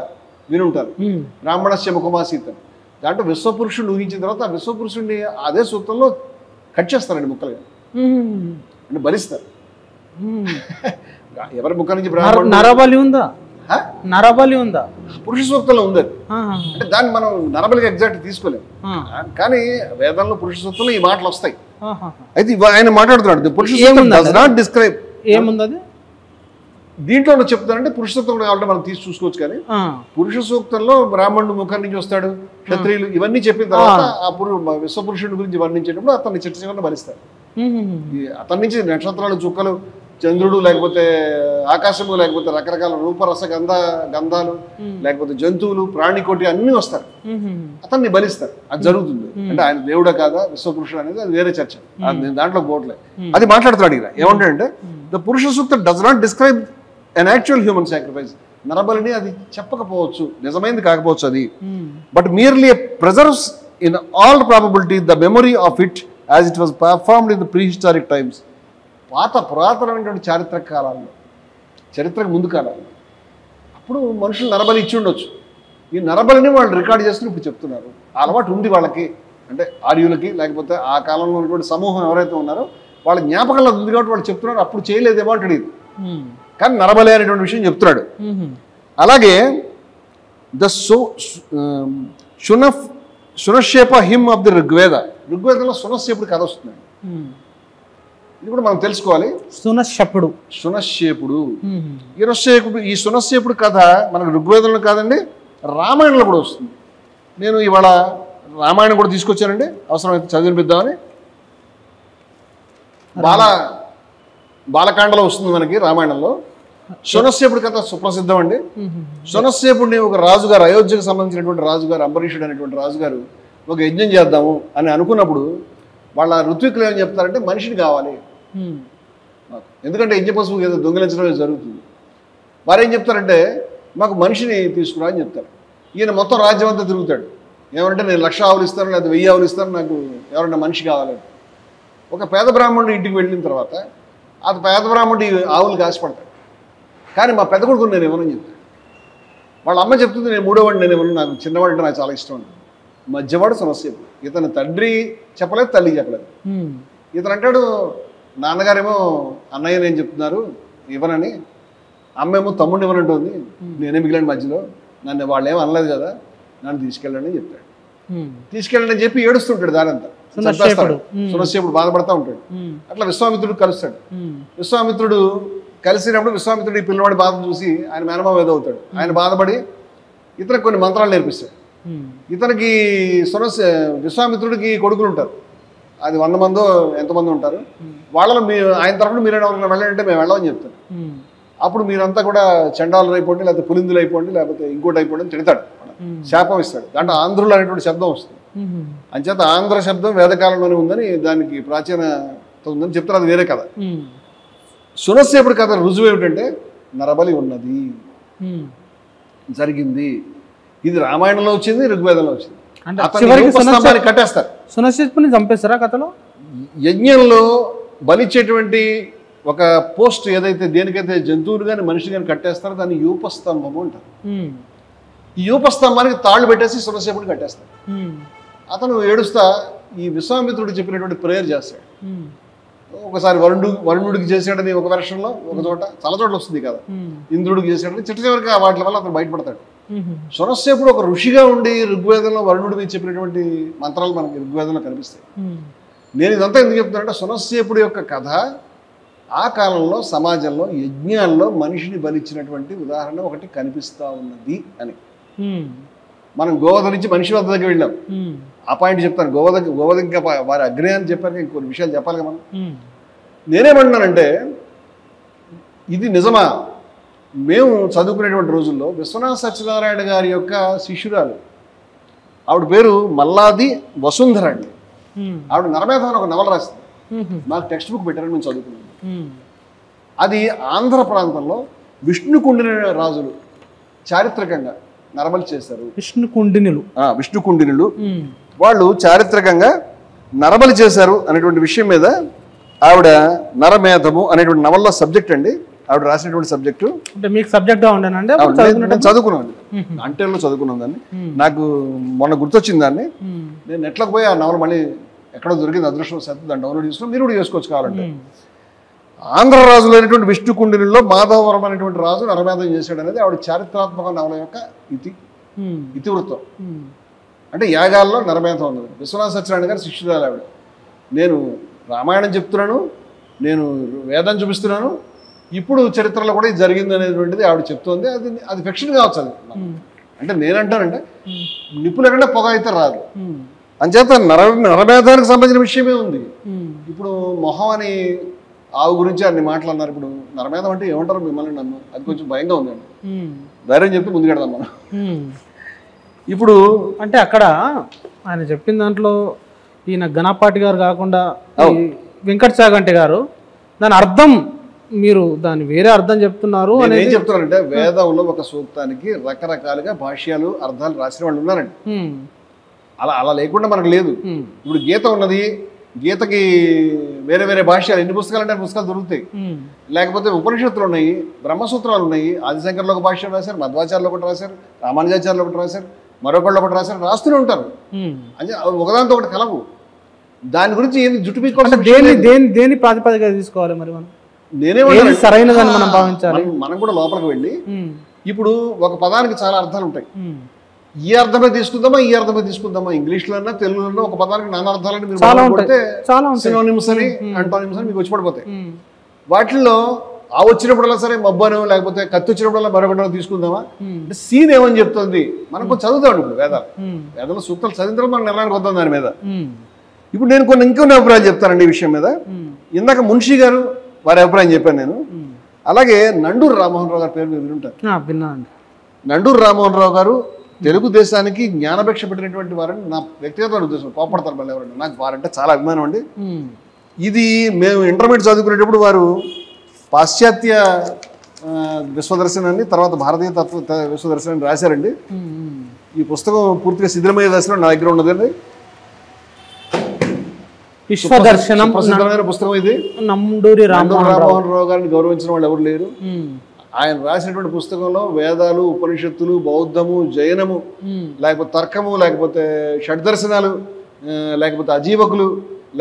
వినుంటారు, బ్రాహ్మణస్య ముఖమాసీత. దాంట్లో విశ్వపురుషుడు ఊహించిన తర్వాత ఆ విశ్వపురుషుడిని అదే సూక్తంలో కట్ చేస్తారండి ముక్కలుగా, అంటే బలిస్తారు. ఎవరి ముఖం నుంచి నరబలి ఉందా? నరబలి ఉందా? పురుష సూక్తంలో ఉంది. అంటే దాన్ని మనం నరబలిగా ఎగ్జాక్ట్ తీసుకోలేము, కానీ వేదంలో పురుష సూక్తంలో ఈ మాటలు వస్తాయి. అయితే ఆయన మాట్లాడుతున్నాడు పురుష సూక్తం డస్ నాట్ డిస్క్రైబ్. ఏముంది దీంట్లో చెప్తానంటే పురుష సూక్తం కాబట్టి మనం తీసి చూసుకోవచ్చు. కానీ పురుష సూక్తంలో బ్రాహ్మణుడు ముఖం నుంచి వస్తాడు, క్షత్రియులు, ఇవన్నీ చెప్పిన తర్వాత ఆ విశ్వపురుషుడి గురించి వర్ణించేటప్పుడు అతన్ని చిట్ట చివరిని భరిస్తారు. అతని నుంచి నక్షత్రాలు, చుక్కలు, చంద్రుడు, లేకపోతే ఆకాశము, లేకపోతే రకరకాల రూపరస గంధాలు, లేకపోతే జంతువులు, ప్రాణికోటి అన్నీ వస్తారు, అతన్ని బలిస్తారు. అది జరుగుతుంది. అంటే ఆయన దేవుడా కాదా విశ్వపురుషుడు అనేది అది వేరే చర్చ, దాంట్లో పోవట్లేదు. అది మాట్లాడుతున్నాడు ఇక్కడ. ఏమంటాడంటే the Purusha Sukta does not describe an actual human sacrifice. నరబలిని అది చెప్పకపోవచ్చు, నిజమైంది కాకపోవచ్చు అది, but merely preserves in all probability the memory of it as it was performed in the prehistoric times. పురాతనమైనటువంటి చారిత్రక కాలాల్లో, చరిత్రకు ముందు కాలాల్లో అప్పుడు మనుషులు నరబలి ఇచ్చి ఉండొచ్చు. ఈ నరబలిని వాళ్ళు రికార్డ్ చేసుకుని ఇప్పుడు చెప్తున్నారు. అలవాటు ఉంది వాళ్ళకి, అంటే ఆర్యులకి, లేకపోతే ఆ కాలంలో ఉన్నటువంటి సమూహం ఎవరైతే ఉన్నారో వాళ్ళ జ్ఞాపకంలో ఉంది కాబట్టి వాళ్ళు చెప్తున్నారు. అప్పుడు చేయలేదేమో అంటాడు ఇది, కానీ నరబలి అనేటువంటి విషయం చెప్తున్నాడు. అలాగే the Shunahshepa hymn of the Rigveda. ఋగ్వేదంలో సునశ్శేపుడు కథ వస్తున్నాడు. ఇది కూడా మనం తెలుసుకోవాలి. సునశ్శేపుడు ఈ సునశ్శేపుడు కథ మనకు ఋగ్వేదంలో కాదండి, రామాయణంలో కూడా వస్తుంది. నేను ఇవాళ రామాయణం కూడా తీసుకొచ్చానండి, అవసరమైతే చదివినిపిద్దామని. బాలకాండలో వస్తుంది మనకి రామాయణంలో. సునశ్శేపుడు కథ సుప్రసిద్ధం అండి. సునశ్శేపుడిని ఒక రాజుగారు, అయోధ్యకు సంబంధించినటువంటి రాజుగారు, అంబరీషుడు అనేటువంటి రాజుగారు ఒక యజ్ఞం చేద్దాము అని అనుకున్నప్పుడు వాళ్ళ ఋత్వికులు ఏమని చెప్తారంటే మనిషిని కావాలి, ఎందుకంటే యజ్ఞ పశువు ఏదో దొంగిలించడం జరుగుతుంది. వారు ఏం చెప్తారంటే మాకు మనిషిని తీసుకురా అని చెప్తారు. ఈయన మొత్తం రాజ్యం అంతా తిరుగుతాడు. ఏమంటే నేను 1,00,000 ఆవులు ఇస్తాను, లేదా 1000 ఆవులు ఇస్తాను, నాకు ఎవరన్నా మనిషి కావాలని. ఒక పేద బ్రాహ్మణుడు ఇంటికి వెళ్ళిన తర్వాత ఆ పేద బ్రాహ్మణుడు ఆవులు కాసిపడతాడు, కానీ మా పెద్ద కొడుకు నేను ఇవ్వనని చెప్తాడు. వాళ్ళ అమ్మ చెప్తుంది నేను 3వ వాడిని నేను ఇవ్వను, నాకు చిన్నవాడు అంటే నాకు చాలా ఇష్టం అండి. మధ్యవాడు సమస్యపు. ఇతను తండ్రి చెప్పలేదు, తల్లి చెప్పలేదు. ఇతను అంటాడు నాన్నగారేమో అన్నయ్య నేను చెప్తున్నారు ఇవ్వనని, అమ్మేమో తమ్ముడిని ఇవ్వనంటుంది, నేనే మిగిలిన మధ్యలో, నన్ను వాళ్ళు ఏమో అనలేదు కదా, నన్ను తీసుకెళ్ళండి అని చెప్తాడు. తీసుకెళ్ళండి అని చెప్పి ఏడుస్తుంటాడు. దానంతా సునశ్శేపుడు బాధపడతా ఉంటాడు. అట్లా విశ్వామిత్రుడు కలుస్తాడు. విశ్వామిత్రుడు కలిసినప్పుడు విశ్వామిత్రుడు ఈ పిల్లవాడి బాధ చూసి ఆయన మేనమామ ఏదవుతాడు. ఆయన బాధపడి ఇతనికి కొన్ని మంత్రాలు నేర్పిస్తాడు. ఇతనికి విశ్వామిత్రుడికి కొడుకులు ఉంటారు, అది 100 మందో ఎంతమంది ఉంటారు, వాళ్ళలో ఆయన తరఫున మీరు ఎవరైనా వెళ్ళాలంటే మేము వెళ్ళమని చెప్తాను. అప్పుడు మీరంతా కూడా చండాలు అయిపోండి, లేకపోతే పులిందులు అయిపోండి, లేకపోతే ఇంకోటి అయిపోండి అని తిడతాడు, శాపం ఇస్తాడు. దాంట్లో ఆంధ్రులు అనేటువంటి శబ్దం వస్తుంది. అంచేత ఆంధ్ర శబ్దం వేదకాలంలోనే ఉందని, దానికి ప్రాచీనత ఉందని చెప్తారు. అది వేరే కథ. సునస్సేపుడి కథ రుజువు ఏమిటంటే నరబలి ఉన్నది, జరిగింది. ఇది రామాయణంలో వచ్చింది, ఋగ్వేదంలో వచ్చింది. కట్టేస్తారు, సునస్సేపుని చంపేస్తారా కథలో. యజ్ఞంలో బలిచ్చేటువంటి ఒక పోస్ట్ ఏదైతే దేనికైతే జంతువులు కానీ మనిషి కానీ కట్టేస్తారో దాన్ని యూపస్తంభము అంటారు. ఈ యూపస్తంభానికి తాళ్ళు పెట్టేసి సునస్సేపుడిని కట్టేస్తారు. అతను ఏడుస్తా ఈ విశ్వామిత్రుడు చెప్పినటువంటి ప్రేయర్ చేస్తాడు. ఒకసారి వరుణుడికి చేసాడని ఒక వెర్షన్లో, ఒక చోట చాలా చోట్ల వస్తుంది కదా, ఇంద్రుడికి చేసాడని. చిట్ట చివరికి వాటి వల్ల అతను బయటపడతాడు. సునస్సేపుడు ఒక ఋషిగా ఉండి ఋగ్వేదంలో వరుణుడి మీద చెప్పినటువంటి మంత్రాలు మనకి ఋగ్వేదంలో కనిపిస్తాయి. నేను ఇదంతా ఎందుకు చెప్తున్నానంటే సునస్సేపుడి యొక్క కథ ఆ కాలంలో సమాజంలో యజ్ఞాల్లో మనిషిని బలిచ్చినటువంటి ఉదాహరణ ఒకటి కనిపిస్తూ ఉన్నది అని. మనం గోవధ నుంచి మనిషి వద్ద దగ్గర వెళ్ళాం. ఆ పాయింట్ చెప్తాను. గోవధ ఇంకా వారి అగ్రహాన్ని చెప్పారు, ఇంకొన్ని విషయాలు చెప్పాలి కదా మనం. నేనేమంటున్నానంటే ఇది నిజమా? మేము చదువుకునేటువంటి రోజుల్లో విశ్వనాథ సత్యనారాయణ గారి యొక్క శిష్యురాలు, ఆవిడ పేరు మల్లాది వసుంధర అండి. ఆవిడ నరమేధం అని ఒక నవల రాసింది. మాకు టెక్స్ట్ బుక్ పెట్టారని మేము చదువుకున్నాం. అది ఆంధ్ర ప్రాంతంలో విష్ణుకుండిన రాజులు చారిత్రకంగా నరబలి చేశారు. విష్ణుకుండినులు వాళ్ళు చారిత్రకంగా నరబలి చేశారు అనేటువంటి విషయం మీద ఆవిడ నరమేధము అనేటువంటి నవల్లో సబ్జెక్ట్ అండి, ఆవిడ రాసినటువంటి సబ్జెక్టు. మీకు సబ్జెక్ట్గా ఉండేనండి? చదువుకున్నాను, అంటేలో చదువుకున్నాను దాన్ని. నాకు మొన్న గుర్తొచ్చింది దాన్ని. నేను నెట్లోకి పోయి ఆ నవల మళ్ళీ ఎక్కడో దొరికింది, అదృష్టవశాత్తు దాన్ని డౌన్లోడ్ చేసుకుని మీరు కూడా చేసుకోవచ్చు కావాలంటే. ఆంధ్ర రాజులు అయినటువంటి విష్ణుకుండినుల్లో మాధవవరం అనేటువంటి రాజు నరమేధం చేశాడు అనేది ఆవిడ చారిత్రాత్మక నవల యొక్క ఇతివృత్తం. అంటే యాగాల్లో నరమేధం ఉన్నది. విశ్వనాథ సత్యనారాయణ గారు శిష్యురాలు ఆవిడ. నేను రామాయణం చెప్తున్నాను, నేను వేదం చూపిస్తున్నాను, ఇప్పుడు చరిత్రలో కూడా ఇది జరిగింది అనేటువంటిది ఆవిడ చెప్తోంది. అది ఫిక్షన్ కావచ్చు. అది అంటే నేనంటానంటే నిప్పులు ఎక్కడ పొగ అయితే రాదు. అంచేత నరమేధానికి సంబంధించిన విషయమే ఉంది. ఇప్పుడు మొహం అని ఆవు గురించి అన్ని మాటలు అన్నారు. ఇప్పుడు నరమేధం అంటే ఏమంటారు మిమ్మల్ని నన్ను, అది కొంచెం భయంగా ఉందండి. ధైర్యం చెప్తే ముందుకెడదాం మనం. ఇప్పుడు అంటే అక్కడ ఆయన చెప్పిన దాంట్లో ఈయన గణపాటి గారు కాకుండా వెంకట చాగంటి గారు దాని అర్థం, మీరు దాని వేరే అర్థం చెప్తున్నారు అని ఏం చెప్తున్నారంటే వేదంలో ఒక సూక్తానికి రకరకాలుగా భాష్యాలు అర్థాలు రాసిన వాళ్ళు ఉన్నారండి. అలా లేకుండా మనకు లేదు. ఇప్పుడు గీత ఉన్నది, గీతకి వేరే వేరే భాష్యాలు ఎన్ని పుస్తకాలు అంటే పుస్తకాలు దొరుకుతాయి. లేకపోతే ఉపనిషత్తులు ఉన్నాయి, బ్రహ్మసూత్రాలు ఉన్నాయి. ఆదిశంకర్లో ఒక భాష్యం రాశారు, మధ్వాచార్యులు ఒకటి రాశారు, రామానుజాచార్యులు ఒకటి రాశారు, మరొకళ్ళు ఒకటి రాశారు, రాస్తూనే ఉంటారు. అంటే ఒకదాంతో ఒకటి కలవు. దాని గురించి ఏంది జుట్టు పీకోవాలి, దేని ప్రాతిపదికగా తీసుకోవాలి మరి మనం? నేనేమంటే సరైనదని మనం భావించాలి. మనం కూడా లోపలికి వెళ్ళి ఇప్పుడు ఒక పదానికి చాలా అర్థాలు ఉంటాయి. ఈ అర్థమే తీసుకుందామా, ఈ అర్థమే తీసుకుందామా, ఇంగ్లీష్లో అన్నా తెలుగులో ఒక పదానికి నానా అర్థాలని మీరు సినోనిమ్స్ అని అంటోనిమ్స్ అని మీకు వచ్చి పడిపోతాయి. వాటిల్లో ఆ వచ్చినప్పుడల్లా సరే మబ్బను లేకపోతే కత్తి వచ్చినప్పుడల్లా మరొకటి తీసుకుందామా అంటే సీన్ ఏమని చెప్తుంది మనం కొంచెం చదువుతాం. ఇప్పుడు వేదాలు సూక్తాలు చదివిన తర్వాత మనం నిర్ణయానికి వద్దాం దాని మీద. ఇప్పుడు నేను ఇంకొన్ని అభిప్రాయాలు చెప్తానండి ఈ విషయం మీద. ఇందాక మున్షి గారు వారి అభిప్రాయం చెప్పాను నేను. అలాగే నండూరు రామ్మోహన్ రావు గారి పేరు మీరు వింటారు. నండూరు రామ్మోహన్ రావు గారు తెలుగుదేశానికి జ్ఞానభిక్ష పెట్టినటువంటి వారని నా వ్యక్తిగత ఉద్దేశం. కోపడతారు మళ్ళీ ఎవరండి, నాకు వారంటే చాలా అభిమానం అండి. ఇది మేము ఇంటర్మీడియట్ చదువుకునేటప్పుడు వారు పాశ్చాత్య విశ్వదర్శనాన్ని తర్వాత భారతీయ తత్వ విశ్వదర్శనాన్ని రాశారండి. ఈ పుస్తకం పూర్తిగా శిథిలమయ్యే దర్శనం నా దగ్గర ఉన్నదండి. విశ్వదర్శనం ప్రసిద్ధమైన పుస్తకం ఇది. నండూరి రామ్మోహన్ రావు గారిని గౌరవించిన వాళ్ళు ఎవరు లేరు. ఆయన రాసినటువంటి పుస్తకంలో వేదాలు, ఉపనిషత్తులు, బౌద్ధము, జైనము, లేకపోతే తర్కము, లేకపోతే షడ్దర్శనాలు, లేకపోతే అజీవకులు,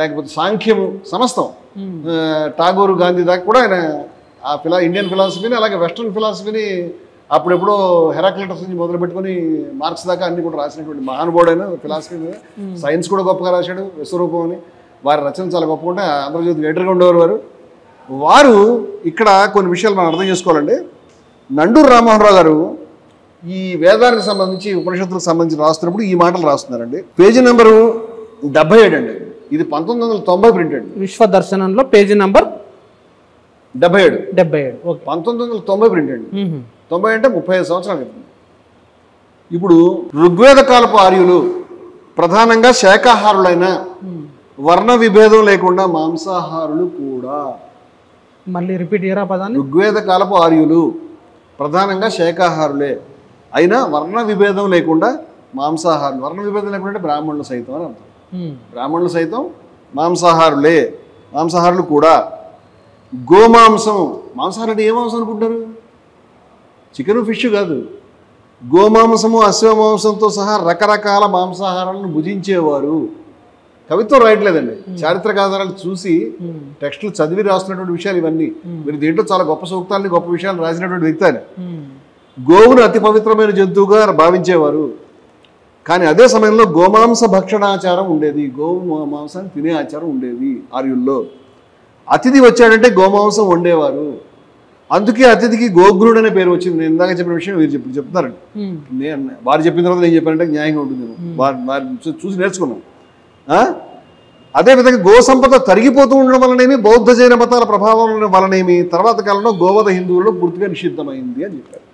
లేకపోతే సాంఖ్యము, సమస్తం టాగోరు, గాంధీ దాకా కూడా ఆయన ఆ ఇండియన్ ఫిలాసఫీని అలాగే వెస్ట్రన్ ఫిలాసఫీని అప్పుడెప్పుడో హెరాక్లిటస్ నుంచి మొదలు పెట్టుకుని మార్క్స్ దాకా అన్ని కూడా రాసినటువంటి మహానుభావుడైన ఫిలాసఫీ మీద. సైన్స్ కూడా గొప్పగా రాశాడు, విశ్వరూపం అని. వారి రచన చాలా గొప్పగా ఉంటే ఆంధ్రజ్యోతి ఎడిటర్గా ఉండేవారు వారు. ఇక్కడ కొన్ని విషయాలు మనం అర్థం చేసుకోవాలండి. నండూరు రామ్మోహన్ రావు గారు ఈ వేదానికి సంబంధించి ఉపనిషత్తులకు సంబంధించి రాస్తున్నప్పుడు ఈ మాటలు రాస్తున్నారండి. పేజీ నెంబరు 77 అండి. ఇది 1990 ప్రింట్ అండి. విశ్వ దర్శనంలో పేజీ నంబర్ 77. 77. ఓకే. 1990 ప్రింట్ అండి. 90 అంటే 35 సంవత్సరాల క్రితం. ఇప్పుడు ఋగ్వేద కాలపు ఆర్యులు ప్రధానంగా శాకాహారులైన వర్ణ విభేదం లేకుండా మాంసాహారులు కూడా. మళ్ళీ రిపీట్ చేయరా పదాన్ని. ఋగ్వేద కాలపు ఆర్యులు ప్రధానంగా శాకాహారులే అయినా వర్ణ విభేదం లేకుండా మాంసాహారులు. వర్ణ విభేదం లేకుండా బ్రాహ్మణులు సైతం అని అర్థం. బ్రాహ్మణులు సైతం మాంసాహారులే, మాంసాహారులు కూడా. గోమాంసం, మాంసాహారం అంటే ఏ మాంసం అనుకుంటారు? చికెను ఫిష్ కాదు. గోమాంసము అశ్వమాంసంతో సహా రకరకాల మాంసాహారాలను భుజించేవారు. కవిత్వం రాయట్లేదండి, చారిత్రక ఆధారాలు చూసి టెక్స్టులు చదివి రాస్తున్నటువంటి విషయాలు ఇవన్నీ. మీరు దీంట్లో చాలా గొప్ప సూక్తాలని గొప్ప విషయాలు రాసినటువంటి వ్యక్తి ఆయన. గోవును అతి పవిత్రమైన జంతువుగా భావించేవారు. కానీ అదే సమయంలో గోమాంస భక్షణాచారం ఉండేది, గోవు మాంసాన్ని తినే ఆచారం ఉండేది ఆర్యుల్లో. అతిథి వచ్చాడంటే గోమాంసం వండేవారు. అందుకే అతిథికి గోగ్రుడు అనే పేరు వచ్చింది. నేను ఇందాక చెప్పిన విషయం మీరు చెప్తున్నారండి. నేను వారు చెప్పిన తర్వాత నేను చెప్పానంటే న్యాయంగా ఉంటుంది. వారు చూసి నేర్చుకున్నాం. అదేవిధంగా గో సంపద తరిగిపోతూ ఉండడం వలనేమి, బౌద్ధ జైన మతాల ప్రభావం వలనేమి తర్వాత కాలంలో గోవధ హిందువుల్లో పూర్తిగా నిషిద్ధమైంది అని చెప్పారు.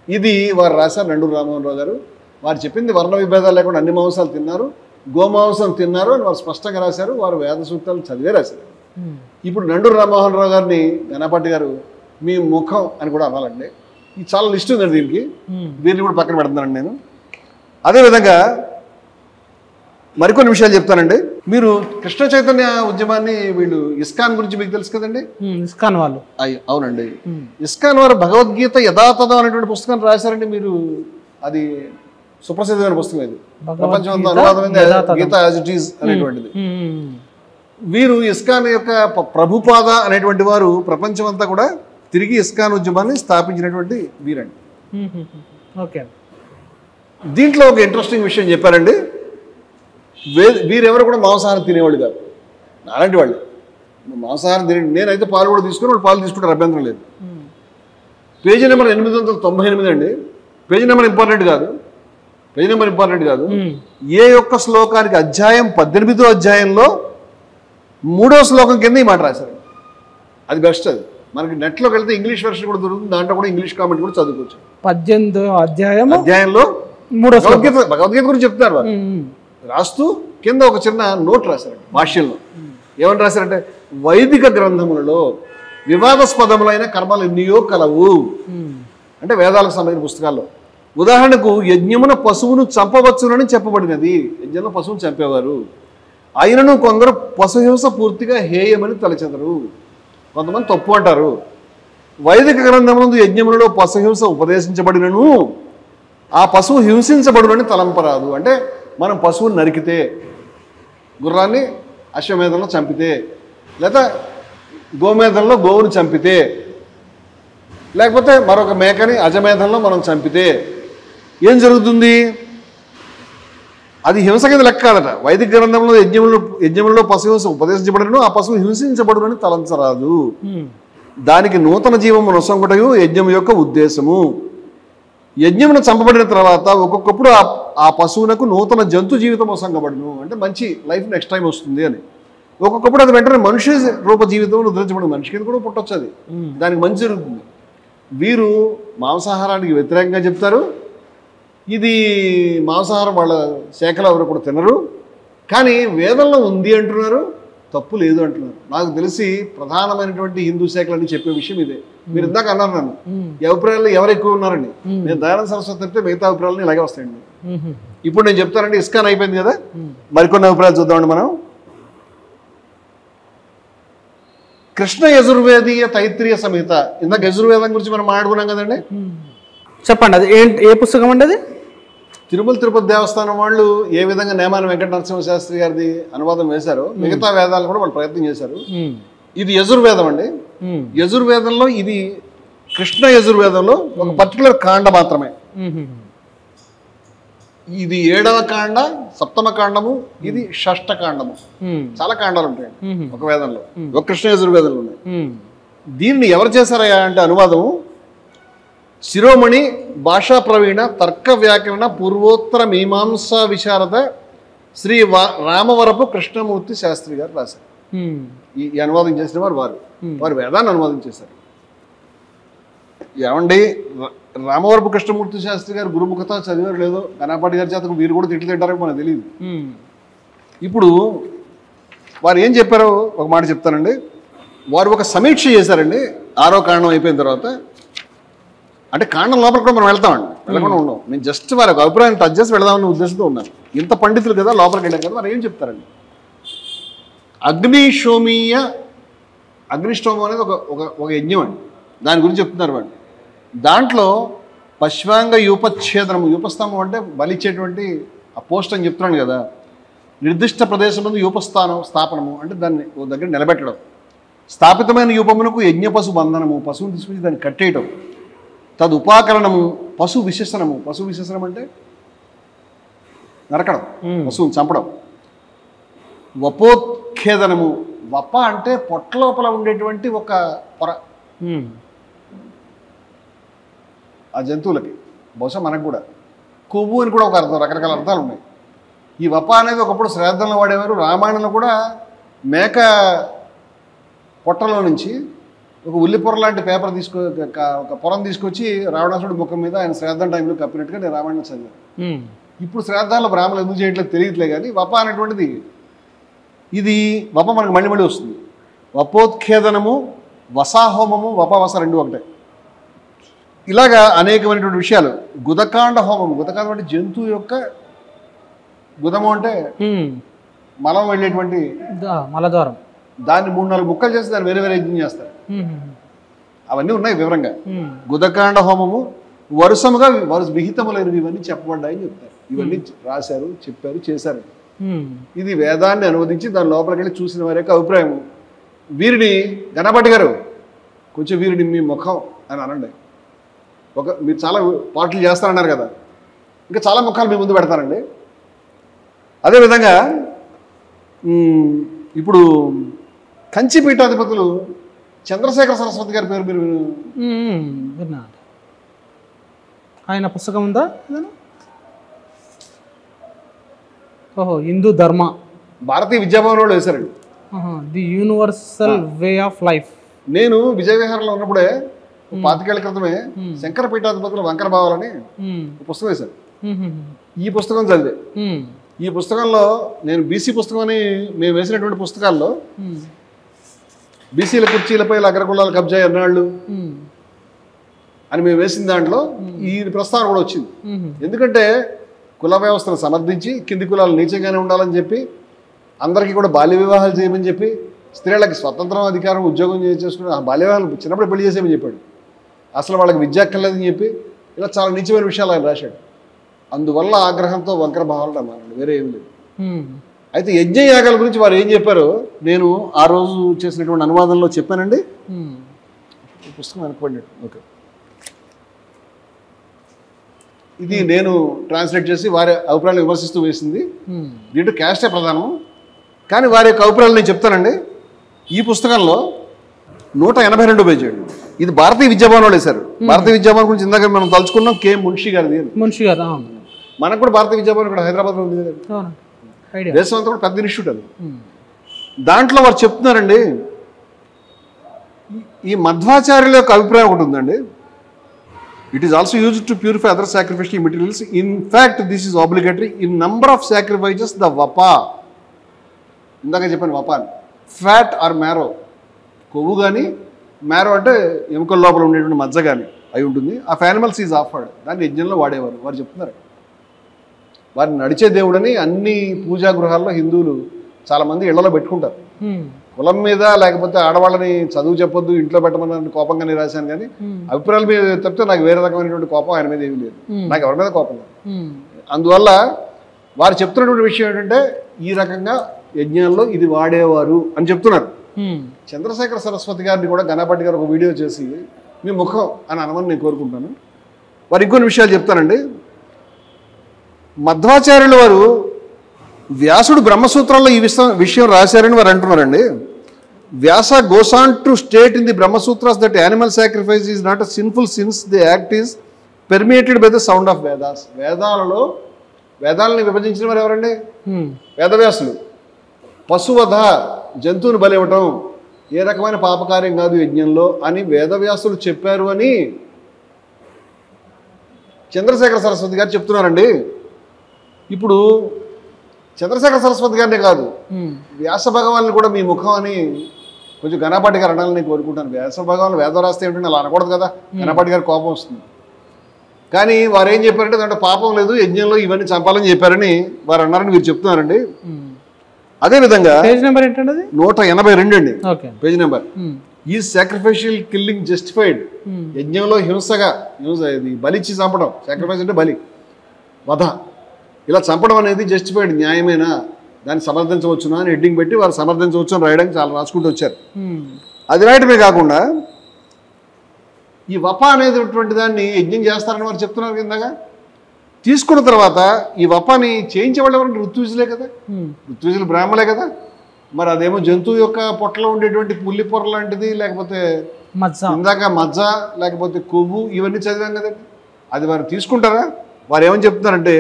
ఇది వారు రాశారు నండూరు రామ్మోహన్ రావు గారు. వారు చెప్పింది వర్ణ విభేదాలు లేకుండా అన్ని మాంసాలు తిన్నారు, గోమాంసం తిన్నారు అని వారు స్పష్టంగా రాశారు. వారు వేద సూక్తాలు చదివే రాశారు. ఇప్పుడు నండూరు రామ్మోహన్ రావు గారిని ఘనపాటి గారు మీ ముఖం అని కూడా అనాలండి. ఇది చాలా లిస్ట్ ఉందండి దీనికి. దీన్ని కూడా పక్కన పెడుతున్నానండి నేను. అదేవిధంగా మరికొన్ని విషయాలు చెప్తానండి. మీరు కృష్ణ చైతన్య ఉద్యమాన్ని, వీళ్ళు ఇస్కాన్ గురించి మీకు తెలుసు కదండి. ఇస్కాన్ వాళ్ళు. అవునండి. ఇస్కాన్ వారు భగవద్గీత యథాతథం అనేటువంటి పుస్తకాన్ని రాశారండి. మీరు అది సుప్రసిద్ధమైన పుస్తకం. ఇది ప్రపంచంలో అనువాదమైంది గీత యాజ్ ఇట్ ఈజ్ అనేటువంటిది. వీరు ఇస్కాన్ యొక్క ప్రభుపాద అనేటువంటి వారు ప్రపంచం అంతా కూడా తిరిగి ఇస్కాన్ ఉద్యమాన్ని స్థాపించినటువంటి వీరండి. ఓకే. దీంట్లో ఒక ఇంట్రెస్టింగ్ విషయం చెప్పారండి. వీరెవరు కూడా మాంసాహారం తినేవాళ్ళు కాదు, అలాంటి వాళ్ళు. మాంసాహారం తినే, నేనైతే పాలు కూడా తీసుకుని వాళ్ళు పాలు తీసుకుంటారు, అభ్యంతరం లేదు. పేజీ నెంబర్ 898 అండి. పేజీ నెంబర్ ఇంపార్టెంట్ కాదు, పేజీ నెంబర్ ఇంపార్టెంట్ కాదు. ఏ యొక్క శ్లోకానికి అధ్యాయం 18వ అధ్యాయంలో 3వ శ్లోకం కింద ఈ మాట రాశారు. అది బెస్ట్. అది మనకి నెట్లోకి వెళ్తే ఇంగ్లీష్ వెర్షన్ కూడా దొరుకుతుంది, దాంట్లో కూడా ఇంగ్లీష్ కామెంట్ కూడా చదువుకోవచ్చు. 18వ అధ్యాయంలో భగవద్గీత గురించి చెప్తున్నారు వారు. రాస్తూ కింద ఒక చిన్న నోట్ రాశారండి భాష్యంలో. ఏమని రాశారంటే, వైదిక గ్రంథములలో వివాదాస్పదములైన కర్మలు ఎన్నయో కలవు. అంటే వేదాలకు సంబంధించిన పుస్తకాల్లో. ఉదాహరణకు యజ్ఞమున పశువును చంపవచ్చునని చెప్పబడినది. యజ్ఞంలో పశువును చంపేవారు. అయినను కొందరు పశుహింస పూర్తిగా హేయమని తలచెదరు, కొంతమంది తప్పు అంటారు. వైదిక గ్రంథమునందు యజ్ఞములలో పశుహింస ఉపదేశించబడినను ఆ పశువు హింసించబడునని తలంపరాదు. అంటే మనం పశువుని నరికితే, గుర్రాన్ని అశ్వమేధంలో చంపితే, లేదా గోమేధంలో గోవుని చంపితే, లేకపోతే మరొక మేకని అజమేధంలో మనం చంపితే ఏం జరుగుతుంది? అది హింస కింద లెక్క కాదట. వైదిక గ్రంథంలో యజ్ఞములలో పశుహింస ఉపదేశించబడను ఆ పశువు హింసించబడునని తలంచరాదు. దానికి నూతన జీవము నొసంగుటయు యజ్ఞం యొక్క ఉద్దేశము. యజ్ఞమును చంపబడిన తర్వాత ఒక్కొక్కప్పుడు ఆ పశువునకు నూతన జంతు జీవితం వసంగబడును. అంటే మంచి లైఫ్ నెక్స్ట్ టైం వస్తుంది అని. ఒక్కొక్కప్పుడు అది వెంటనే మనిషి రూప జీవితం ఉద్ధరించబడి మనిషి కింద కూడా పుట్టొచ్చు. అది దానికి మంచి జరుగుతుంది. వీరు మాంసాహారానికి వ్యతిరేకంగా చెప్తారు. ఇది మాంసాహారం వాళ్ళ శాఖలో ఎవరు కూడా తినరు, కానీ వేదంలో ఉంది అంటున్నారు, తప్పు లేదు అంటున్నారు. నాకు తెలిసి ప్రధానమైనటువంటి హిందూ శాఖలని చెప్పే విషయం ఇదే. మీరు ఇందాక అన్నారు నన్ను ఈ అభిప్రాయాలు ఎవరు ఎక్కువ ఉన్నారండి. నేను దయానంద సరస్వతి అంటే మిగతా అభిప్రాయాలు ఇలాగే వస్తాయండి. ఇప్పుడు నేను చెప్తానండి, ఇస్కాన్ అయిపోయింది కదా, మరికొన్ని అభిప్రాయాలు చూద్దామండి మనం. కృష్ణ యజుర్వేదీయ తైత్రీయ సంహిత. ఇందాక యజుర్వేదం గురించి మనం మాట్లాడుకున్నాం కదండి. చెప్పండి, అది ఏ పుస్తకం అండి? అది తిరుమల తిరుపతి దేవస్థానం వాళ్ళు ఏ విధంగా నేమాని వెంకట నరసింహ శాస్త్రి గారిది అనువాదం వేశారో మిగతా వేదాలు కూడా వాళ్ళు ప్రయత్నం చేశారు. ఇది యజుర్వేదం అండి. యజుర్వేదంలో ఇది కృష్ణ యజుర్వేదంలో ఒక పర్టికులర్ కాండ మాత్రమే. ఇది 7వ కాండ, 7వ కాండము, ఇది 6వ కాండము. చాలా కాండాలు ఉంటాయి ఒక వేదంలో, ఒక కృష్ణ యజుర్వేదంలో ఉన్నాయి. దీన్ని ఎవరు చేశారయ్యా అంటే అనువాదము శిరోమణి భాషా ప్రవీణ తర్క వ్యాకరణ పూర్వోత్తర మీమాంసా విశారద శ్రీ రామవరపు కృష్ణమూర్తి శాస్త్రి గారు రాశారు. ఈ అనువాదం చేసిన వారు వేదాన్ని అనువాదం చేశారు. ఏమండి, రామవరపు కృష్ణమూర్తి శాస్త్రి గారు గురుముఖత చదివారు లేదో, గణపాటి గారి చేతకు వీరు కూడా తిట్లు తింటారో మనకు తెలియదు. ఇప్పుడు వారు ఏం చెప్పారో ఒక మాట చెప్తానండి. వారు ఒక సమీక్ష చేశారండి 6వ కాండం అయిపోయిన తర్వాత. అంటే కాండం లోపల కూడా మనం వెళ్తామండి, వెళ్ళకుండా ఉండవు. నేను జస్ట్ వారి ఒక అభిప్రాయాన్ని టచ్ చేసి వెళదామన్న ఉద్దేశంతో ఉన్నాను. ఇంత పండితులు కదా, లోపలికి వెళ్ళారు కదా, వారు ఏం చెప్తారండి. అగ్నిష్టోమం అనేది ఒక యజ్ఞం అండి, దాని గురించి చెప్తున్నారు వాడు. దాంట్లో పశ్వాంగ యూపఛేదనము, యూపస్తంభం అంటే బలిచ్చేటువంటి ఆ పోస్ట్ అని చెప్తున్నాను కదా. నిర్దిష్ట ప్రదేశం ముందు స్థాపనము అంటే దాన్ని ఓ దగ్గర నిలబెట్టడం. స్థాపితమైన యూపమునకు యజ్ఞ పశు బంధనము, పశువుని తీసుకొచ్చి దాన్ని కట్టేయటం. తదుపాకరణము పశు విశేషణము. పశు విశేషణం అంటే నరకడం, పశువుని చంపడం. వపోత్ఖేదనము, వప అంటే పొట్ట లోపల ఉండేటువంటి ఒక పొర. ఆ జంతువులకి, బహుశా మనకు కూడా కొవ్వు అని కూడా ఒక అర్థం, రకరకాల అర్థాలు ఉన్నాయి. ఈ వప అనేది ఒకప్పుడు శ్రాద్ధంలో వాడేవారు. రామాయణంలో కూడా మేక పొట్టలో నుంచి ఒక ఉల్లి పొర లాంటి పేపర్ ఒక పొరం తీసుకొచ్చి రావణాసుడు ముఖం మీద ఆయన శ్రాద్ధం టైంలో కప్పినట్టుగా నేను రామాయణం చదివాను. ఇప్పుడు శ్రాద్ధాల్లో బ్రాహ్మణులు ఎందుకు చేయట్లేదు తెలియట్లే, కానీ వప అనేటువంటిది ఇది వప మనకు మళ్ళీ మళ్ళీ వస్తుంది. వపోత్ఖేదనము, వసాహోమము, వపవస రెండు ఒకటే. ఇలాగా అనేకమైనటువంటి విషయాలు. గుదకాండ హోమము, గుదకాండం అంటే జంతువు యొక్క గుదము అంటే మలం వెళ్ళేటువంటి మలద్వారం, దాన్ని 3-4 ముక్కలు చేసి దాన్ని వేరే వేరే యజ్ఞం చేస్తారు. అవన్నీ ఉన్నాయి వివరంగా. గుదకాండ హోమము వరుసముగా విహితములైనవి ఇవన్నీ చెప్పబడ్డాయని చెప్తారు. ఇవన్నీ రాశారు, చెప్పారు, చేశారు. ఇది వేదాన్ని అనువదించి దాని లోపలికి వెళ్ళి చూసిన వారి యొక్క అభిప్రాయం. వీరిని గణపతి గారు కొంచెం వీరిని మీ ముఖం అని అనండి. మీరు చాలా పాటలు చేస్తారన్నారు కదా, ఇంకా చాలా ముఖాలు మీ ముందు పెడతారండి. అదేవిధంగా ఇప్పుడు కంచి పీఠాధిపతులు చంద్రశేఖర సరస్వతి గారి పేరు మీరు విన్నా? ఆయన పుస్తకం ఉందా? ఓహో, హిందూ ధర్మ, భారతీయ విద్యాభవనంలో వేశారండి. The universal way of life. నేను విజయ విహారంలో ఉన్నప్పుడే 25 ఏళ్ల క్రితమే శంకర పీఠాధిపతులు వంకర భావాలని పుస్తకం వేశారు. ఈ పుస్తకం చదివే. ఈ పుస్తకంలో నేను బీసీ పుస్తకం అని మేము వేసినటువంటి పుస్తకాల్లో బీసీల కుర్చీలపై అగ్రకులాల కబ్జా ఎన్నాళ్ళు అని మేము వేసిన దాంట్లో ఈ ప్రస్తావన కూడా వచ్చింది. ఎందుకంటే కుల వ్యవస్థను సమర్థించి కింది కులాలు నీచంగానే ఉండాలని చెప్పి, అందరికీ కూడా బాల్య వివాహాలు చేయమని చెప్పి, స్త్రీలకి స్వతంత్రం, అధికారం, ఉద్యోగం చేసుకుని ఆ బాల్య వివాహాలు చిన్నప్పుడు పెళ్లి చేసేమని చెప్పాడు. అసలు వాళ్ళకి విద్య అక్కర్లేదని చెప్పి ఇలా చాలా నీచమైన విషయాలు ఆయన రాశాడు. అందువల్ల ఆగ్రహంతో వంకర భావాలు అన్నారండి, వేరే ఏం లేదు. అయితే యజ్ఞయాగాల గురించి వారు ఏం చెప్పారో నేను ఆ రోజు చేసినటువంటి అనువాదంలో చెప్పానండి. పుస్తకం వెనకబడినట్టు. ఓకే, ఇది నేను ట్రాన్స్లేట్ చేసి వారి అభిప్రాయాలు విమర్శిస్తూ వేసింది. దీంట్లో క్యాస్టే ప్రధానం, కానీ వారి యొక్క అభిప్రాయాలు నేను చెప్తానండి. ఈ పుస్తకంలో 182 పేజీ అండి. ఇది భారతీయ విద్యాభవన్ వాళ్ళు వేశారు. భారతీయ విద్యాభవన్ గురించి ఇందాక మనం తలుచుకున్నాం, కే మున్షి గారిది. మున్షి గారు మనకు కూడా భారతీయ విద్యాభవన్ ఇక్కడ హైదరాబాద్లో ఉంది కదా, దేశం అంతా కూడా పెద్ద ఇన్స్టిట్యూట్ అది. దాంట్లో వారు చెప్తున్నారండి, ఈ మధ్వాచార్యుల యొక్క అభిప్రాయం ఒకటి ఉందండి. It is also used to purify other sacrificial materials. In fact this is obligatory in number of sacrifices the vapa. ఇందాక చెప్పాను వపా అని. ఫ్యాట్ ఆర్ మ్యారో, కొవ్వు కానీ మ్యారో అంటే ఎముకల లోపల ఉండేటువంటి మజ్జ కానీ అయి ఉంటుంది. ఆఫ్ యానిమల్స్ ఈజ్ ఆఫర్డ్, దాన్ని యజ్ఞంలో వాడేవారు. వారు చెప్తున్నారు వారిని నడిచే దేవుడని అన్ని పూజా గృహాల్లో హిందువులు చాలామంది ఇళ్లలో పెట్టుకుంటారు. కులం మీద లేకపోతే ఆడవాళ్ళని చదువు చెప్పొద్దు ఇంట్లో పెట్టమని కోపంగానే రాశాను, కానీ అభిప్రాయాల మీద తప్పితే నాకు వేరే రకమైనటువంటి కోపం ఆయన మీద ఏమీ లేదు. నాకు ఎవరి మీద కోపం లేదు. అందువల్ల వారు చెప్తున్నటువంటి విషయం ఏంటంటే ఈ రకంగా యజ్ఞాల్లో ఇది వాడేవారు అని చెప్తున్నారు. చంద్రశేఖర సరస్వతి గారిని కూడా గణపతి గారు ఒక వీడియో చేసి మీ ముఖం అని అనమని నేను కోరుకుంటాను. వారు ఇంకొన్ని విషయాలు చెప్తానండి. మధ్వాచార్యులు వారు వ్యాసుడు బ్రహ్మసూత్రాల్లో ఈ విషయం రాశారని వారు అంటున్నారండి. వ్యాస goes on to state in the Brahmasutras that animal sacrifice is not a sinful since the act is permeated by the sound of Vedas. వేదాలలో వేదాలని విభజించిన వారు ఎవరండి? వేదవ్యాసులు. పశువధ, జంతువుని బలి ఇవ్వటం ఏ రకమైన పాపకార్యం కాదు యజ్ఞంలో అని వేదవ్యాసులు చెప్పారు అని చంద్రశేఖర సరస్వతి గారు చెప్తున్నారండి. ఇప్పుడు చంద్రశేఖర సరస్వతి గారినే కాదు, వ్యాస భగవాన్ని కూడా మీ ముఖం అని కొంచెం గణపాటి గారు అనాలని కోరుకుంటాను. వ్యాస భగవాన్ వేదం రాస్తే ఏమిటంటే అలా అనకూడదు కదా, గణపాటి గారి కోపం వస్తుంది. కానీ వారు ఏం చెప్పారంటే దాంట్లో పాపం లేదు, యజ్ఞంలో ఇవన్నీ చంపాలని చెప్పారని వారు అన్నారని మీరు చెప్తున్నారండి. అదేవిధంగా పేజ్ నెంబర్ ఏంటండి? 182 అండి పేజ్ నెంబర్. ఈ సాక్రిఫిషియల్ కిల్లింగ్ జస్టిఫైడ్, యజ్ఞంలో ఇది బలిచ్చి చంపడం, సాక్రిఫైస్ అంటే బలి, వధ, ఇలా చంపడం అనేది జస్టిఫైడ్, న్యాయమేనా, దాన్ని సమర్థించవచ్చునా అని హెడ్డింగ్ పెట్టి వారు సమర్థించవచ్చు అని రాయడానికి చాలా రాసుకుంటూ వచ్చారు. అది రాయటమే కాకుండా ఈ వప అనేటువంటి దాన్ని యజ్ఞం చేస్తారని వారు చెప్తున్నారు కిందగా. తీసుకున్న తర్వాత ఈ వపాని చేయించేవాళ్ళు ఎవరంటే ఋత్విజులే కదా, ఋత్విజులు బ్రాహ్మలే కదా. మరి అదేమో జంతువు యొక్క పొట్టలో ఉండేటువంటి పుల్లి పొర లాంటిది, లేకపోతే ఇందాక మజ్జ, లేకపోతే కొవ్వు, ఇవన్నీ చదివాం కదండి. అది వారు తీసుకుంటారా? వారు ఏమని చెప్తున్నారంటే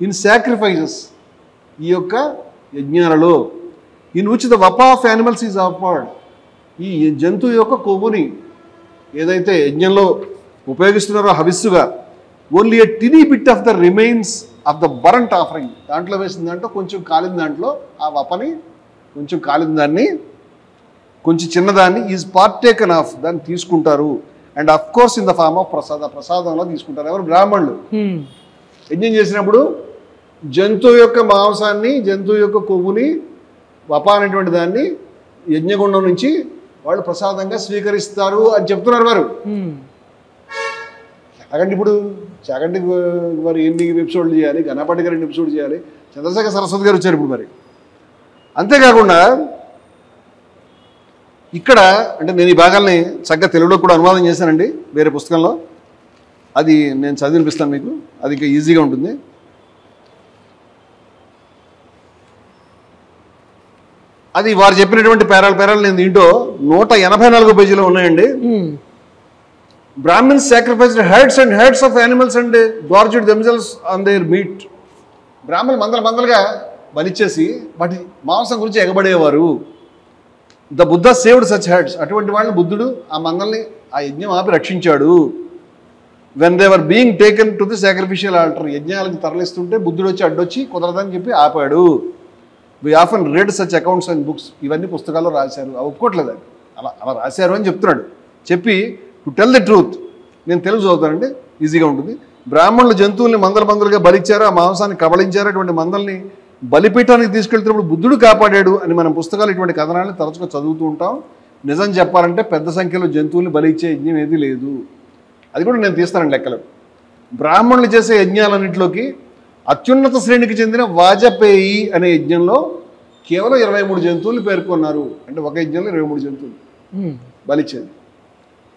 ఇన్ సాక్రిఫైజెస్, ఈ యొక్క యజ్ఞాలలో, in which the vapa of animals is offered, ఈ జంతువు యొక్క కొవ్వుని ఏదైతే యజ్ఞంలో ఉపయోగిస్తున్నారో హవిస్సుగా, only a tiny bit of the remains of the burnt offering, దాంట్లో వేసిన దాంట్లో కొంచెం కాలిన దాంట్లో ఆ వపని కొంచెం కాలిన దాన్ని, కొంచెం చిన్నదాన్ని ఈజ్ పార్టేకన్ ఆఫ్, దాన్ని తీసుకుంటారు. And of course in the form of ప్రసాదంలో తీసుకుంటారు. ఎవరు? బ్రాహ్మణులు. యజ్ఞం చేసినప్పుడు జంతువు యొక్క మాంసాన్ని, జంతువు యొక్క కొవ్వుని, వప అనేటువంటి దాన్ని యజ్ఞగుండం నుంచి వాళ్ళు ప్రసాదంగా స్వీకరిస్తారు అని చెప్తున్నారు వారు. చాగంటి ఇప్పుడు చాగంటి మరి ఎన్ని ఎపిసోడ్లు చేయాలి, గణపాటి గారు ఎన్ని ఎపిసోడ్ చేయాలి, చంద్రశేఖర సరస్వతి గారు వచ్చారు ఇప్పుడు మరి. అంతేకాకుండా ఇక్కడ అంటే నేను ఈ భాగాల్ని చక్కగా తెలుగులో కూడా అనువాదం చేశానండి వేరే పుస్తకంలో, అది నేను చదివినిపిస్తాను మీకు, అది ఇంకా ఈజీగా ఉంటుంది. అది వారు చెప్పినటువంటి పేరాలు నేను దీంట్లో 184 పేజీలో ఉన్నాయండి. Brahmins sacrificed herds and herds of animals and gorged themselves on their meat. బ్రాహ్మణులు మందలుగా బలిచ్చేసి వాటి మాంసం గురించి ఎగబడేవారు. The Buddha saved such herds, అటువంటి వాళ్ళని బుద్ధుడు ఆ మందల్ని ఆ యజ్ఞం ఆపి రక్షించాడు. When they were being taken to the sacrificial altar, యజ్ఞాలకు తరలిస్తుంటే బుద్ధుడు వచ్చి అడ్డొచ్చి కుదరదని చెప్పి ఆపాడు. We often read such accounts and books, ఇవన్నీ పుస్తకాల్లో రాశారు. అవి ఒప్పుకోవట్లేదు, అది అలా రాశారు అని చెప్తున్నాడు. చెప్పి టు టెల్ ది ట్రూత్, నేను తెలుగు చదువుతానండి ఈజీగా ఉంటుంది. బ్రాహ్మణులు జంతువుల్ని మందలుగా బలిచ్చారు, ఆ మాంసాన్ని కబళించారు, అటువంటి మందల్ని బలిపీఠానికి తీసుకెళ్తున్నప్పుడు బుద్ధుడు కాపాడాడు అని మనం పుస్తకాలు ఇటువంటి కథనాన్ని తరచుగా చదువుతూ ఉంటాం. నిజం చెప్పాలంటే పెద్ద సంఖ్యలో జంతువుల్ని బలిచ్చే యజ్ఞం ఏదీ లేదు. అది కూడా నేను తీస్తానండి లెక్కలు. బ్రాహ్మణులు చేసే యజ్ఞాలన్నింటిలోకి అత్యున్నత శ్రేణికి చెందిన వాజపేయి అనే యజ్ఞంలో కేవలం 23 జంతువులు పేర్కొన్నారు. అంటే ఒక యజ్ఞంలో 23 జంతువులు బలిచ్చేది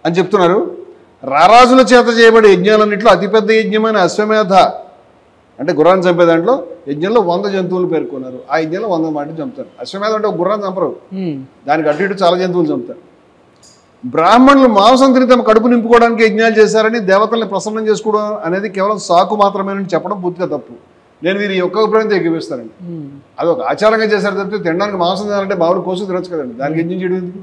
అని చెప్తున్నారు. రారాజుల చేత చేయబడే యజ్ఞాలన్నింటిలో అతిపెద్ద యజ్ఞమైన అశ్వమేధ, అంటే గుర్రాన్ని చంపే దాంట్లో యజ్ఞంలో 100 జంతువులు పేర్కొన్నారు. ఆ యజ్ఞంలో 100 మాటలు చంపుతారు. అశ్వమేధ అంటే ఒక గుర్రాన్ని చంపరు, దానికి అటు ఇటు చాలా జంతువులు చంపుతారు. బ్రాహ్మణులు మాంసం తిని తమ కడుపు నింపుకోవడానికి యజ్ఞాలు చేశారని, దేవతల్ని ప్రసన్నం చేసుకోవడం అనేది కేవలం సాకు మాత్రమేనని చెప్పడం పూర్తిగా తప్పు. నేను వీరి ఒక్క అభిప్రాయంతో ఎక్కిపిస్తానండి. అది ఒక ఆచారంగా చేశారు తప్పితే తినడానికి మాంసం తినాలంటే బావులు కోసు తినొచ్చు కదండి, దానికి యజ్ఞం చేయడం ఎందుకు?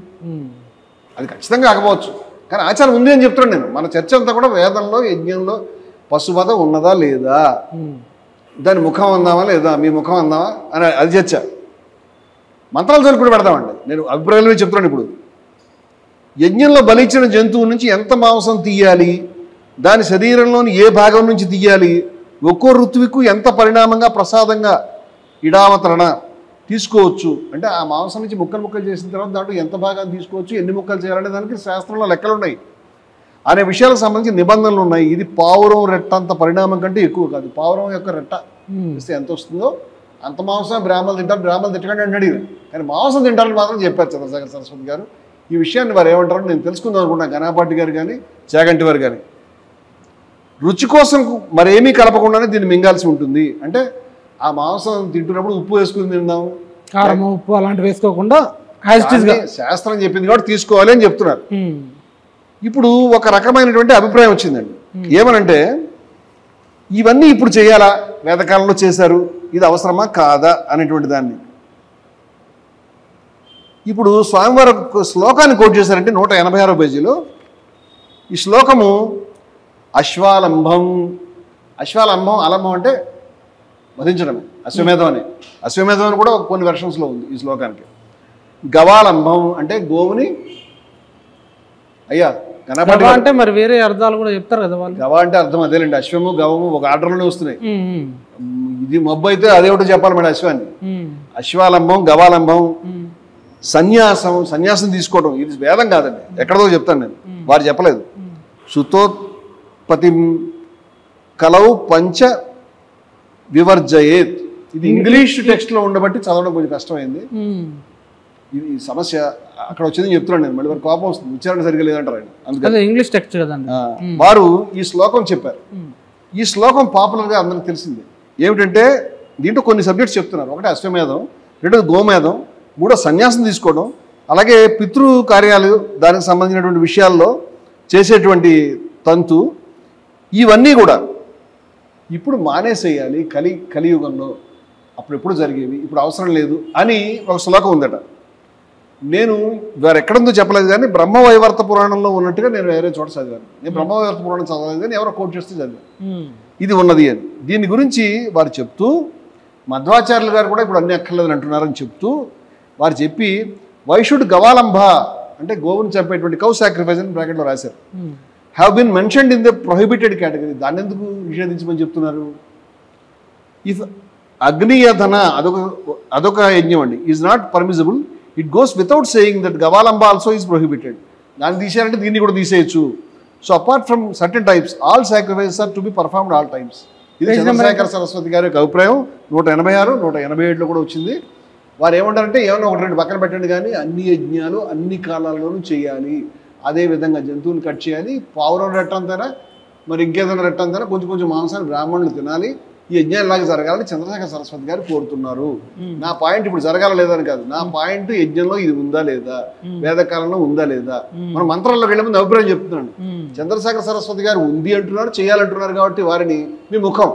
అది ఖచ్చితంగా ఆగవచ్చు, కానీ ఆచారం ఉంది అని చెప్తున్నాను నేను. మన చర్చ అంతా కూడా వేదంలో యజ్ఞంలో పశువధ ఉన్నదా లేదా, దాని ముఖం అందామా లేదా, మీ ముఖం అందామా అని అది చర్చ. మంత్రాలు చదువుకుని పెడతామండి, నేను అభిప్రాయాలు చెప్తున్నాను. ఇప్పుడు యజ్ఞంలో బలిచ్చిన జంతువు నుంచి ఎంత మాంసం తీయాలి, దాని శరీరంలోని ఏ భాగం నుంచి తీయాలి, ఒక్కో ఋతువుకు ఎంత పరిణామంగా ప్రసాదంగా ఇడావతరణ తీసుకోవచ్చు, అంటే ఆ మాంసం నుంచి ముక్కలు చేసిన తర్వాత దాంట్లో ఎంత భాగాన్ని తీసుకోవచ్చు, ఎన్ని ముక్కలు చేయాలనే దానికి శాస్త్రంలో లెక్కలు ఉన్నాయి అనే విషయాలకు సంబంధించి నిబంధనలు ఉన్నాయి. ఇది పావురం రెట్ట అంత పరిణామం కంటే ఎక్కువ కాదు. పావురం యొక్క రెట్ట ఇస్తే ఎంత వస్తుందో అంత మాంసం బ్రాహ్మణులు తింటారు, బ్రాహ్మణులు తిట్టకండి అని అడిగారు. కానీ మాంసం తింటారని మాత్రం చెప్పారు చంద్రశేఖర సరస్వతి గారు. ఈ విషయాన్ని వారు ఏమంటారో నేను తెలుసుకుందాం అనుకుంటున్నాను. గణపాటి గారు కానీ చాగంటి వారు కానీ రుచి కోసం మరేమీ కలపకుండానే దీన్ని మింగాల్సి ఉంటుంది. అంటే ఆ మాంసం తింటున్నప్పుడు ఉప్పు వేసుకుని తిందాం, కారం ఉప్పు అలాంటివి వేసుకోకుండా శాస్త్రం చెప్పింది కాబట్టి తీసుకోవాలి అని చెప్తున్నారు. ఇప్పుడు ఒక రకమైనటువంటి అభిప్రాయం వచ్చిందండి. ఏమనంటే ఇవన్నీ ఇప్పుడు చేయాలా, వేదకాలంలో చేశారు, ఇది అవసరమా కాదా అనేటువంటి దాన్ని. ఇప్పుడు స్వామివారు ఒక శ్లోకాన్ని కోట్ చేశారంటే 186వ పేజీలో. ఈ శ్లోకము అశ్వాలంబం, అలంబం అంటే వధించడమే, అశ్వమేధం అని. అశ్వమేధం అని కూడా కొన్ని వెర్షన్స్లో ఉంది ఈ శ్లోకానికి. గవాలంబం అంటే గోవుని అయ్యా కనపడి అంటే మరి వేరే అర్థాలు కూడా చెప్తారు కదా వాళ్ళు. గవ అంటే అర్థం అదేలేండి, అశ్వము గవము ఒక ఆర్డర్లోనే వస్తున్నాయి. ఇది మబ్బు అయితే అదేమిటో చెప్పాలి మేడం. అశ్వాన్ని అశ్వాలంబం, గవాలంబం, సన్యాసం తీసుకోవడం, ఇది వేదం కాదండి, ఎక్కడదో చెప్తాను నేను, వారు చెప్పలేదు. సుతోత్పత్తి కలౌ పంచ వివర్జయేత్, ఇది ఇంగ్లీష్ టెక్స్ట్లో ఉండబట్టి చదవడం కొంచెం కష్టమైంది. ఇది సమస్య అక్కడ వచ్చిందని చెప్తున్నాను నేను, మళ్ళీ వారు కోపం వస్తుంది, ఉచ్చారణ సరిగ్గా లేదంటారు ఆయన. అందుకని ఇంగ్లీష్ టెక్స్ట్ కదండి. వారు ఈ శ్లోకం చెప్పారు. ఈ శ్లోకం పాపులర్గా అందరికి తెలిసింది. ఏమిటంటే దీంట్లో కొన్ని సబ్జెక్ట్స్ చెప్తున్నారు. ఒకటి అశ్వమేధం, రెండోది గోమేధం, మూడో సన్యాసం తీసుకోవడం, అలాగే పితృ కార్యాలు దానికి సంబంధించినటువంటి విషయాల్లో చేసేటువంటి తంతు, ఇవన్నీ కూడా ఇప్పుడు మానేసేయాలి కలియుగంలో, అప్పుడు జరిగేవి ఇప్పుడు అవసరం లేదు అని ఒక శ్లోకం ఉందట. నేను వారు ఎక్కడుందో చెప్పలేదు కానీ బ్రహ్మవైవర్త పురాణంలో ఉన్నట్టుగా నేను వేరే చోట చదివాను. నేను బ్రహ్మవైవర్త పురాణం చదవలేదు కానీ ఎవరో కోట్ చేస్తే చదివాను ఇది ఉన్నది అని. దీని గురించి వారు చెప్తూ, మధ్వాచార్యులు గారు కూడా ఇప్పుడు అన్ని అక్కర్లేదని అంటున్నారని చెప్తూ వారు చెప్పి, వైషుడ్ గవాలంబ అంటే గోవుని చంపేటువంటి కౌ సాక్రిఫైస్ అని బ్రాకెట్లో రాశారు. Have been mentioned in the prohibited category. దాన్ని ఎందుకు నిషేధించమని చెప్తున్నారు? ఇఫ్ అగ్నియధన అదొక యజ్ఞం అండి, is not permissible, it goes without saying that gavalambha also is prohibited. దాన్ని తీసేయాలంటే దీన్ని కూడా తీసేయచ్చు. So apart from certain types all sacrifices are to be performed all times. ఇది చంద్రశేఖర సరస్వతి గారి యొక్క అభిప్రాయం. 186, 187లో కూడా వచ్చింది. వారు ఏమంటారంటే ఏమన్నా ఒకటి రెండు పక్కన పెట్టండి కానీ అన్ని యజ్ఞాలు అన్ని కాలాల్లోనూ చేయాలి. అదేవిధంగా జంతువులు కట్ చేయాలి, పావురం రెట్టంతైనా మరి ఇంకేదైనా రెట్టంతైనా కొంచెం కొంచెం మాంసాన్ని బ్రాహ్మణులు తినాలి, ఈ యజ్ఞాలాగా జరగాలని చంద్రశేఖర సరస్వతి గారు కోరుతున్నారు. నా పాయింట్ ఇప్పుడు జరగాల లేదని కాదు, నా పాయింట్ యజ్ఞంలో ఇది ఉందా లేదా, వేదకాలంలో ఉందా లేదా, మనం మంత్రాల్లోకి వెళ్ళే ముందు అభిప్రాయం చెప్తున్నాను. చంద్రశేఖర సరస్వతి గారు ఉంది అంటున్నారు, చేయాలంటున్నారు కాబట్టి వారిని మీ ముఖం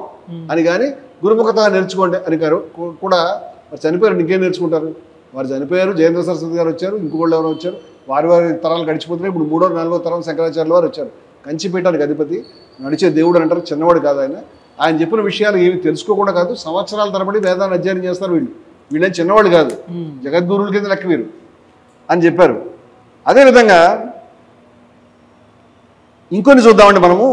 అని కానీ గురుముఖత నేర్చుకోండి అని గారు కూడా. వారు చనిపోయారు, ఇంకేం నేర్చుకుంటారు? వారు చనిపోయారు, జయేంద్ర సరస్వతి గారు వచ్చారు, ఇంకోళ్ళు ఎవరో వచ్చారు, వారి తరాలు గడిచిపోతున్నాయి. ఇప్పుడు 3వ 4వ తరం శంకరాచార్యుల వారు వచ్చారు, కంచిపీఠానికి అధిపతి, నడిచే దేవుడు అంటారు, చిన్నవాడు కాదు ఆయన. ఆయన చెప్పిన విషయాలు ఏమి తెలుసుకోకుండా కాదు, సంవత్సరాల తరబడి వేదాన్ని అధ్యయనం చేస్తారు. వీళ్ళేం చిన్నవాడు కాదు, జగద్గురువుల కింద లెక్క వీరు అని చెప్పారు. అదేవిధంగా ఇంకొన్ని చూద్దామండి మనము.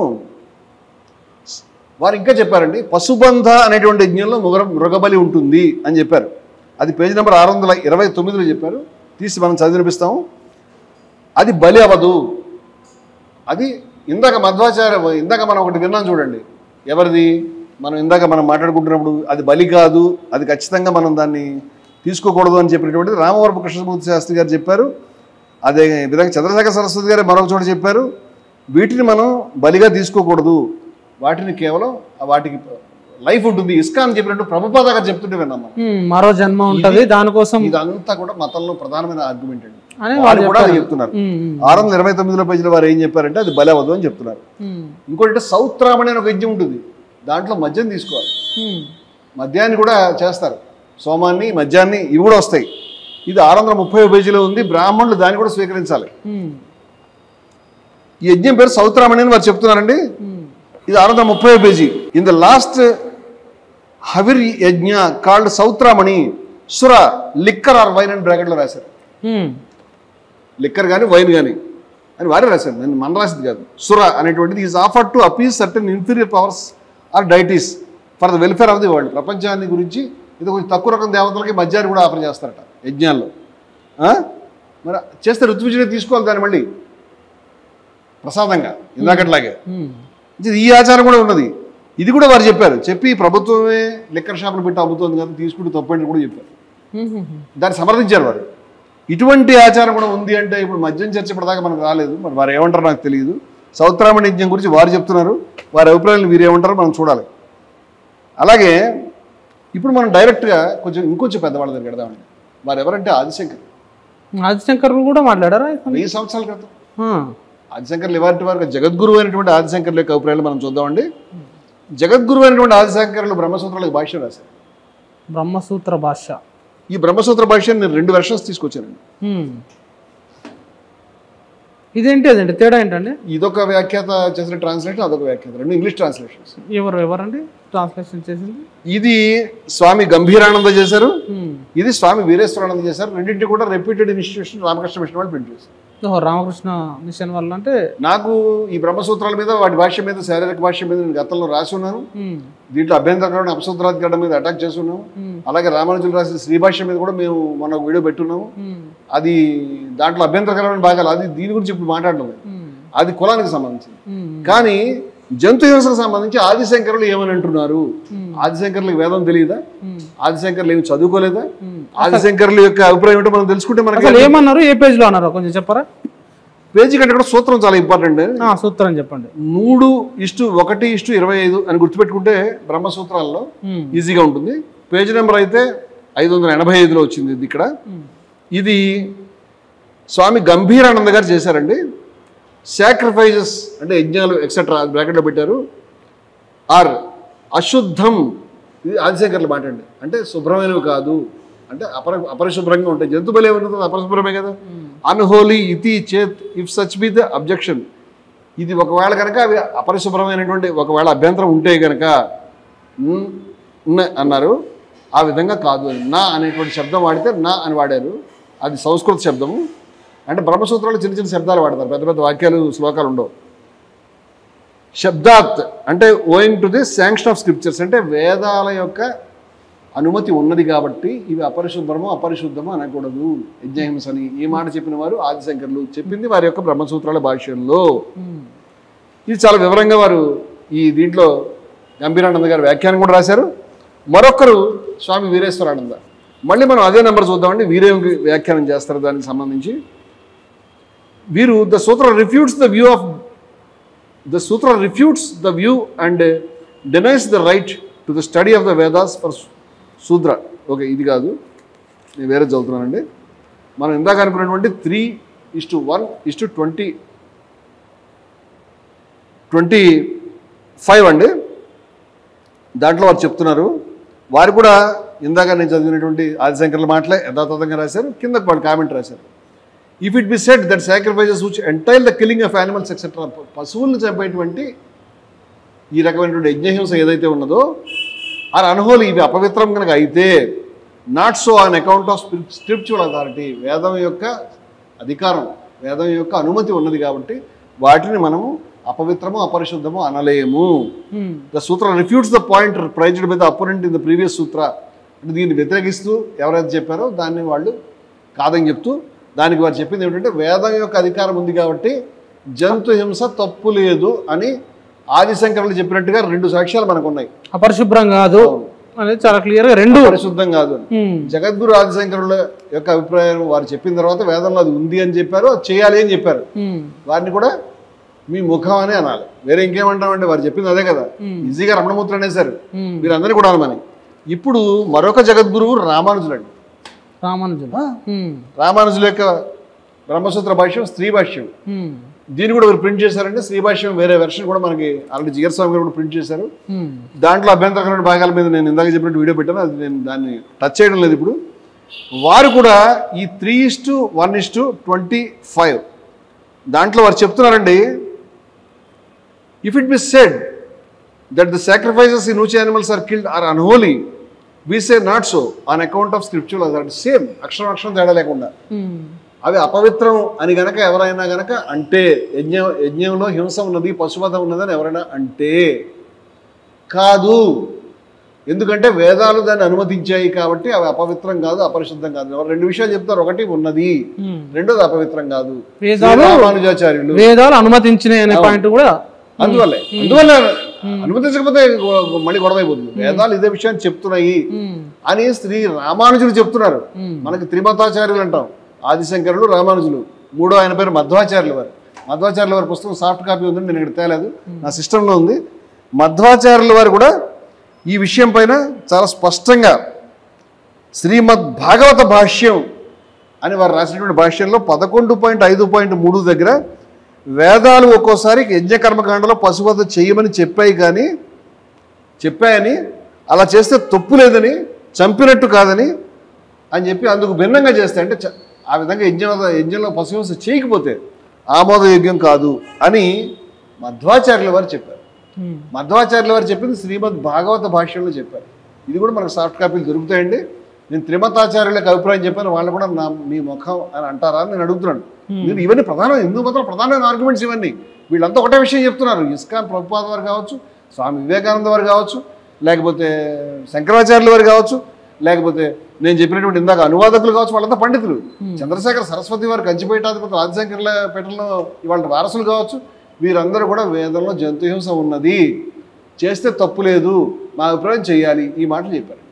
వారు ఇంకా చెప్పారండి, పశుబంధ అనేటువంటి యజ్ఞంలో మృగబలి ఉంటుంది అని చెప్పారు. అది పేజీ నెంబర్ 629లో చెప్పారు, తీసి మనం చదివినిపిస్తాము. అది బలి అవ్వదు. అది ఇందాక మనం ఒకటి విన్నాం చూడండి, ఎవరిది, మనం మాట్లాడుకుంటున్నప్పుడు అది బలి కాదు, అది ఖచ్చితంగా మనం దాన్ని తీసుకోకూడదు అని చెప్పినటువంటిది రామవరపు కృష్ణమూర్తి శాస్త్రి గారు చెప్పారు. అదే విధంగా చంద్రశేఖర సరస్వతి గారు మరొక చోట చెప్పారు, వీటిని మనం బలిగా తీసుకోకూడదు, వాటిని కేవలం వాటికి లైఫ్ ఉంటుంది. ఇస్కాన్ చెప్పినట్టు ప్రభుపాద గారు చెప్తుంటే విన్నాం, మరో జన్మ ఉంటుంది దానికోసం. ఇదంతా కూడా మతంలో ప్రధానమైన ఆర్గ్యుమెంట్ అండి, వాళ్ళు కూడా అది చెప్తున్నారు. 629లో పేజీలో వారు ఏం చెప్పారంటే అది బలి అవ్వదు అని చెప్తున్నారు. ఇంకోటి సౌత్రామణి అని ఒక యజ్ఞం ఉంటుంది, దాంట్లో మద్యం తీసుకోవాలి, మద్యాన్ని కూడా చేస్తారు, సోమాన్ని మద్యాన్ని ఇవి కూడా వస్తాయి. ఇది 630వ పేజీలో ఉంది, బ్రాహ్మణులు దాన్ని కూడా స్వీకరించాలి. ఈ యజ్ఞం పేరు సౌత్రామణి అని వారు చెప్తున్నారండి. ఇది 630వ పేజీ. ఇన్ ద లాస్ట్ హవిర్ యజ్ఞ called సౌత్రామణి Sura liquor are wine అని బ్రాకెట్లో రాశారు. లిక్కర్ కానీ వైన్ కానీ అని వారే రాశారు, నేను మన రాసింది కాదు. సుర అనేటువంటిది is offered to appease certain inferior powers or deities for the welfare of the world. ప్రపంచాన్ని గురించి ఇది కొంచెం తక్కువ రకం దేవతలకి మద్యాన్ని కూడా ఆఫర్ చేస్తారట యజ్ఞాల్లో. మరి చేస్తే ఋత్విజుడే తీసుకోవాలి దాన్ని మళ్ళీ ప్రసాదంగా ఇందాకట్లాగే. ఈ ఆచారం కూడా ఉన్నది. ఇది కూడా వారు చెప్పారు. చెప్పి ప్రభుత్వమే లిక్కర్ షాపులు పెట్టి అమ్ముతుంది కదా, తీసుకుంటూ తప్పని కూడా చెప్పారు. దాన్ని సమర్థించారు వారు. ఇటువంటి ఆచారం కూడా ఉంది అంటే ఇప్పుడు మద్యం చర్చ ఇప్పటిదాకా మనకు రాలేదు, మరి వారు ఏమంటారో నాకు తెలియదు. సౌత్రామణి యజ్ఞం గురించి వారు చెప్తున్నారు, వారి అభిప్రాయాలు వీరు ఏమంటారో మనం చూడాలి. అలాగే ఇప్పుడు మనం డైరెక్ట్గా ఇంకొంచెం పెద్దవాళ్ళ దగ్గర వెళ్దామండి. వారు ఎవరంటే ఆదిశంకర్లు కూడా మాట్లాడారా 1000 సంవత్సరాల క్రితం. ఆదిశంకర్లు ఎవరి వారు జగద్గురువు అయినటువంటి ఆదిశంకర్ల యొక్క అభిప్రాయాలు మనం చూద్దామండి. జగద్గురు అయినటువంటి ఆదిశంకరులు బ్రహ్మసూత్రాలకు భాష్యం రాశారు. బ్రహ్మసూత్ర భాష్య. ఈ బ్రహ్మసూత్ర భాష్యాన్ని నేను 2 వెర్షన్స్ తీసుకొచ్చానండి. ఇదేంటి అదండి తేడా ఏంటండి? ఇదొక వ్యాఖ్యాత చేసిన ట్రాన్స్లేషన్, అదొక వ్యాఖ్యాత, 2 ఇంగ్లీష్ ట్రాన్స్లేషన్స్. ఎవరండి ట్రాన్స్లేషన్ చేసింది? ఇది స్వామి గంభీరానంద చేశారు, ఇది స్వామి వీరేశ్వరానంద చేశారు. రెండింటి కూడా రెప్యూటెడ్ ఇన్స్టిట్యూషన్ రామకృష్ణ మిషన్ వాళ్ళు ప్రింట్ చేశారు. రామకృష్ణ మిషన్ వల్ల అంటే నాకు ఈ బ్రహ్మసూత్రాల మీద, వాటి భాష్యం మీద, శారీరక భాష్యం మీద నేను గతంలో రాసి ఉన్నాను. దీంట్లో అభ్యంతరకరమైన అపసూత్రాధికరణ మీద అటాక్ చేస్తున్నాము. అలాగే రామానుజులు రాసిన శ్రీభాష్యం మీద కూడా మేము మన వీడియో పెట్టున్నాము. అది దాంట్లో అభ్యంతరకరమైన భాగాలు, అది దీని గురించి ఇప్పుడు మాట్లాడడం, అది కులానికి సంబంధించింది. కానీ జంతు హింసకు సంబంధించి ఆదిశంకరులు ఏమని అంటున్నారు? ఆదిశంకరులకు వేదం తెలియదా? ఆదిశంకరులు ఏమి చదువుకోలేదా? ఆదిశంకరుల యొక్క అభిప్రాయం ఏంటో మనం తెలుసుకుంటే మనకి ఏమన్నారు, ఏ పేజ్ లో అన్నారు కొంచెం చెప్పరా? పేజీ కంటే కూడా సూత్రం చాలా ఇంపార్టెంట్. సూత్రం చెప్పండి. 3:1:25 అని గుర్తుపెట్టుకుంటే బ్రహ్మసూత్రాల్లో ఈజీగా ఉంటుంది. పేజీ నెంబర్ అయితే 585లో వచ్చింది ఇది. ఇక్కడ ఇది స్వామి గంభీరానంద గారు చేశారండి. సాక్రిఫైజెస్ అంటే యజ్ఞాలు ఎక్సెట్రా బ్రాకెట్లో పెట్టారు. ఆర్ అశుద్ధం, ఇది ఆదిశంకర్ల మాట అండి. అంటే శుభ్రమైనవి కాదు, అంటే అపరిశుభ్రంగా ఉంటాయి. జంతు బలి ఏమవుతుంది? అపరిశుభ్రమే కదా. అన్హోలీ ఇతి చేత్ if such be the objection. ఇది ఒకవేళ కనుక అవి అపరిశుభ్రమైనటువంటి ఒకవేళ అభ్యంతరం ఉంటే కనుక అన్నారు. ఆ విధంగా కాదు అని నా అనేటువంటి శబ్దం వాడితే నా అని వాడారు. అది సంస్కృత శబ్దము. అంటే బ్రహ్మసూత్రాలు చిన్న చిన్న శబ్దాలు వాడతారు, పెద్ద పెద్ద వాక్యాలు శ్లోకాలు ఉండవు. శబ్దాత్ అంటే ఓయింగ్ to the sanction of scriptures, అంటే వేదాల యొక్క అనుమతి ఉన్నది కాబట్టి ఇవి అపరిశుభ్రమో అపరిశుద్ధమో అనకూడదు. యజ్ఞహింసని ఈ మాట చెప్పిన వారు ఆదిశంకర్లు, చెప్పింది వారి యొక్క బ్రహ్మసూత్రాల భాష్యంలో. ఇది చాలా వివరంగా వారు ఈ దీంట్లో గంభీరానంద గారు వ్యాఖ్యానం కూడా రాశారు. మరొకరు స్వామి వీరేశ్వరానంద. మళ్ళీ మనం అదే నెంబర్ చూద్దామండి. వీరేంకి వ్యాఖ్యానం చేస్తారు దానికి సంబంధించి. వీరు the sutra refutes the view and denies the right to the study of the Vedas for శూద్ర. ఓకే, ఇది కాదు, నేను వేరే చదువుతున్నానండి. మనం ఇందాక అనుకున్నటువంటి 3:1:25 అండి. దాంట్లో వారు చెప్తున్నారు, వారు కూడా ఇందాక నేను చదివినటువంటి ఆదిశంకర్ల మాటలే యథాతథంగా రాశారు. కింద వాళ్ళు కామెంట్ రాశారు. If it be said that sacrifices which entail the killing of animals etcetera, పశువులను చంపేటువంటి ఈ రకమైనటువంటి యజ్ఞహింస ఏదైతే ఉన్నదో అది అన్హోలీ, ఇవి అపవిత్రం కనుక అయితే, not so on account of scriptural authority, వేదం యొక్క అధికారం, వేదం యొక్క అనుమతి ఉన్నది కాబట్టి వాటిని మనము అపవిత్రము అపరిశుద్ధము అనలేము. The sutra refutes the point praised by the opponent in the previous sutra. అంటే దీన్ని వ్యతిరేకిస్తూ ఎవరైతే చెప్పారో దాన్ని వాళ్ళు కాదని చెప్తూ, దానికి వారు చెప్పింది ఏమిటంటే వేదం యొక్క అధికారం ఉంది కాబట్టి జంతు హింస తప్పు లేదు అని ఆదిశంకరులు చెప్పినట్టుగా 2 సాక్ష్యాలు మనకు ఉన్నాయి. అపరిశుభ్రం కాదు అనేది చాలా క్లియర్గా, 2 పరిశుద్ధం కాదు. జగద్గురు ఆదిశంకరుల యొక్క అభిప్రాయం వారు చెప్పిన తర్వాత వేదంలో అది ఉంది అని చెప్పారు, అది చేయాలి అని చెప్పారు. వారిని కూడా మీ ముఖం అని అనాలి, వేరే ఇంకేమంటామంటే వారు చెప్పింది అదే కదా. ఈజీగా రమణమూర్తి అనేసారు, వీరందరినీ కూడా అనమని. ఇప్పుడు మరొక జగద్గురువు రామానుజులు అండి. రామానుజుల యొక్క బ్రహ్మసూత్ర భాష్యం స్త్రీ భాష్యం, దీన్ని కూడా మీరు ప్రింట్ చేశారంటే శ్రీ భాష్యం వేరే వెర్షన్ కూడా మనకి ఆల్రెడీ జిగర్ స్వామి గారు కూడా ప్రింట్ చేశారు. దాంట్లో అభ్యంతరకరమైన భాగాల మీద నేను ఇందాక చెప్పినట్టు వీడియో పెట్టాను, అది నేను దాన్ని టచ్ చేయడం లేదు ఇప్పుడు. వారు కూడా ఈ 3:1:25 దాంట్లో వారు చెప్తున్నారండి, if it be said that the sacrifices in which animals are killed are unholy, we say not so on account of scriptural authority. Same అక్షరం తేడా లేకుండా అవి అపవిత్రం అని గనక ఎవరైనా గనక అంటే, యజ్ఞంలో హింస ఉన్నది, పశువధ ఉన్నదని ఎవరైనా అంటే కాదు, ఎందుకంటే వేదాలు దాన్ని అనుమతించాయి కాబట్టి అవి అపవిత్రం కాదు అపరిశుద్ధం కాదు. 2 విషయాలు చెప్తారు, ఒకటి ఉన్నది, రెండోది అపవిత్రం కాదు. రామానుజాచార్యులు వేదాలు అనుమతించినాయి అనే పాయింట్ కూడా అందువల్ల అనుమతించకపోతే మళ్ళీ గొడవ అయిపోతుంది. వేదాలు ఇదే విషయాన్ని చెప్తున్నాయి అని శ్రీ రామానుజులు చెప్తున్నారు. మనకి త్రిమతాచార్యులు అంటాం, ఆదిశంకరులు, రామానుజులు. 3వ ఆయన పేరు మధ్వాచార్యుల వారు. మధ్వాచార్యుల వారి పుస్తకం సాఫ్ట్ కాపీ ఉందండి, నేను ఇక్కడ తేలేదు, నా సిస్టంలో ఉంది. మధ్వాచార్యుల వారు కూడా ఈ విషయం పైన చాలా స్పష్టంగా శ్రీమద్ భాగవత భాష్యం అని వారు రాసినటువంటి భాష్యంలో 11.5.3 దగ్గర వేదాలు ఒక్కోసారి యజ్ఞకర్మకాండలో పశువధ చేయమని చెప్పాయి, కానీ చెప్పాయని, అలా చేస్తే తప్పు లేదని, చంపినట్టు కాదని అని చెప్పి అందుకు భిన్నంగా చేస్తే అంటే ఆ విధంగా యజ్ఞంలో పశుహింస చేయకపోతే ఆమోదయోగ్యం కాదు అని మధ్వాచార్యుల వారు చెప్పారు. మధ్వాచార్యుల వారు చెప్పింది శ్రీమద్ భాగవత భాష్యంలో చెప్పారు. ఇది కూడా మనకు సాఫ్ట్ కాపీలు దొరుకుతాయండి. నేను త్రిమతాచార్యులకు అభిప్రాయం చెప్పాను, వాళ్ళు కూడా మీ ముఖం అని అంటారా అని నేను అడుగుతున్నాను. నేను ఇవన్నీ హిందూ మతం ప్రధానమైన ఆర్గ్యుమెంట్స్ ఇవన్నీ. వీళ్ళంతా ఒకటే విషయం చెప్తున్నారు. ఇస్కాన్ ప్రభుపాద వారు కావచ్చు, స్వామి వివేకానంద వారు కావచ్చు, లేకపోతే శంకరాచార్యుల వారు కావచ్చు, లేకపోతే నేను చెప్పినటువంటి ఇందాక అనువాదకులు కావచ్చు, వాళ్ళంతా పండితులు. చంద్రశేఖర సరస్వతి వారు కంచిపేటాధిపతి ఆదిశంకర్ల పేటలో ఇవాళ వారసులు కావచ్చు. వీరందరూ కూడా వేదంలో జంతుహింస ఉన్నది, చేస్తే తప్పు లేదు, మా అభిప్రాయం చేయాలి, ఈ మాటలు చెప్పారు.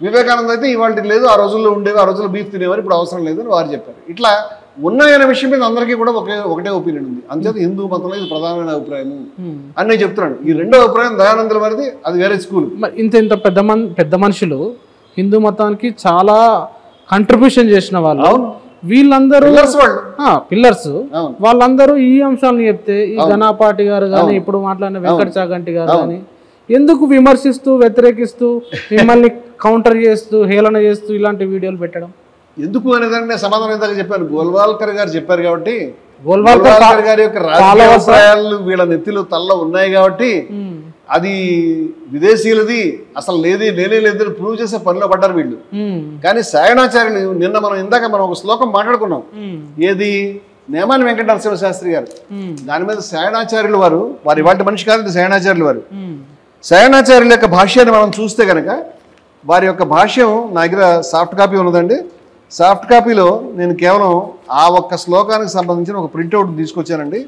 వివేకానంద అయితే ఇవాళ లేదు, ఆ రోజుల్లో ఉండేవి, ఆ రోజుల్లో బీఫ్ తినేవారు, ఇప్పుడు అవసరం లేదు అని వారు చెప్పారు. ఇట్లా ఉన్నాయనే విషయం మీద అందరికీ కూడా ఒకటే ఒపీనియన్ ఉంది. అంతేత హిందూ మతంలో ఇది ప్రధానమైన అభిప్రాయం అని నేను చెప్తున్నాను. ఈ రెండో అభిప్రాయం దయానందుల వారిది, అది వేరే స్కూల్. ఇంత పెద్ద మనుషులు హిందూ మతానికి చాలా కంట్రిబ్యూషన్ చేసిన వాళ్ళు, వీళ్ళందరూ పిల్లర్స్, వాళ్ళందరూ ఈ అంశాలను చెప్తే ఈ ఘనాపాటి గారు కానీ ఇప్పుడు మాట్లాడిన వెంకట చాగంటి గారు కానీ ఎందుకు విమర్శిస్తూ వ్యతిరేకిస్తూ మిమ్మల్ని కౌంటర్ చేస్తూ హేళన చేస్తూ ఇలాంటి వీడియోలు పెట్టడం ఎందుకు అనేదాన్ని సమాధానం ఇందాక చెప్పాను. గోల్వాల్కర్ గారు చెప్పారు కాబట్టి, గోల్వాల్కర్ గారి యొక్క రాజకీయాలు వీళ్ళ నెత్తిలో తల్లో ఉన్నాయి కాబట్టి అది విదేశీయులది అసలు లేనే లేదని ప్రూవ్ చేసే పనిలో పడ్డారు వీళ్ళు. కానీ సాయణాచార్యులు నిన్న మనం ఒక శ్లోకం మాట్లాడుకున్నాం. ఏది? నేమాని వెంకట నరసింహ శాస్త్రి గారు. దాని మీద సాయణాచార్యులు వారు ఇవాటి మనిషి కాదు, సాయణాచార్యులు వారు. సాయణాచార్యుల యొక్క భాష్యాన్ని మనం చూస్తే కనుక వారి యొక్క భాష్యం నా దగ్గర సాఫ్ట్ కాపీ ఉన్నదండి. సాఫ్ట్ కాపీలో నేను కేవలం ఆ ఒక్క శ్లోకానికి సంబంధించిన ఒక ప్రింట్అవుట్ తీసుకొచ్చానండి.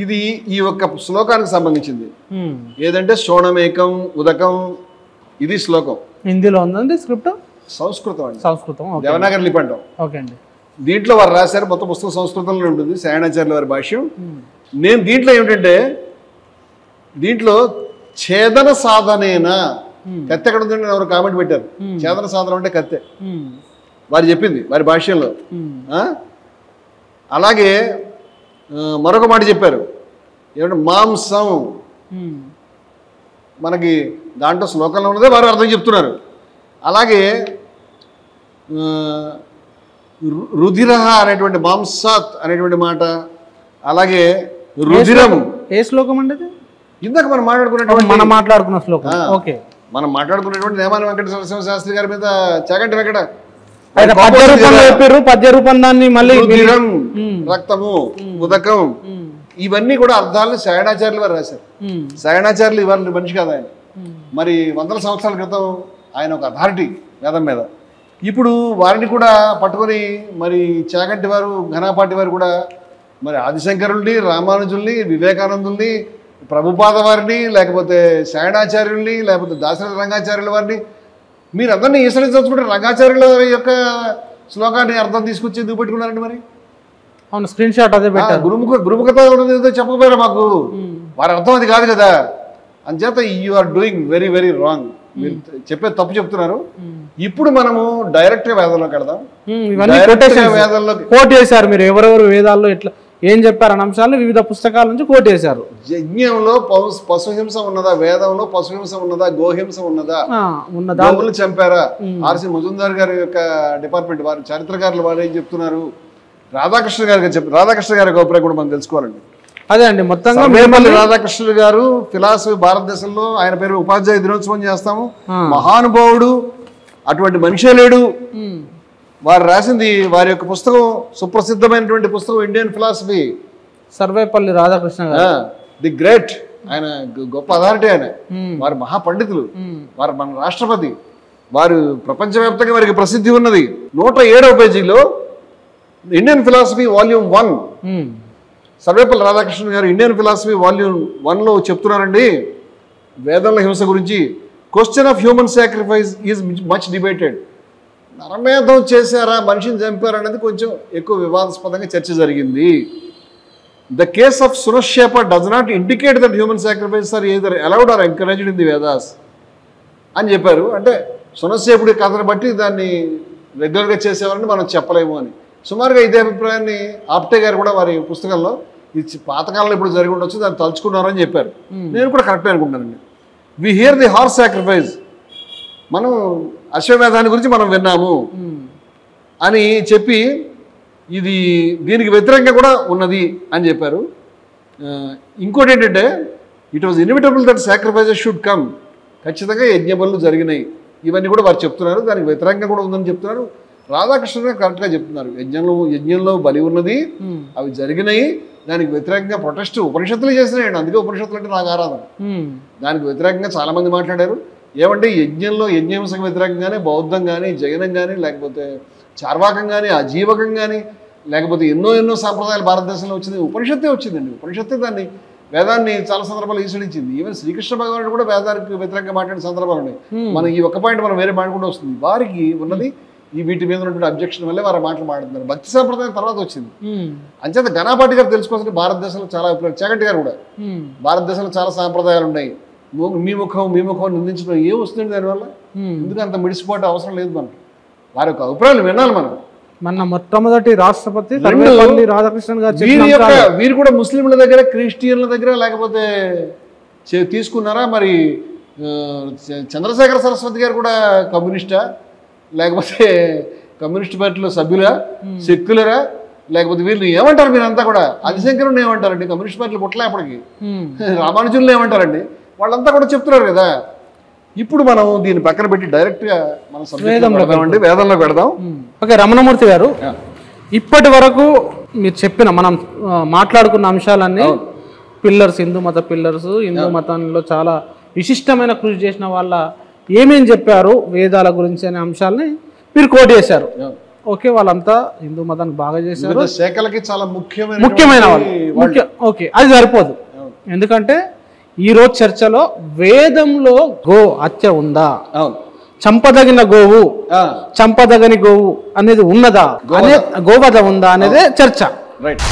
ఇది ఈ ఒక్క శ్లోకానికి సంబంధించింది. ఏదంటే శోణమేకం ఉదకం, ఇది శ్లోకం. హిందీలో ఉందండి, స్క్రిప్ట్ సంస్కృతం అండి, సంస్కృతం, దేవనాగరి లిపి అంటాం. ఓకే అండి. దీంట్లో వారు రాశారు, మొత్తం పుస్తకం సంస్కృతంలో ఉంటుంది, సాయణాచార్యుల వారి భాష్యం. నేను దీంట్లో ఏమిటంటే, దీంట్లో ఛేదన సాధనేనా, కత్తి ఎక్కడ ఉందండి ఎవరు కామెంట్ పెట్టారు. ఛేదన సాధనం అంటే కత్తె, వారు చెప్పింది వారి భాష్యంలో. అలాగే మరొక మాట చెప్పారు, ఏమంటే మాంసం, మనకి దాంట్లో శ్లోకంలో ఉన్నదే వారు అర్థం చెప్తున్నారు. అలాగే రుధిర అనేటువంటి మాంసాత్ అనేటువంటి మాట, అలాగే రుధిరం. ఏ శ్లోకం అండి? ఇందాక మనం మాట్లాడుకున్న శ్లోకం. ఓకే, మనం మాట్లాడుకున్నటువంటి నేమాని వెంకట నరసింహ శాస్త్రి గారి మీద చాగంటి వెంకట పద్య రూపం దాన్ని మళ్ళీ రుధిరం, రక్తము, ఉదకం, ఇవన్నీ కూడా అర్థాలను సాయణాచార్యులు వారు రాశారు. సాయణాచార్యులు ఇవాళ మనిషి కాదు ఆయన. మరి వందల సంవత్సరాల క్రితం ఆయన ఒక అథారిటీ వేదం మీద. ఇప్పుడు వారిని కూడా పట్టుకొని మరి చాగంటి వారు, ఘనాపాటి వారు కూడా మరి ఆదిశంకరుల్ని, రామానుజుల్ని, వివేకానందుల్ని, ప్రభుపాద వారిని, లేకపోతే సాయణాచార్యుల్ని, లేకపోతే దాశరథ రంగాచార్యుల వారిని, మీరు అందరినీ ఈశ్వరి చదువుకుంటే రంగాచార్యుల యొక్క శ్లోకాన్ని అర్థం తీసుకొచ్చి ఎందుకు పెట్టుకున్నారండి? మరి అవును, స్క్రీన్ షాట్ అదే పెట్టారు. గురుముఖత చెప్పకపోయారా మాకు? వారి అర్థం అది కాదు కదా. అంచేత you are doing very very wrong. మీరు చెప్పే తప్పు చెప్తున్నారు. ఇప్పుడు మనము డైరెక్ట్ గా వేదంలోకి వెళదాం. వేదాల్లో కోట్ చేశారు మీరు, ఎవరెవరు వేదాల్లో ఎట్లా ఏం చెప్పారు అనే అంశాలు వివిధ పుస్తకాల నుంచి కోట్ చేశారు. యజ్ఞంలో పశుహింస ఉన్నదా? వేదంలో పశుహింస ఉన్నదా? గోహింస ఉన్నదా? గోవులు చంపారా? ఆర్సి మజుందార్ గారి యొక్క డిపార్ట్మెంట్ వారు, చరిత్రకారులు వారు ఏం చెప్తున్నారు? రాధాకృష్ణ గారి అభిప్రాయం కూడా మనం తెలుసుకోవాలండి. అదే అండి, మొత్తంగా రాధాకృష్ణుడు గారు ఫిలాసఫీ భారతదేశంలో, ఆయన పేరు ఉపాధ్యాయ దినోత్సవం చేస్తాము. మహానుభావుడు, అటువంటి మనిషే లేడు. వారు రాసింది వారి యొక్క పుస్తకం, సుప్రసిద్ధమైనటువంటి పుస్తకం ఇండియన్ ఫిలాసఫీ. సర్వేపల్లి రాధాకృష్ణ గారు ది గ్రేట్, ఆయన గొప్ప అథారిటీ. ఆయన వారు మహాపండితులు, వారు మన రాష్ట్రపతి, వారు ప్రపంచవ్యాప్తంగా వారికి ప్రసిద్ధి ఉన్నది. 107వ పేజీలో Indian philosophy volume 1 Sarvepalli Radhakrishna గారు ఇండియన్ ఫిలాసఫీ వాల్యూమ్ 1లో చెప్తున్నారండి వేదంలో హింస గురించి. Question of human sacrifice is much debated. నరమేధం చేశారా, మనిషిని చంపారా అనేది కొంచెం ఎక్కువ వివాదాస్పదంగా చర్చ జరిగింది. The case of Shunahshepa does not indicate that human sacrifice are either allowed or encouraged in the Vedas అని చెప్పారు. అంటే సునశ్చేపుడి కథను బట్టి దాన్ని రెగ్యులర్గా చేసేవారని మనం చెప్పలేము అని. సుమారుగా ఇదే అభిప్రాయాన్ని ఆప్టే గారు కూడా వారి పుస్తకంలో ఇది పాతకాలంలో ఇప్పుడు జరిగి ఉండొచ్చు, దాన్ని తలుచుకున్నారని చెప్పారు. నేను కూడా కరెక్టే అనుకుంటానండి. వి హియర్ ది హార్స్ సాక్రిఫైస్, మనం అశ్వమేధాన్ని గురించి మనం విన్నాము అని చెప్పి ఇది దీనికి వ్యతిరేకంగా కూడా ఉన్నది అని చెప్పారు. ఇంకోటి ఏంటంటే it was inevitable that sacrifices should come, ఖచ్చితంగా యజ్ఞ బలులు జరిగినాయి ఇవన్నీ కూడా వారు చెప్తున్నారు. దానికి వ్యతిరేకంగా కూడా ఉందని చెప్తున్నారు. రాధాకృష్ణ గారు కరెక్ట్గా చెప్తున్నారు, యజ్ఞంలో బలి ఉన్నది, అవి జరిగినాయి, దానికి వ్యతిరేకంగా ప్రొటెస్ట్ ఉపనిషత్తులు చేసినాయండి. అందుకే ఉపనిషత్తులు అంటే నాకు ఆరాధన. దానికి వ్యతిరేకంగా చాలామంది మాట్లాడారు. ఏమంటే యజ్ఞహింసకు వ్యతిరేకంగానే బౌద్ధం కానీ, జైనం కానీ, లేకపోతే చార్వాకం కానీ, అజీవకం కానీ, లేకపోతే ఎన్నో సాంప్రదాయాలు భారతదేశంలో వచ్చింది. ఉపనిషత్తే వచ్చిందండి. ఉపనిషత్తే దాన్ని వేదాన్ని చాలా సందర్భాలు ఈసడించింది. ఈవెన్ శ్రీకృష్ణ భగవానుడు కూడా వేదానికి వ్యతిరేకంగా మాట్లాడిన సందర్భాలు ఉన్నాయి. మనం ఈ ఒక్క పాయింట్ మనం వేరే మాట్లాడుకుంటూ వస్తుంది. వారికి ఉన్నది ఈ వీటి మీద ఉన్నటువంటి అబ్జెక్షన్ వల్లే వారు మాటలు మాట్లాడుతున్నారు. భక్తి సాంప్రదాయం తర్వాత వచ్చింది. అంచేత ఘనాపాటి గారు తెలుసుకోవాల్సిన భారతదేశంలో చాలా చాగంటి గారు కూడా భారతదేశంలో చాలా సాంప్రదాయాలు ఉన్నాయి. మీ ముఖం నిందించడం ఏం వస్తుంది దానివల్ల? ఎందుకు అంత మిడిసిపోవడం అవసరం లేదు. మనకి వారి యొక్క అభిప్రాయాలు వినాలి. మనం మన మొట్టమొదటి రాష్ట్రపతి రాధాకృష్ణన్ గారు వీరు కూడా ముస్లింల దగ్గర, క్రిస్టియన్ల దగ్గర లేకపోతే తీసుకున్నారా? మరి చంద్రశేఖర సరస్వతి గారు కూడా కమ్యూనిస్టా, లేకపోతే కమ్యూనిస్ట్ పార్టీలో సభ్యులా, సెక్యులరా, లేకపోతే వీళ్ళు ఏమంటారు? మీరంతా కూడా ఆదిశంకరుని ఏమంటారండి? కమ్యూనిస్ట్ పార్టీలు పుట్టలే అప్పటికి. రామానుజులను ఏమంటారండి? వాళ్ళంతా కూడా చెప్తున్నారు కదా. ఇప్పుడు మనం దీన్ని పక్కన పెట్టి డైరెక్ట్గా మనం వేదంలో పెడదాం. ఓకే, రమణమూర్తి గారు, ఇప్పటి వరకు మీరు చెప్పిన మనం మాట్లాడుకున్న అంశాలన్నీ పిల్లర్స్, హిందూ మతంలో చాలా విశిష్టమైన కృషి చేసిన వాళ్ళ ఏమేం చెప్పారు వేదాల గురించి అనే అంశాలని మీరు కోట్ చేశారు. ఓకే, వాళ్ళంతా హిందూ మతాన్ని బాగా చేశారు, శాఖలకి చాలా ముఖ్యమైన వాళ్ళు. ఓకే, అది సరిపోదు. ఎందుకంటే ఈరోజు చర్చలో వేదంలో గో హత్య ఉందా, చంపదగిన గోవు, చంపదగని గోవు అనేది ఉన్నదా, గోవధ ఉందా అనేదే చర్చ. రైట్.